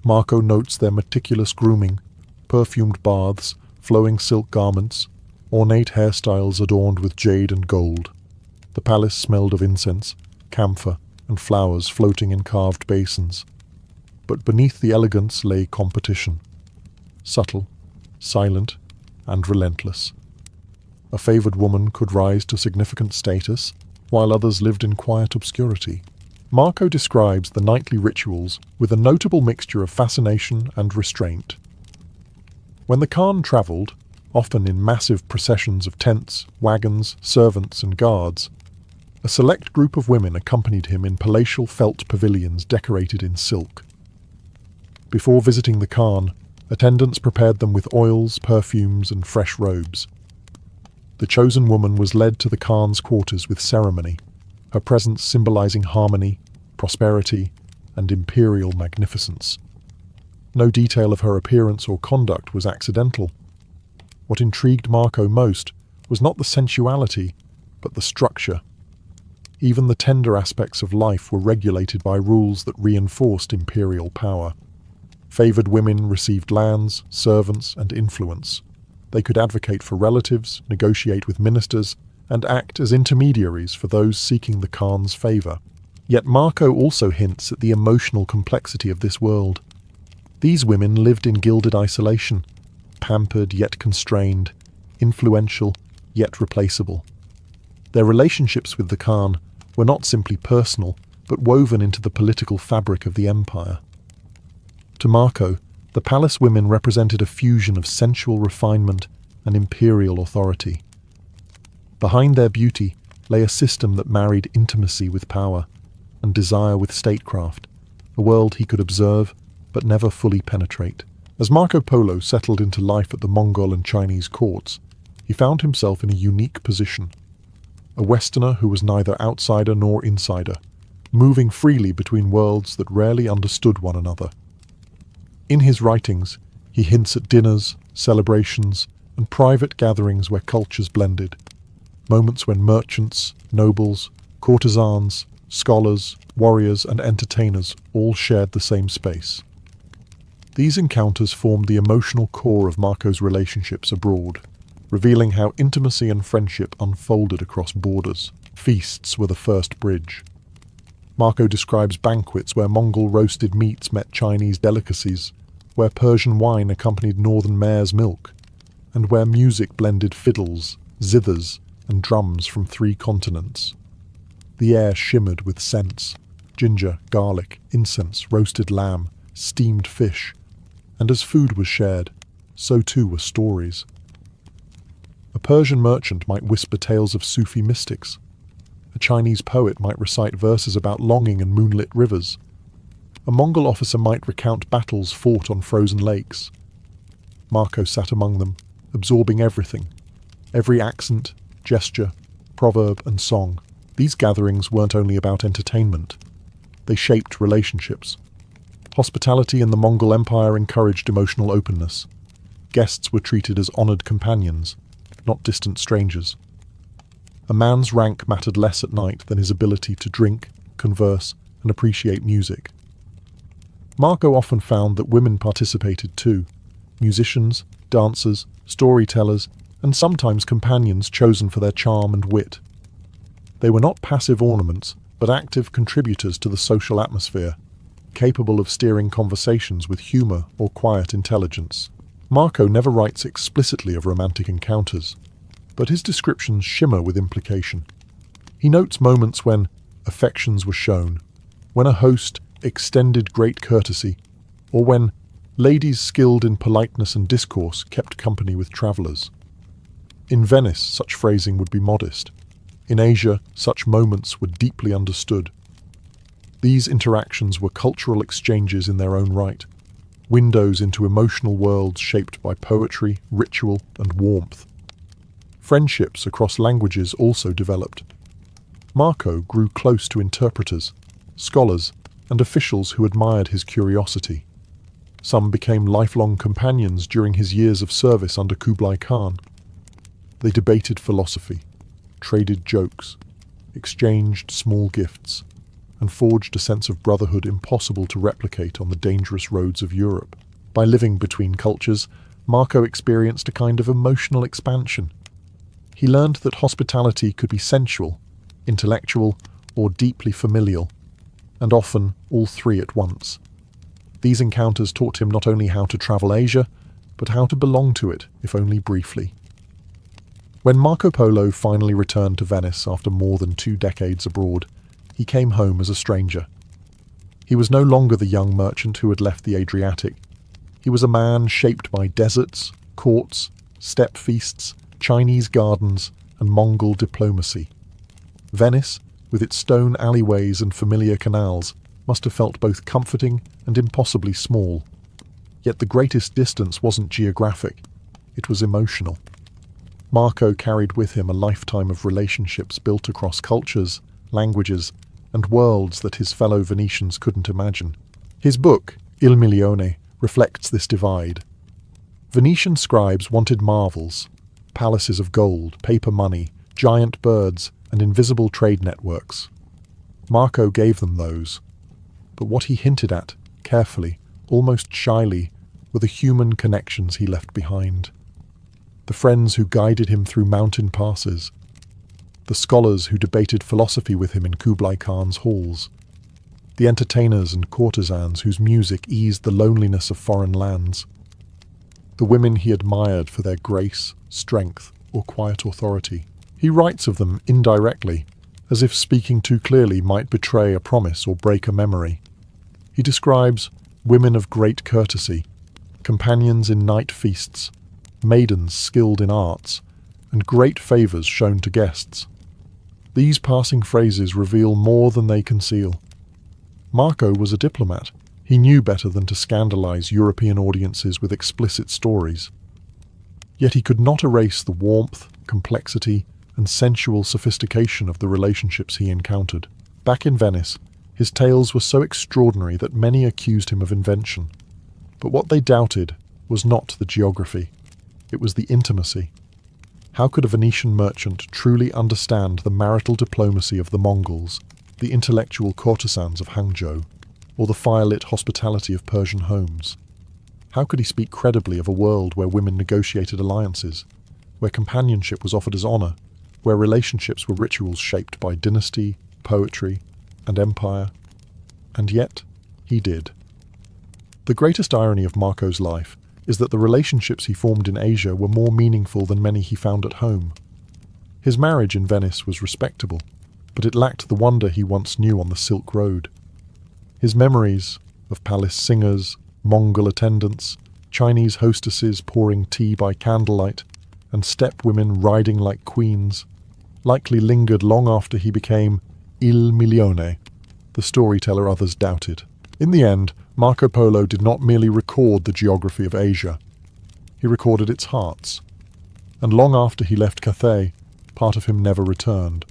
Marco notes their meticulous grooming, perfumed baths, flowing silk garments, ornate hairstyles adorned with jade and gold. The palace smelled of incense, camphor, and flowers floating in carved basins. But beneath the elegance lay competition. Subtle, silent, and relentless. A favored woman could rise to significant status, while others lived in quiet obscurity. Marco describes the nightly rituals with a notable mixture of fascination and restraint. When the Khan travelled, often in massive processions of tents, wagons, servants, and guards. A select group of women accompanied him in palatial felt pavilions decorated in silk. Before visiting the Khan, attendants prepared them with oils, perfumes, and fresh robes. The chosen woman was led to the Khan's quarters with ceremony, her presence symbolizing harmony, prosperity, and imperial magnificence. No detail of her appearance or conduct was accidental. What intrigued Marco most was not the sensuality, but the structure. Even the tender aspects of life were regulated by rules that reinforced imperial power. Favored women received lands, servants, and influence. They could advocate for relatives, negotiate with ministers, and act as intermediaries for those seeking the Khan's favor. Yet Marco also hints at the emotional complexity of this world. These women lived in gilded isolation, pampered yet constrained, influential yet replaceable. Their relationships with the Khan were not simply personal, but woven into the political fabric of the empire. To Marco, the palace women represented a fusion of sensual refinement and imperial authority. Behind their beauty lay a system that married intimacy with power and desire with statecraft, a world he could observe but never fully penetrate. As Marco Polo settled into life at the Mongol and Chinese courts, he found himself in a unique position. A Westerner who was neither outsider nor insider, moving freely between worlds that rarely understood one another. In his writings, he hints at dinners, celebrations, and private gatherings where cultures blended, moments when merchants, nobles, courtesans, scholars, warriors, and entertainers all shared the same space. These encounters formed the emotional core of Marco's relationships abroad, revealing how intimacy and friendship unfolded across borders. Feasts were the first bridge. Marco describes banquets where Mongol roasted meats met Chinese delicacies, where Persian wine accompanied northern mare's milk, and where music blended fiddles, zithers, and drums from 3 continents. The air shimmered with scents: ginger, garlic, incense, roasted lamb, steamed fish, and as food was shared, so too were stories. A Persian merchant might whisper tales of Sufi mystics. A Chinese poet might recite verses about longing and moonlit rivers. A Mongol officer might recount battles fought on frozen lakes. Marco sat among them, absorbing everything, every accent, gesture, proverb, and song. These gatherings weren't only about entertainment. They shaped relationships. Hospitality in the Mongol Empire encouraged emotional openness. Guests were treated as honored companions, not distant strangers. A man's rank mattered less at night than his ability to drink, converse, and appreciate music. Marco often found that women participated too: musicians, dancers, storytellers, and sometimes companions chosen for their charm and wit. They were not passive ornaments, but active contributors to the social atmosphere, capable of steering conversations with humor or quiet intelligence. Marco never writes explicitly of romantic encounters, but his descriptions shimmer with implication. He notes moments when affections were shown, when a host extended great courtesy, or when ladies skilled in politeness and discourse kept company with travelers. In Venice, such phrasing would be modest. In Asia, such moments were deeply understood. These interactions were cultural exchanges in their own right, windows into emotional worlds shaped by poetry, ritual, and warmth. Friendships across languages also developed. Marco grew close to interpreters, scholars, and officials who admired his curiosity. Some became lifelong companions during his years of service under Kublai Khan. They debated philosophy, traded jokes, exchanged small gifts, and forged a sense of brotherhood impossible to replicate on the dangerous roads of Europe. By living between cultures, Marco experienced a kind of emotional expansion. He learned that hospitality could be sensual, intellectual, or deeply familial, and often all 3 at once. These encounters taught him not only how to travel Asia, but how to belong to it, if only briefly. When Marco Polo finally returned to Venice after more than 2 decades abroad, he came home as a stranger. He was no longer the young merchant who had left the Adriatic. He was a man shaped by deserts, courts, steppe feasts, Chinese gardens, and Mongol diplomacy. Venice, with its stone alleyways and familiar canals, must have felt both comforting and impossibly small. Yet the greatest distance wasn't geographic, it was emotional. Marco carried with him a lifetime of relationships built across cultures, languages, and worlds that his fellow Venetians couldn't imagine. His book, Il Milione, reflects this divide. Venetian scribes wanted marvels, palaces of gold, paper money, giant birds, and invisible trade networks. Marco gave them those. But what he hinted at, carefully, almost shyly, were the human connections he left behind. The friends who guided him through mountain passes, the scholars who debated philosophy with him in Kublai Khan's halls, the entertainers and courtesans whose music eased the loneliness of foreign lands, the women he admired for their grace, strength, or quiet authority. He writes of them indirectly, as if speaking too clearly might betray a promise or break a memory. He describes women of great courtesy, companions in night feasts, maidens skilled in arts, and great favours shown to guests. These passing phrases reveal more than they conceal. Marco was a diplomat. He knew better than to scandalise European audiences with explicit stories. Yet he could not erase the warmth, complexity, and sensual sophistication of the relationships he encountered. Back in Venice, his tales were so extraordinary that many accused him of invention. But what they doubted was not the geography. It was the intimacy. How could a Venetian merchant truly understand the marital diplomacy of the Mongols, the intellectual courtesans of Hangzhou, or the firelit hospitality of Persian homes? How could he speak credibly of a world where women negotiated alliances, where companionship was offered as honour, where relationships were rituals shaped by dynasty, poetry, and empire? And yet, he did. The greatest irony of Marco's life is that the relationships he formed in Asia were more meaningful than many he found at home. His marriage in Venice was respectable, but it lacked the wonder he once knew on the Silk Road. His memories of palace singers, Mongol attendants, Chinese hostesses pouring tea by candlelight, and steppe women riding like queens, likely lingered long after he became Il Milione, the storyteller others doubted. In the end, Marco Polo did not merely record the geography of Asia. He recorded its hearts. And long after he left Cathay, part of him never returned.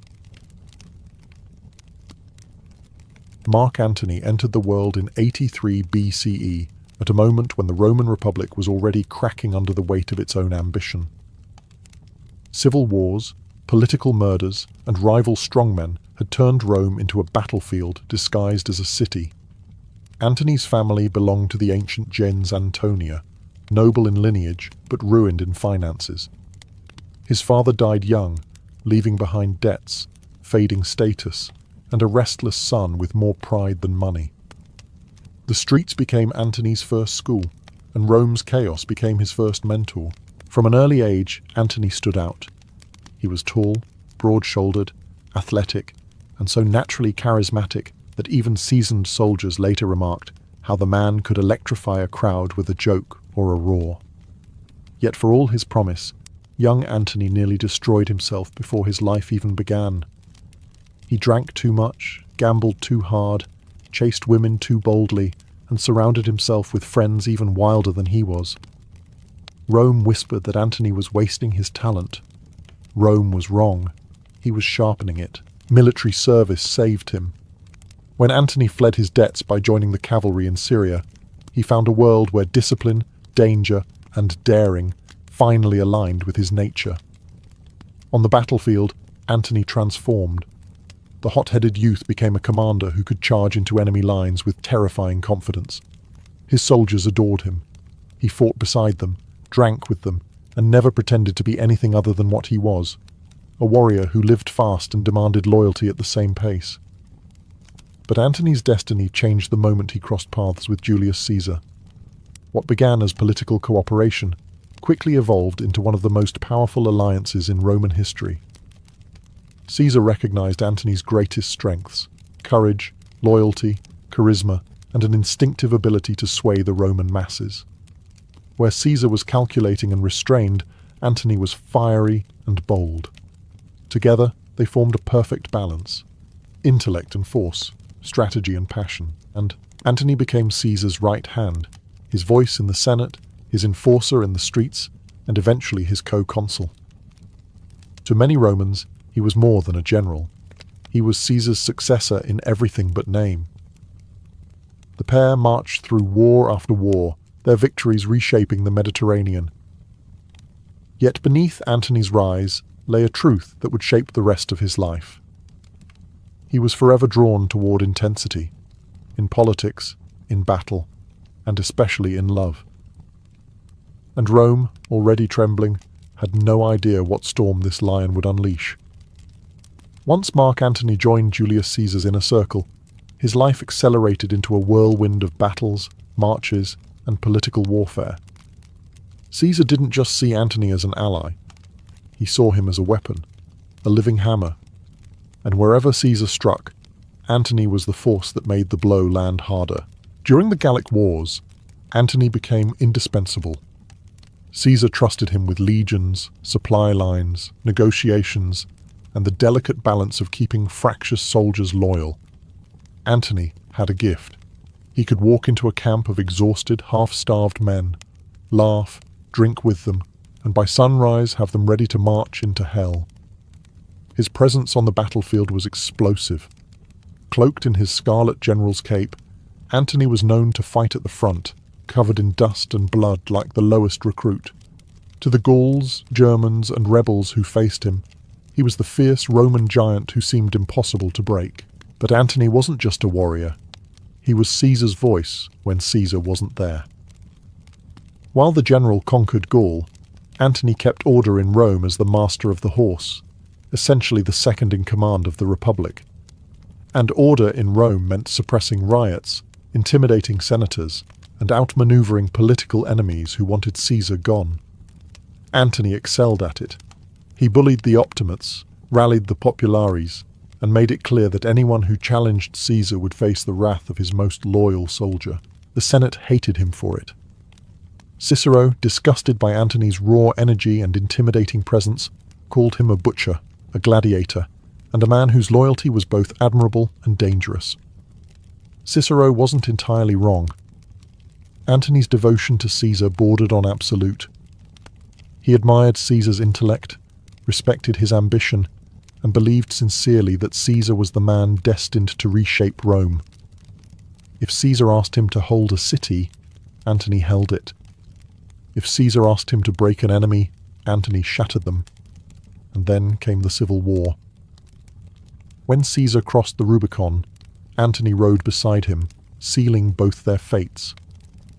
Mark Antony entered the world in 83 BCE, at a moment when the Roman Republic was already cracking under the weight of its own ambition. Civil wars, political murders, and rival strongmen had turned Rome into a battlefield disguised as a city. Antony's family belonged to the ancient gens Antonia, noble in lineage but ruined in finances. His father died young, leaving behind debts, fading status, and a restless son with more pride than money. The streets became Antony's first school, and Rome's chaos became his first mentor. From an early age, Antony stood out. He was tall, broad-shouldered, athletic, and so naturally charismatic that even seasoned soldiers later remarked how the man could electrify a crowd with a joke or a roar. Yet for all his promise, young Antony nearly destroyed himself before his life even began. He drank too much, gambled too hard, chased women too boldly, and surrounded himself with friends even wilder than he was. Rome whispered that Antony was wasting his talent. Rome was wrong. He was sharpening it. Military service saved him. When Antony fled his debts by joining the cavalry in Syria, he found a world where discipline, danger, and daring finally aligned with his nature. On the battlefield, Antony transformed. The hot-headed youth became a commander who could charge into enemy lines with terrifying confidence. His soldiers adored him. He fought beside them, drank with them, and never pretended to be anything other than what he was, a warrior who lived fast and demanded loyalty at the same pace. But Antony's destiny changed the moment he crossed paths with Julius Caesar. What began as political cooperation quickly evolved into one of the most powerful alliances in Roman history. Caesar recognized Antony's greatest strengths: courage, loyalty, charisma, and an instinctive ability to sway the Roman masses. Where Caesar was calculating and restrained, Antony was fiery and bold. Together, they formed a perfect balance. Intellect and force, strategy and passion, and Antony became Caesar's right hand, his voice in the Senate, his enforcer in the streets, and eventually his co-consul. To many Romans, he was more than a general. He was Caesar's successor in everything but name. The pair marched through war after war, their victories reshaping the Mediterranean. Yet beneath Antony's rise lay a truth that would shape the rest of his life. He was forever drawn toward intensity, in politics, in battle, and especially in love. And Rome, already trembling, had no idea what storm this lion would unleash. Once Mark Antony joined Julius Caesar's inner circle, his life accelerated into a whirlwind of battles, marches, and political warfare. Caesar didn't just see Antony as an ally. He saw him as a weapon, a living hammer. And wherever Caesar struck, Antony was the force that made the blow land harder. During the Gallic Wars, Antony became indispensable. Caesar trusted him with legions, supply lines, negotiations, and the delicate balance of keeping fractious soldiers loyal. Antony had a gift. He could walk into a camp of exhausted, half-starved men, laugh, drink with them, and by sunrise have them ready to march into hell. His presence on the battlefield was explosive. Cloaked in his scarlet general's cape, Antony was known to fight at the front, covered in dust and blood like the lowest recruit. To the Gauls, Germans, and rebels who faced him, he was the fierce Roman giant who seemed impossible to break. But Antony wasn't just a warrior. He was Caesar's voice when Caesar wasn't there. While the general conquered Gaul, Antony kept order in Rome as the master of the horse, essentially the second in command of the Republic. And order in Rome meant suppressing riots, intimidating senators, and outmaneuvering political enemies who wanted Caesar gone. Antony excelled at it. He bullied the Optimates, rallied the Populares, and made it clear that anyone who challenged Caesar would face the wrath of his most loyal soldier. The Senate hated him for it. Cicero, disgusted by Antony's raw energy and intimidating presence, called him a butcher, a gladiator, and a man whose loyalty was both admirable and dangerous. Cicero wasn't entirely wrong. Antony's devotion to Caesar bordered on absolute. He admired Caesar's intellect, respected his ambition, and believed sincerely that Caesar was the man destined to reshape Rome. If Caesar asked him to hold a city, Antony held it. If Caesar asked him to break an enemy, Antony shattered them. And then came the civil war. When Caesar crossed the Rubicon, Antony rode beside him, sealing both their fates.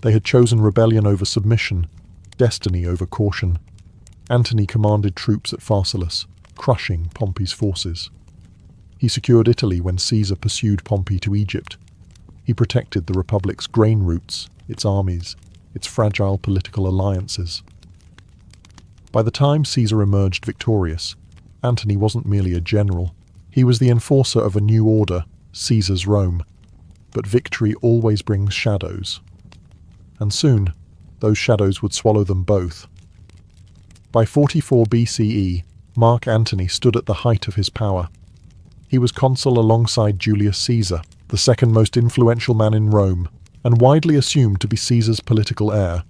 They had chosen rebellion over submission, destiny over caution. Antony commanded troops at Pharsalus, crushing Pompey's forces. He secured Italy when Caesar pursued Pompey to Egypt. He protected the Republic's grain routes, its armies, its fragile political alliances. By the time Caesar emerged victorious, Antony wasn't merely a general. He was the enforcer of a new order, Caesar's Rome. But victory always brings shadows. And soon, those shadows would swallow them both. By 44 BCE, Mark Antony stood at the height of his power. He was consul alongside Julius Caesar, the second most influential man in Rome, and widely assumed to be Caesar's political heir.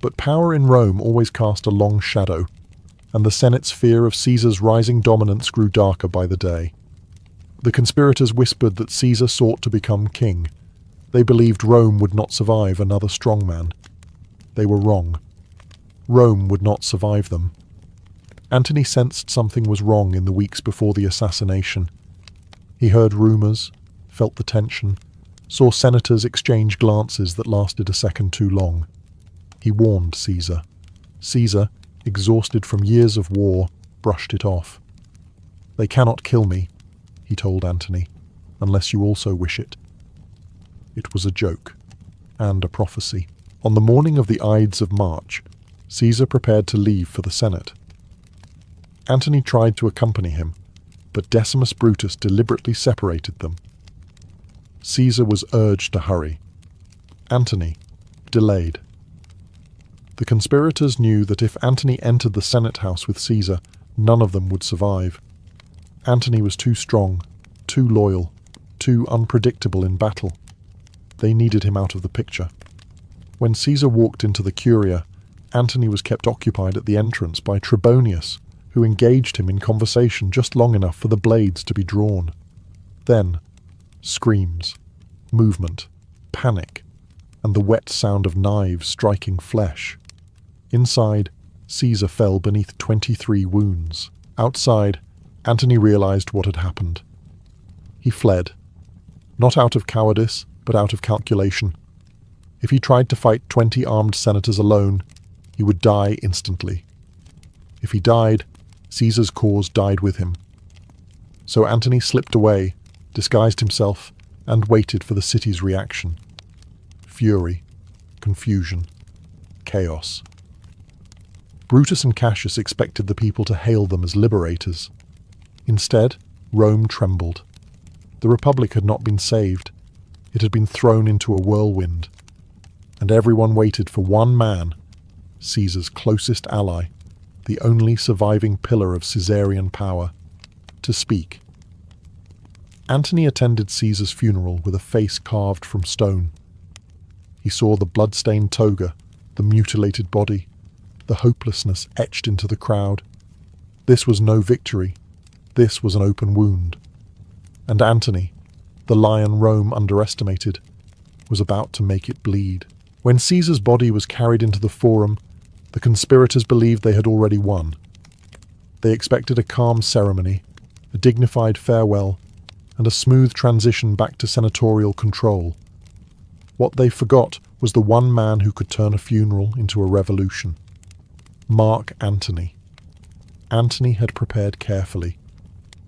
But power in Rome always cast a long shadow, and the Senate's fear of Caesar's rising dominance grew darker by the day. The conspirators whispered that Caesar sought to become king. They believed Rome would not survive another strongman. They were wrong. Rome would not survive them. Antony sensed something was wrong in the weeks before the assassination. He heard rumors, felt the tension, saw senators exchange glances that lasted a second too long. He warned Caesar. Caesar, exhausted from years of war, brushed it off. "They cannot kill me," he told Antony, "unless you also wish it." It was a joke, and a prophecy. On the morning of the Ides of March, Caesar prepared to leave for the Senate. Antony tried to accompany him, but Decimus Brutus deliberately separated them. Caesar was urged to hurry. Antony delayed. The conspirators knew that if Antony entered the Senate house with Caesar, none of them would survive. Antony was too strong, too loyal, too unpredictable in battle. They needed him out of the picture. When Caesar walked into the Curia, Antony was kept occupied at the entrance by Trebonius, who engaged him in conversation just long enough for the blades to be drawn. Then, screams, movement, panic, and the wet sound of knives striking flesh. Inside, Caesar fell beneath 23 wounds. Outside, Antony realized what had happened. He fled, not out of cowardice, but out of calculation. If he tried to fight 20 armed senators alone, he would die instantly. If he died, Caesar's cause died with him. So Antony slipped away, disguised himself, and waited for the city's reaction. Fury, confusion, chaos. Brutus and Cassius expected the people to hail them as liberators. Instead, Rome trembled. The Republic had not been saved. It had been thrown into a whirlwind. And everyone waited for one man, Caesar's closest ally, the only surviving pillar of Caesarian power, to speak. Antony attended Caesar's funeral with a face carved from stone. He saw the blood-stained toga, the mutilated body, the hopelessness etched into the crowd. This was no victory. This was an open wound. And Antony, the lion Rome underestimated, was about to make it bleed. When Caesar's body was carried into the Forum, the conspirators believed they had already won. They expected a calm ceremony, a dignified farewell, and a smooth transition back to senatorial control. What they forgot was the one man who could turn a funeral into a revolution. Mark Antony. Antony had prepared carefully.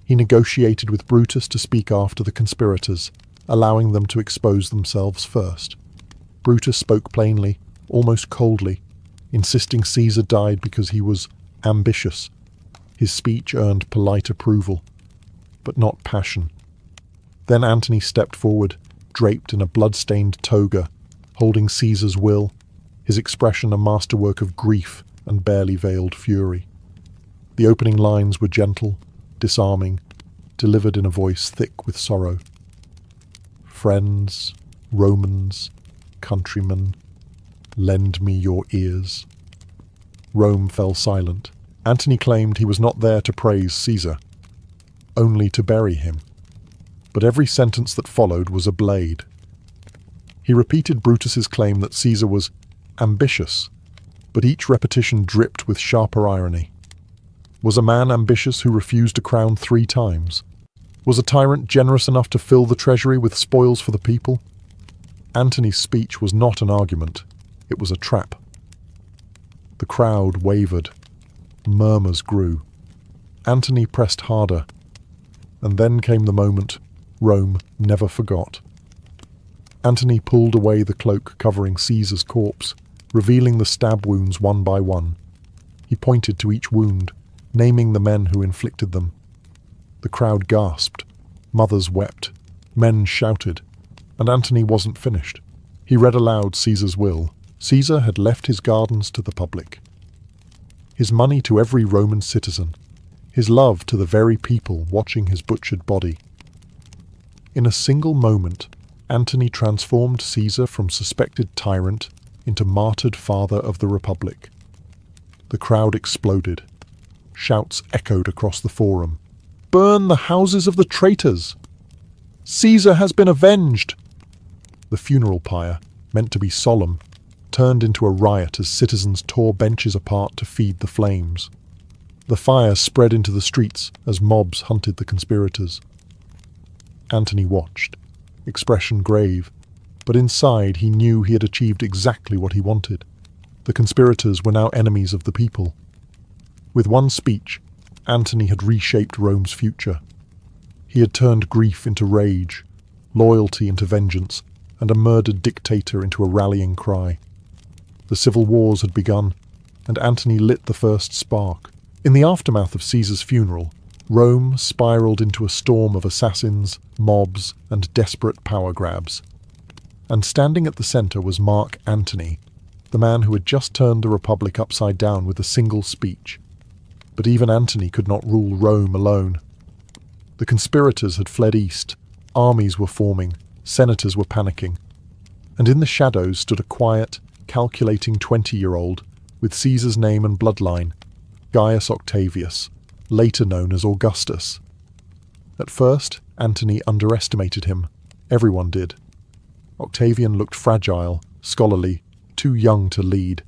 He negotiated with Brutus to speak after the conspirators, allowing them to expose themselves first. Brutus spoke plainly, almost coldly, insisting Caesar died because he was ambitious. His speech earned polite approval, but not passion. Then Antony stepped forward, draped in a blood-stained toga, holding Caesar's will, his expression a masterwork of grief and barely veiled fury. The opening lines were gentle, disarming, delivered in a voice thick with sorrow. Friends, Romans, countrymen, lend me your ears. Rome fell silent. Antony claimed he was not there to praise Caesar, only to bury him. But every sentence that followed was a blade. He repeated Brutus's claim that Caesar was ambitious, but each repetition dripped with sharper irony. Was a man ambitious who refused a crown 3 times? Was a tyrant generous enough to fill the treasury with spoils for the people? Antony's speech was not an argument. It was a trap. The crowd wavered. Murmurs grew. Antony pressed harder. And then came the moment Rome never forgot. Antony pulled away the cloak covering Caesar's corpse, revealing the stab wounds one by one. He pointed to each wound, naming the men who inflicted them. The crowd gasped. Mothers wept. Men shouted. And Antony wasn't finished. He read aloud Caesar's will. Caesar had left his gardens to the public, his money to every Roman citizen, his love to the very people watching his butchered body. In a single moment, Antony transformed Caesar from suspected tyrant into martyred father of the Republic. The crowd exploded. Shouts echoed across the Forum. "Burn the houses of the traitors! Caesar has been avenged!" The funeral pyre, meant to be solemn, turned into a riot as citizens tore benches apart to feed the flames. The fire spread into the streets as mobs hunted the conspirators. Antony watched, expression grave, but inside he knew he had achieved exactly what he wanted. The conspirators were now enemies of the people. With one speech, Antony had reshaped Rome's future. He had turned grief into rage, loyalty into vengeance, and a murdered dictator into a rallying cry. The civil wars had begun, and Antony lit the first spark. In the aftermath of Caesar's funeral, Rome spiraled into a storm of assassins, mobs, and desperate power grabs. And standing at the center was Mark Antony, the man who had just turned the Republic upside down with a single speech. But even Antony could not rule Rome alone. The conspirators had fled east, armies were forming, senators were panicking, and in the shadows stood a quiet, calculating 20-year-old with Caesar's name and bloodline, Gaius Octavius, later known as Augustus. At first, Antony underestimated him. Everyone did. Octavian looked fragile, scholarly, too young to lead.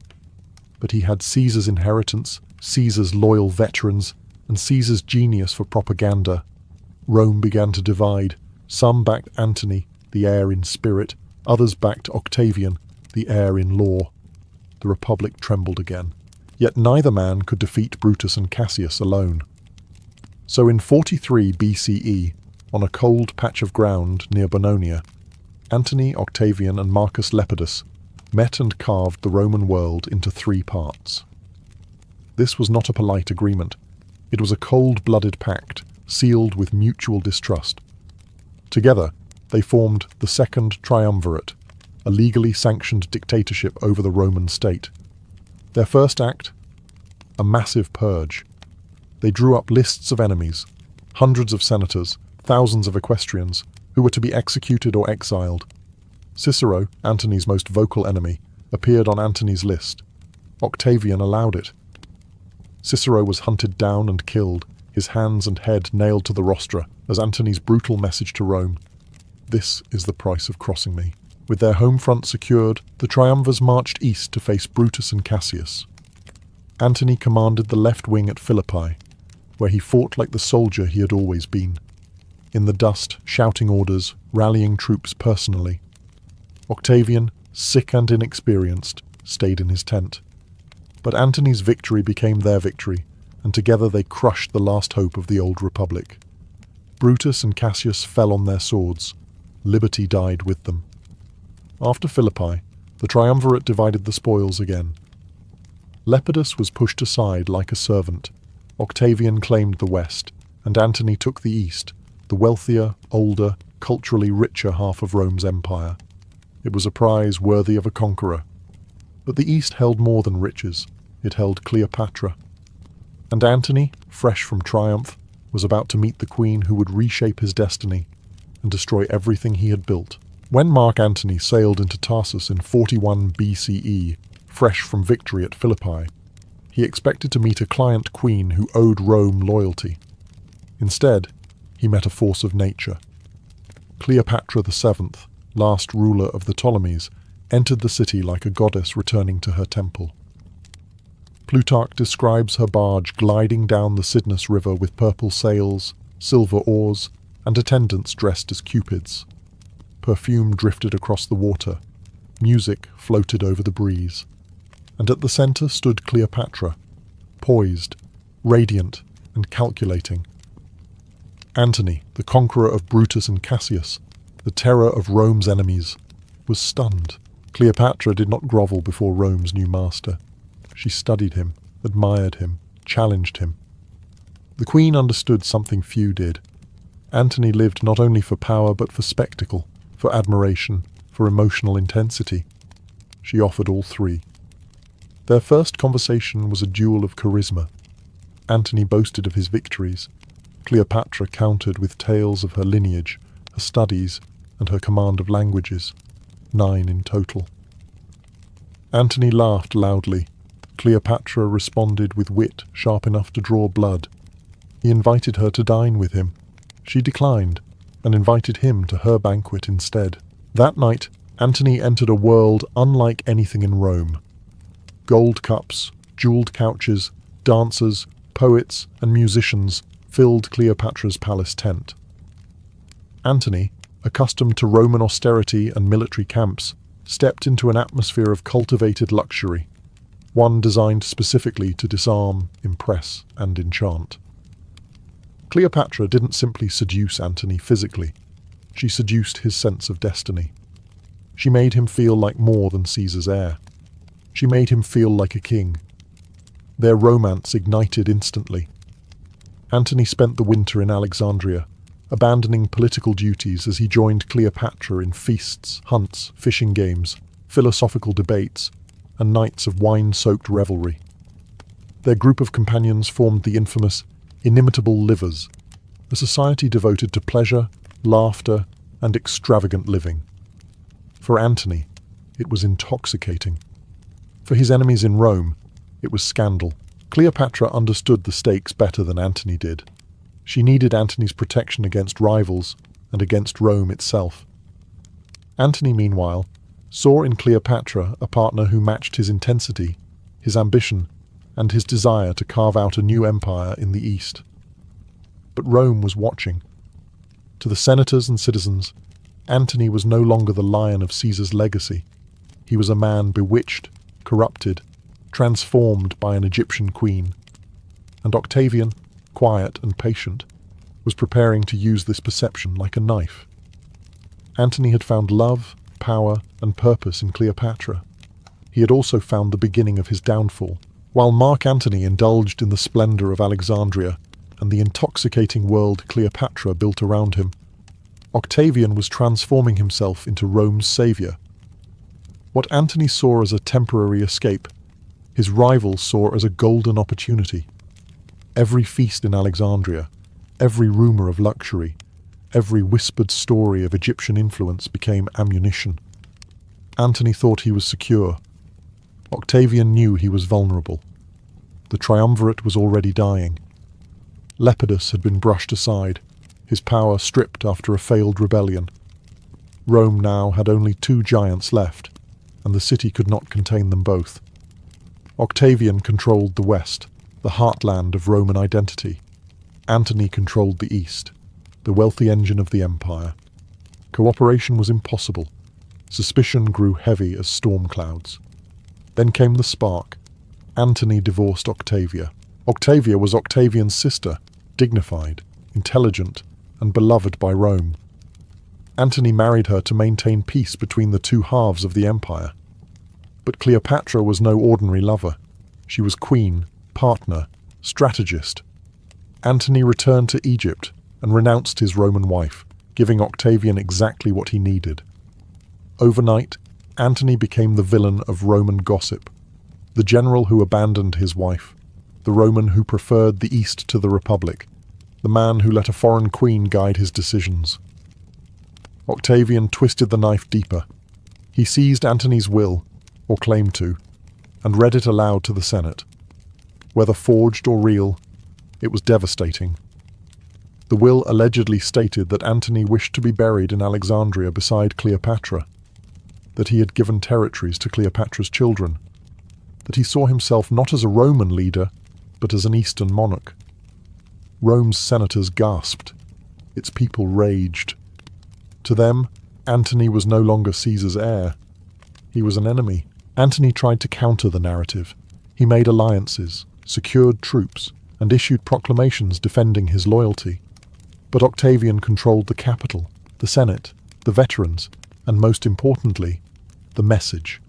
But he had Caesar's inheritance, Caesar's loyal veterans, and Caesar's genius for propaganda. Rome began to divide. Some backed Antony, the heir in spirit, others backed Octavian, the heir in law. The Republic trembled again. Yet neither man could defeat Brutus and Cassius alone. So in 43 BCE, on a cold patch of ground near Bononia, Antony, Octavian, and Marcus Lepidus met and carved the Roman world into 3 parts. This was not a polite agreement. It was a cold-blooded pact, sealed with mutual distrust. Together, they formed the Second Triumvirate, a legally sanctioned dictatorship over the Roman state. Their first act? A massive purge. They drew up lists of enemies, hundreds of senators, thousands of equestrians, who were to be executed or exiled. Cicero, Antony's most vocal enemy, appeared on Antony's list. Octavian allowed it. Cicero was hunted down and killed, his hands and head nailed to the rostra, as Antony's brutal message to Rome: "This is the price of crossing me." With their home front secured, the triumvirs marched east to face Brutus and Cassius. Antony commanded the left wing at Philippi, where he fought like the soldier he had always been. In the dust, shouting orders, rallying troops personally. Octavian, sick and inexperienced, stayed in his tent. But Antony's victory became their victory, and together they crushed the last hope of the old republic. Brutus and Cassius fell on their swords. Liberty died with them. After Philippi, the triumvirate divided the spoils again. Lepidus was pushed aside like a servant. Octavian claimed the west, and Antony took the east, the wealthier, older, culturally richer half of Rome's empire. It was a prize worthy of a conqueror. But the east held more than riches. It held Cleopatra. And Antony, fresh from triumph, was about to meet the queen who would reshape his destiny and destroy everything he had built. When Mark Antony sailed into Tarsus in 41 BCE, fresh from victory at Philippi, he expected to meet a client queen who owed Rome loyalty. Instead, he met a force of nature. Cleopatra VII, last ruler of the Ptolemies, entered the city like a goddess returning to her temple. Plutarch describes her barge gliding down the Cydnus River with purple sails, silver oars, and attendants dressed as cupids. Perfume drifted across the water. Music floated over the breeze. And at the center stood Cleopatra, poised, radiant, and calculating. Antony, the conqueror of Brutus and Cassius, the terror of Rome's enemies, was stunned. Cleopatra did not grovel before Rome's new master. She studied him, admired him, challenged him. The queen understood something few did. Antony lived not only for power but for spectacle, for admiration, for emotional intensity. She offered all 3. Their first conversation was a duel of charisma. Antony boasted of his victories. Cleopatra countered with tales of her lineage, her studies, and her command of languages, 9 in total. Antony laughed loudly. Cleopatra responded with wit sharp enough to draw blood. He invited her to dine with him. She declined, and invited him to her banquet instead. That night, Antony entered a world unlike anything in Rome. Gold cups, jeweled couches, dancers, poets, and musicians filled Cleopatra's palace tent. Antony, accustomed to Roman austerity and military camps, stepped into an atmosphere of cultivated luxury, one designed specifically to disarm, impress, and enchant. Cleopatra didn't simply seduce Antony physically. She seduced his sense of destiny. She made him feel like more than Caesar's heir. She made him feel like a king. Their romance ignited instantly. Antony spent the winter in Alexandria, abandoning political duties as he joined Cleopatra in feasts, hunts, fishing games, philosophical debates, and nights of wine-soaked revelry. Their group of companions formed the infamous Inimitable Livers, a society devoted to pleasure, laughter, and extravagant living. For Antony, it was intoxicating. For his enemies in Rome, it was scandal. Cleopatra understood the stakes better than Antony did. She needed Antony's protection against rivals and against Rome itself. Antony, meanwhile, saw in Cleopatra a partner who matched his intensity, his ambition, and his desire to carve out a new empire in the East. But Rome was watching. To the senators and citizens, Antony was no longer the lion of Caesar's legacy. He was a man bewitched, corrupted, transformed by an Egyptian queen. And Octavian, quiet and patient, was preparing to use this perception like a knife. Antony had found love, power, and purpose in Cleopatra. He had also found the beginning of his downfall. While Mark Antony indulged in the splendor of Alexandria and the intoxicating world Cleopatra built around him, Octavian was transforming himself into Rome's savior. What Antony saw as a temporary escape, his rivals saw as a golden opportunity. Every feast in Alexandria, every rumor of luxury, every whispered story of Egyptian influence became ammunition. Antony thought he was secure. Octavian knew he was vulnerable. The triumvirate was already dying. Lepidus had been brushed aside, his power stripped after a failed rebellion. Rome now had only 2 giants left, and the city could not contain them both. Octavian controlled the west, the heartland of Roman identity. Antony controlled the east, the wealthy engine of the empire. Cooperation was impossible. Suspicion grew heavy as storm clouds. Then came the spark. Antony divorced Octavia. Octavia was Octavian's sister, dignified, intelligent, and beloved by Rome. Antony married her to maintain peace between the 2 halves of the empire. But Cleopatra was no ordinary lover. She was queen, partner, strategist. Antony returned to Egypt and renounced his Roman wife, giving Octavian exactly what he needed. Overnight, Antony became the villain of Roman gossip, the general who abandoned his wife, the Roman who preferred the East to the Republic, the man who let a foreign queen guide his decisions. Octavian twisted the knife deeper. He seized Antony's will, or claimed to, and read it aloud to the Senate. Whether forged or real, it was devastating. The will allegedly stated that Antony wished to be buried in Alexandria beside Cleopatra, that he had given territories to Cleopatra's children, that he saw himself not as a Roman leader, but as an Eastern monarch. Rome's senators gasped. Its people raged. To them, Antony was no longer Caesar's heir. He was an enemy. Antony tried to counter the narrative. He made alliances, secured troops, and issued proclamations defending his loyalty. But Octavian controlled the capital, the Senate, the veterans, and most importantly, the message.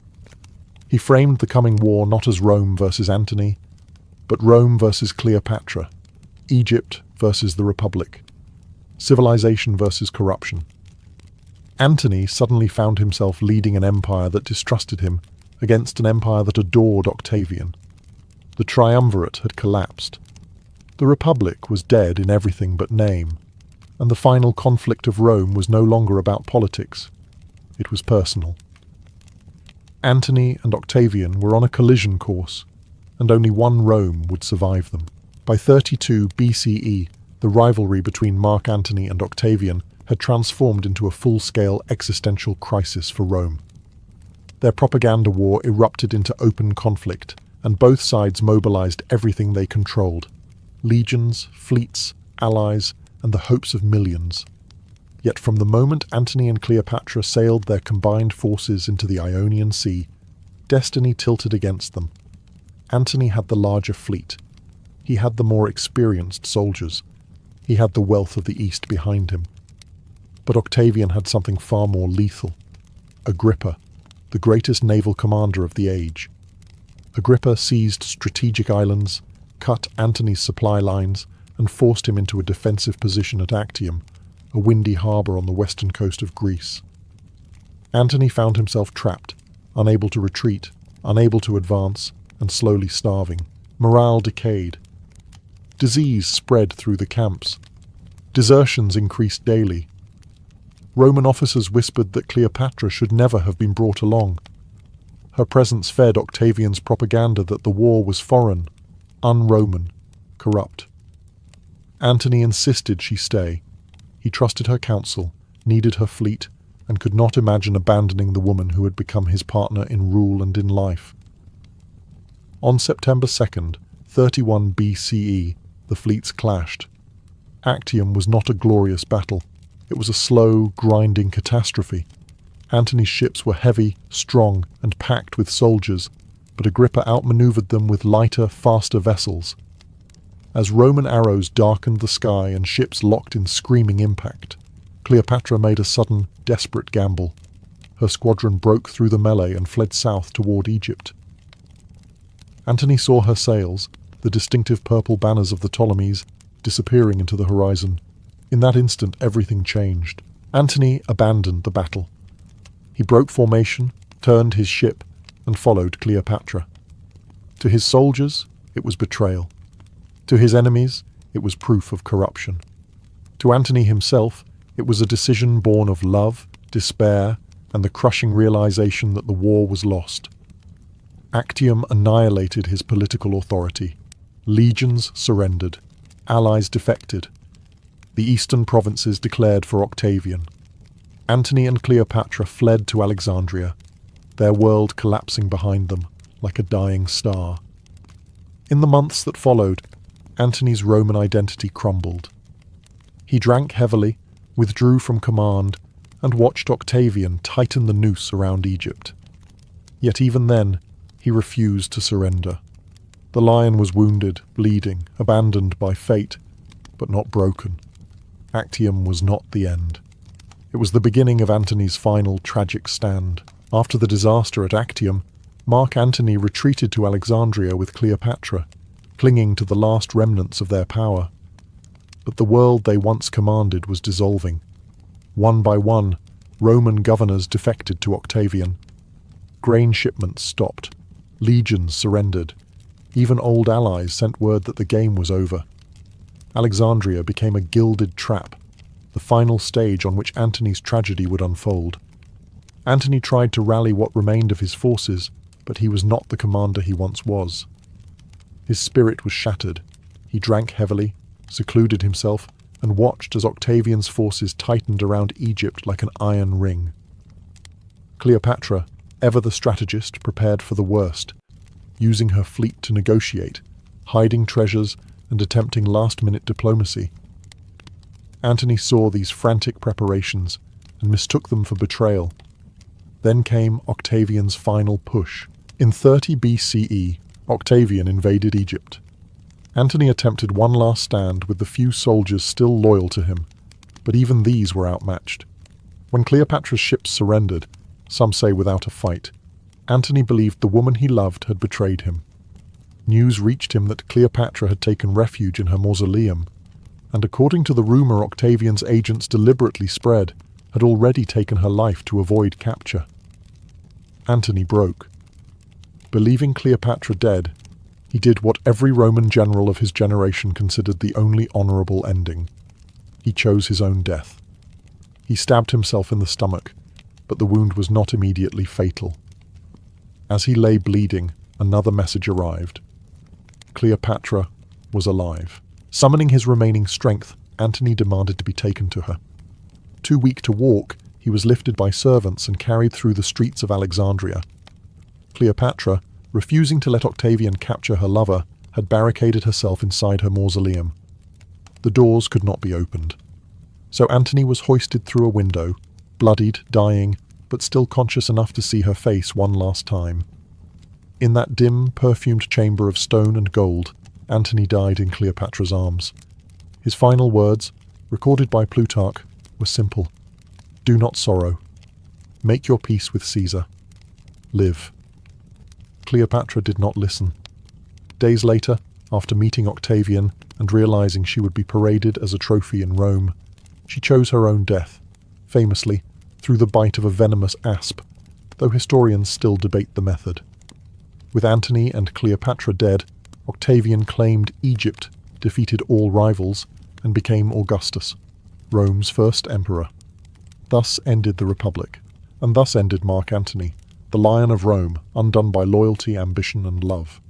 He framed the coming war not as Rome versus Antony, but Rome versus Cleopatra, Egypt versus the Republic, civilization versus corruption. Antony suddenly found himself leading an empire that distrusted him against an empire that adored Octavian. The triumvirate had collapsed. The Republic was dead in everything but name, and the final conflict of Rome was no longer about politics. It was personal. Antony and Octavian were on a collision course, and only one Rome would survive them. By 32 BCE, the rivalry between Mark Antony and Octavian had transformed into a full-scale existential crisis for Rome. Their propaganda war erupted into open conflict, and both sides mobilized everything they controlled: legions, fleets, allies, and the hopes of millions. Yet from the moment Antony and Cleopatra sailed their combined forces into the Ionian Sea, destiny tilted against them. Antony had the larger fleet. He had the more experienced soldiers. He had the wealth of the East behind him. But Octavian had something far more lethal. Agrippa, the greatest naval commander of the age. Agrippa seized strategic islands, cut Antony's supply lines, and forced him into a defensive position at Actium, a windy harbour on the western coast of Greece. Antony found himself trapped, unable to retreat, unable to advance and slowly starving. Morale decayed. Disease spread through the camps. Desertions increased daily. Roman officers whispered that Cleopatra should never have been brought along. Her presence fed Octavian's propaganda that the war was foreign, un-Roman, corrupt. Antony insisted she stay. He trusted her counsel, needed her fleet, and could not imagine abandoning the woman who had become his partner in rule and in life. On September 2nd, 31 BCE, the fleets clashed. Actium was not a glorious battle. It was a slow, grinding catastrophe. Antony's ships were heavy, strong, and packed with soldiers, but Agrippa outmaneuvered them with lighter, faster vessels. As Roman arrows darkened the sky and ships locked in screaming impact, Cleopatra made a sudden, desperate gamble. Her squadron broke through the melee and fled south toward Egypt. Antony saw her sails, the distinctive purple banners of the Ptolemies, disappearing into the horizon. In that instant, everything changed. Antony abandoned the battle. He broke formation, turned his ship, and followed Cleopatra. To his soldiers, it was betrayal. To his enemies, it was proof of corruption. To Antony himself, it was a decision born of love, despair, and the crushing realization that the war was lost. Actium annihilated his political authority. Legions surrendered. Allies defected. The eastern provinces declared for Octavian. Antony and Cleopatra fled to Alexandria, their world collapsing behind them like a dying star. In the months that followed, Antony's Roman identity crumbled. He drank heavily, withdrew from command, and watched Octavian tighten the noose around Egypt. Yet even then, he refused to surrender. The lion was wounded, bleeding, abandoned by fate, but not broken. Actium was not the end. It was the beginning of Antony's final tragic stand. After the disaster at Actium, Mark Antony retreated to Alexandria with Cleopatra, clinging to the last remnants of their power. But the world they once commanded was dissolving. One by one, Roman governors defected to Octavian. Grain shipments stopped. Legions surrendered. Even old allies sent word that the game was over. Alexandria became a gilded trap, the final stage on which Antony's tragedy would unfold. Antony tried to rally what remained of his forces, but he was not the commander he once was. His spirit was shattered. He drank heavily, secluded himself, and watched as Octavian's forces tightened around Egypt like an iron ring. Cleopatra, ever the strategist, prepared for the worst, using her fleet to negotiate, hiding treasures and attempting last-minute diplomacy. Antony saw these frantic preparations and mistook them for betrayal. Then came Octavian's final push. In 30 BCE, Octavian invaded Egypt. Antony attempted one last stand with the few soldiers still loyal to him, but even these were outmatched. When Cleopatra's ships surrendered, some say without a fight, Antony believed the woman he loved had betrayed him. News reached him that Cleopatra had taken refuge in her mausoleum, and according to the rumor Octavian's agents deliberately spread, had already taken her life to avoid capture. Antony broke. Believing Cleopatra dead, he did what every Roman general of his generation considered the only honorable ending. He chose his own death. He stabbed himself in the stomach, but the wound was not immediately fatal. As he lay bleeding, another message arrived. Cleopatra was alive. Summoning his remaining strength, Antony demanded to be taken to her. Too weak to walk, he was lifted by servants and carried through the streets of Alexandria. Cleopatra, refusing to let Octavian capture her lover, had barricaded herself inside her mausoleum. The doors could not be opened. So Antony was hoisted through a window, bloodied, dying, but still conscious enough to see her face one last time. In that dim, perfumed chamber of stone and gold, Antony died in Cleopatra's arms. His final words, recorded by Plutarch, were simple. Do not sorrow. Make your peace with Caesar. Live. Cleopatra did not listen. Days later, after meeting Octavian and realizing she would be paraded as a trophy in Rome, she chose her own death, famously through the bite of a venomous asp, though historians still debate the method. With Antony and Cleopatra dead, Octavian claimed Egypt, defeated all rivals, and became Augustus, Rome's first emperor. Thus ended the Republic, and thus ended Mark Antony, the Lion of Rome, undone by loyalty, ambition, and love.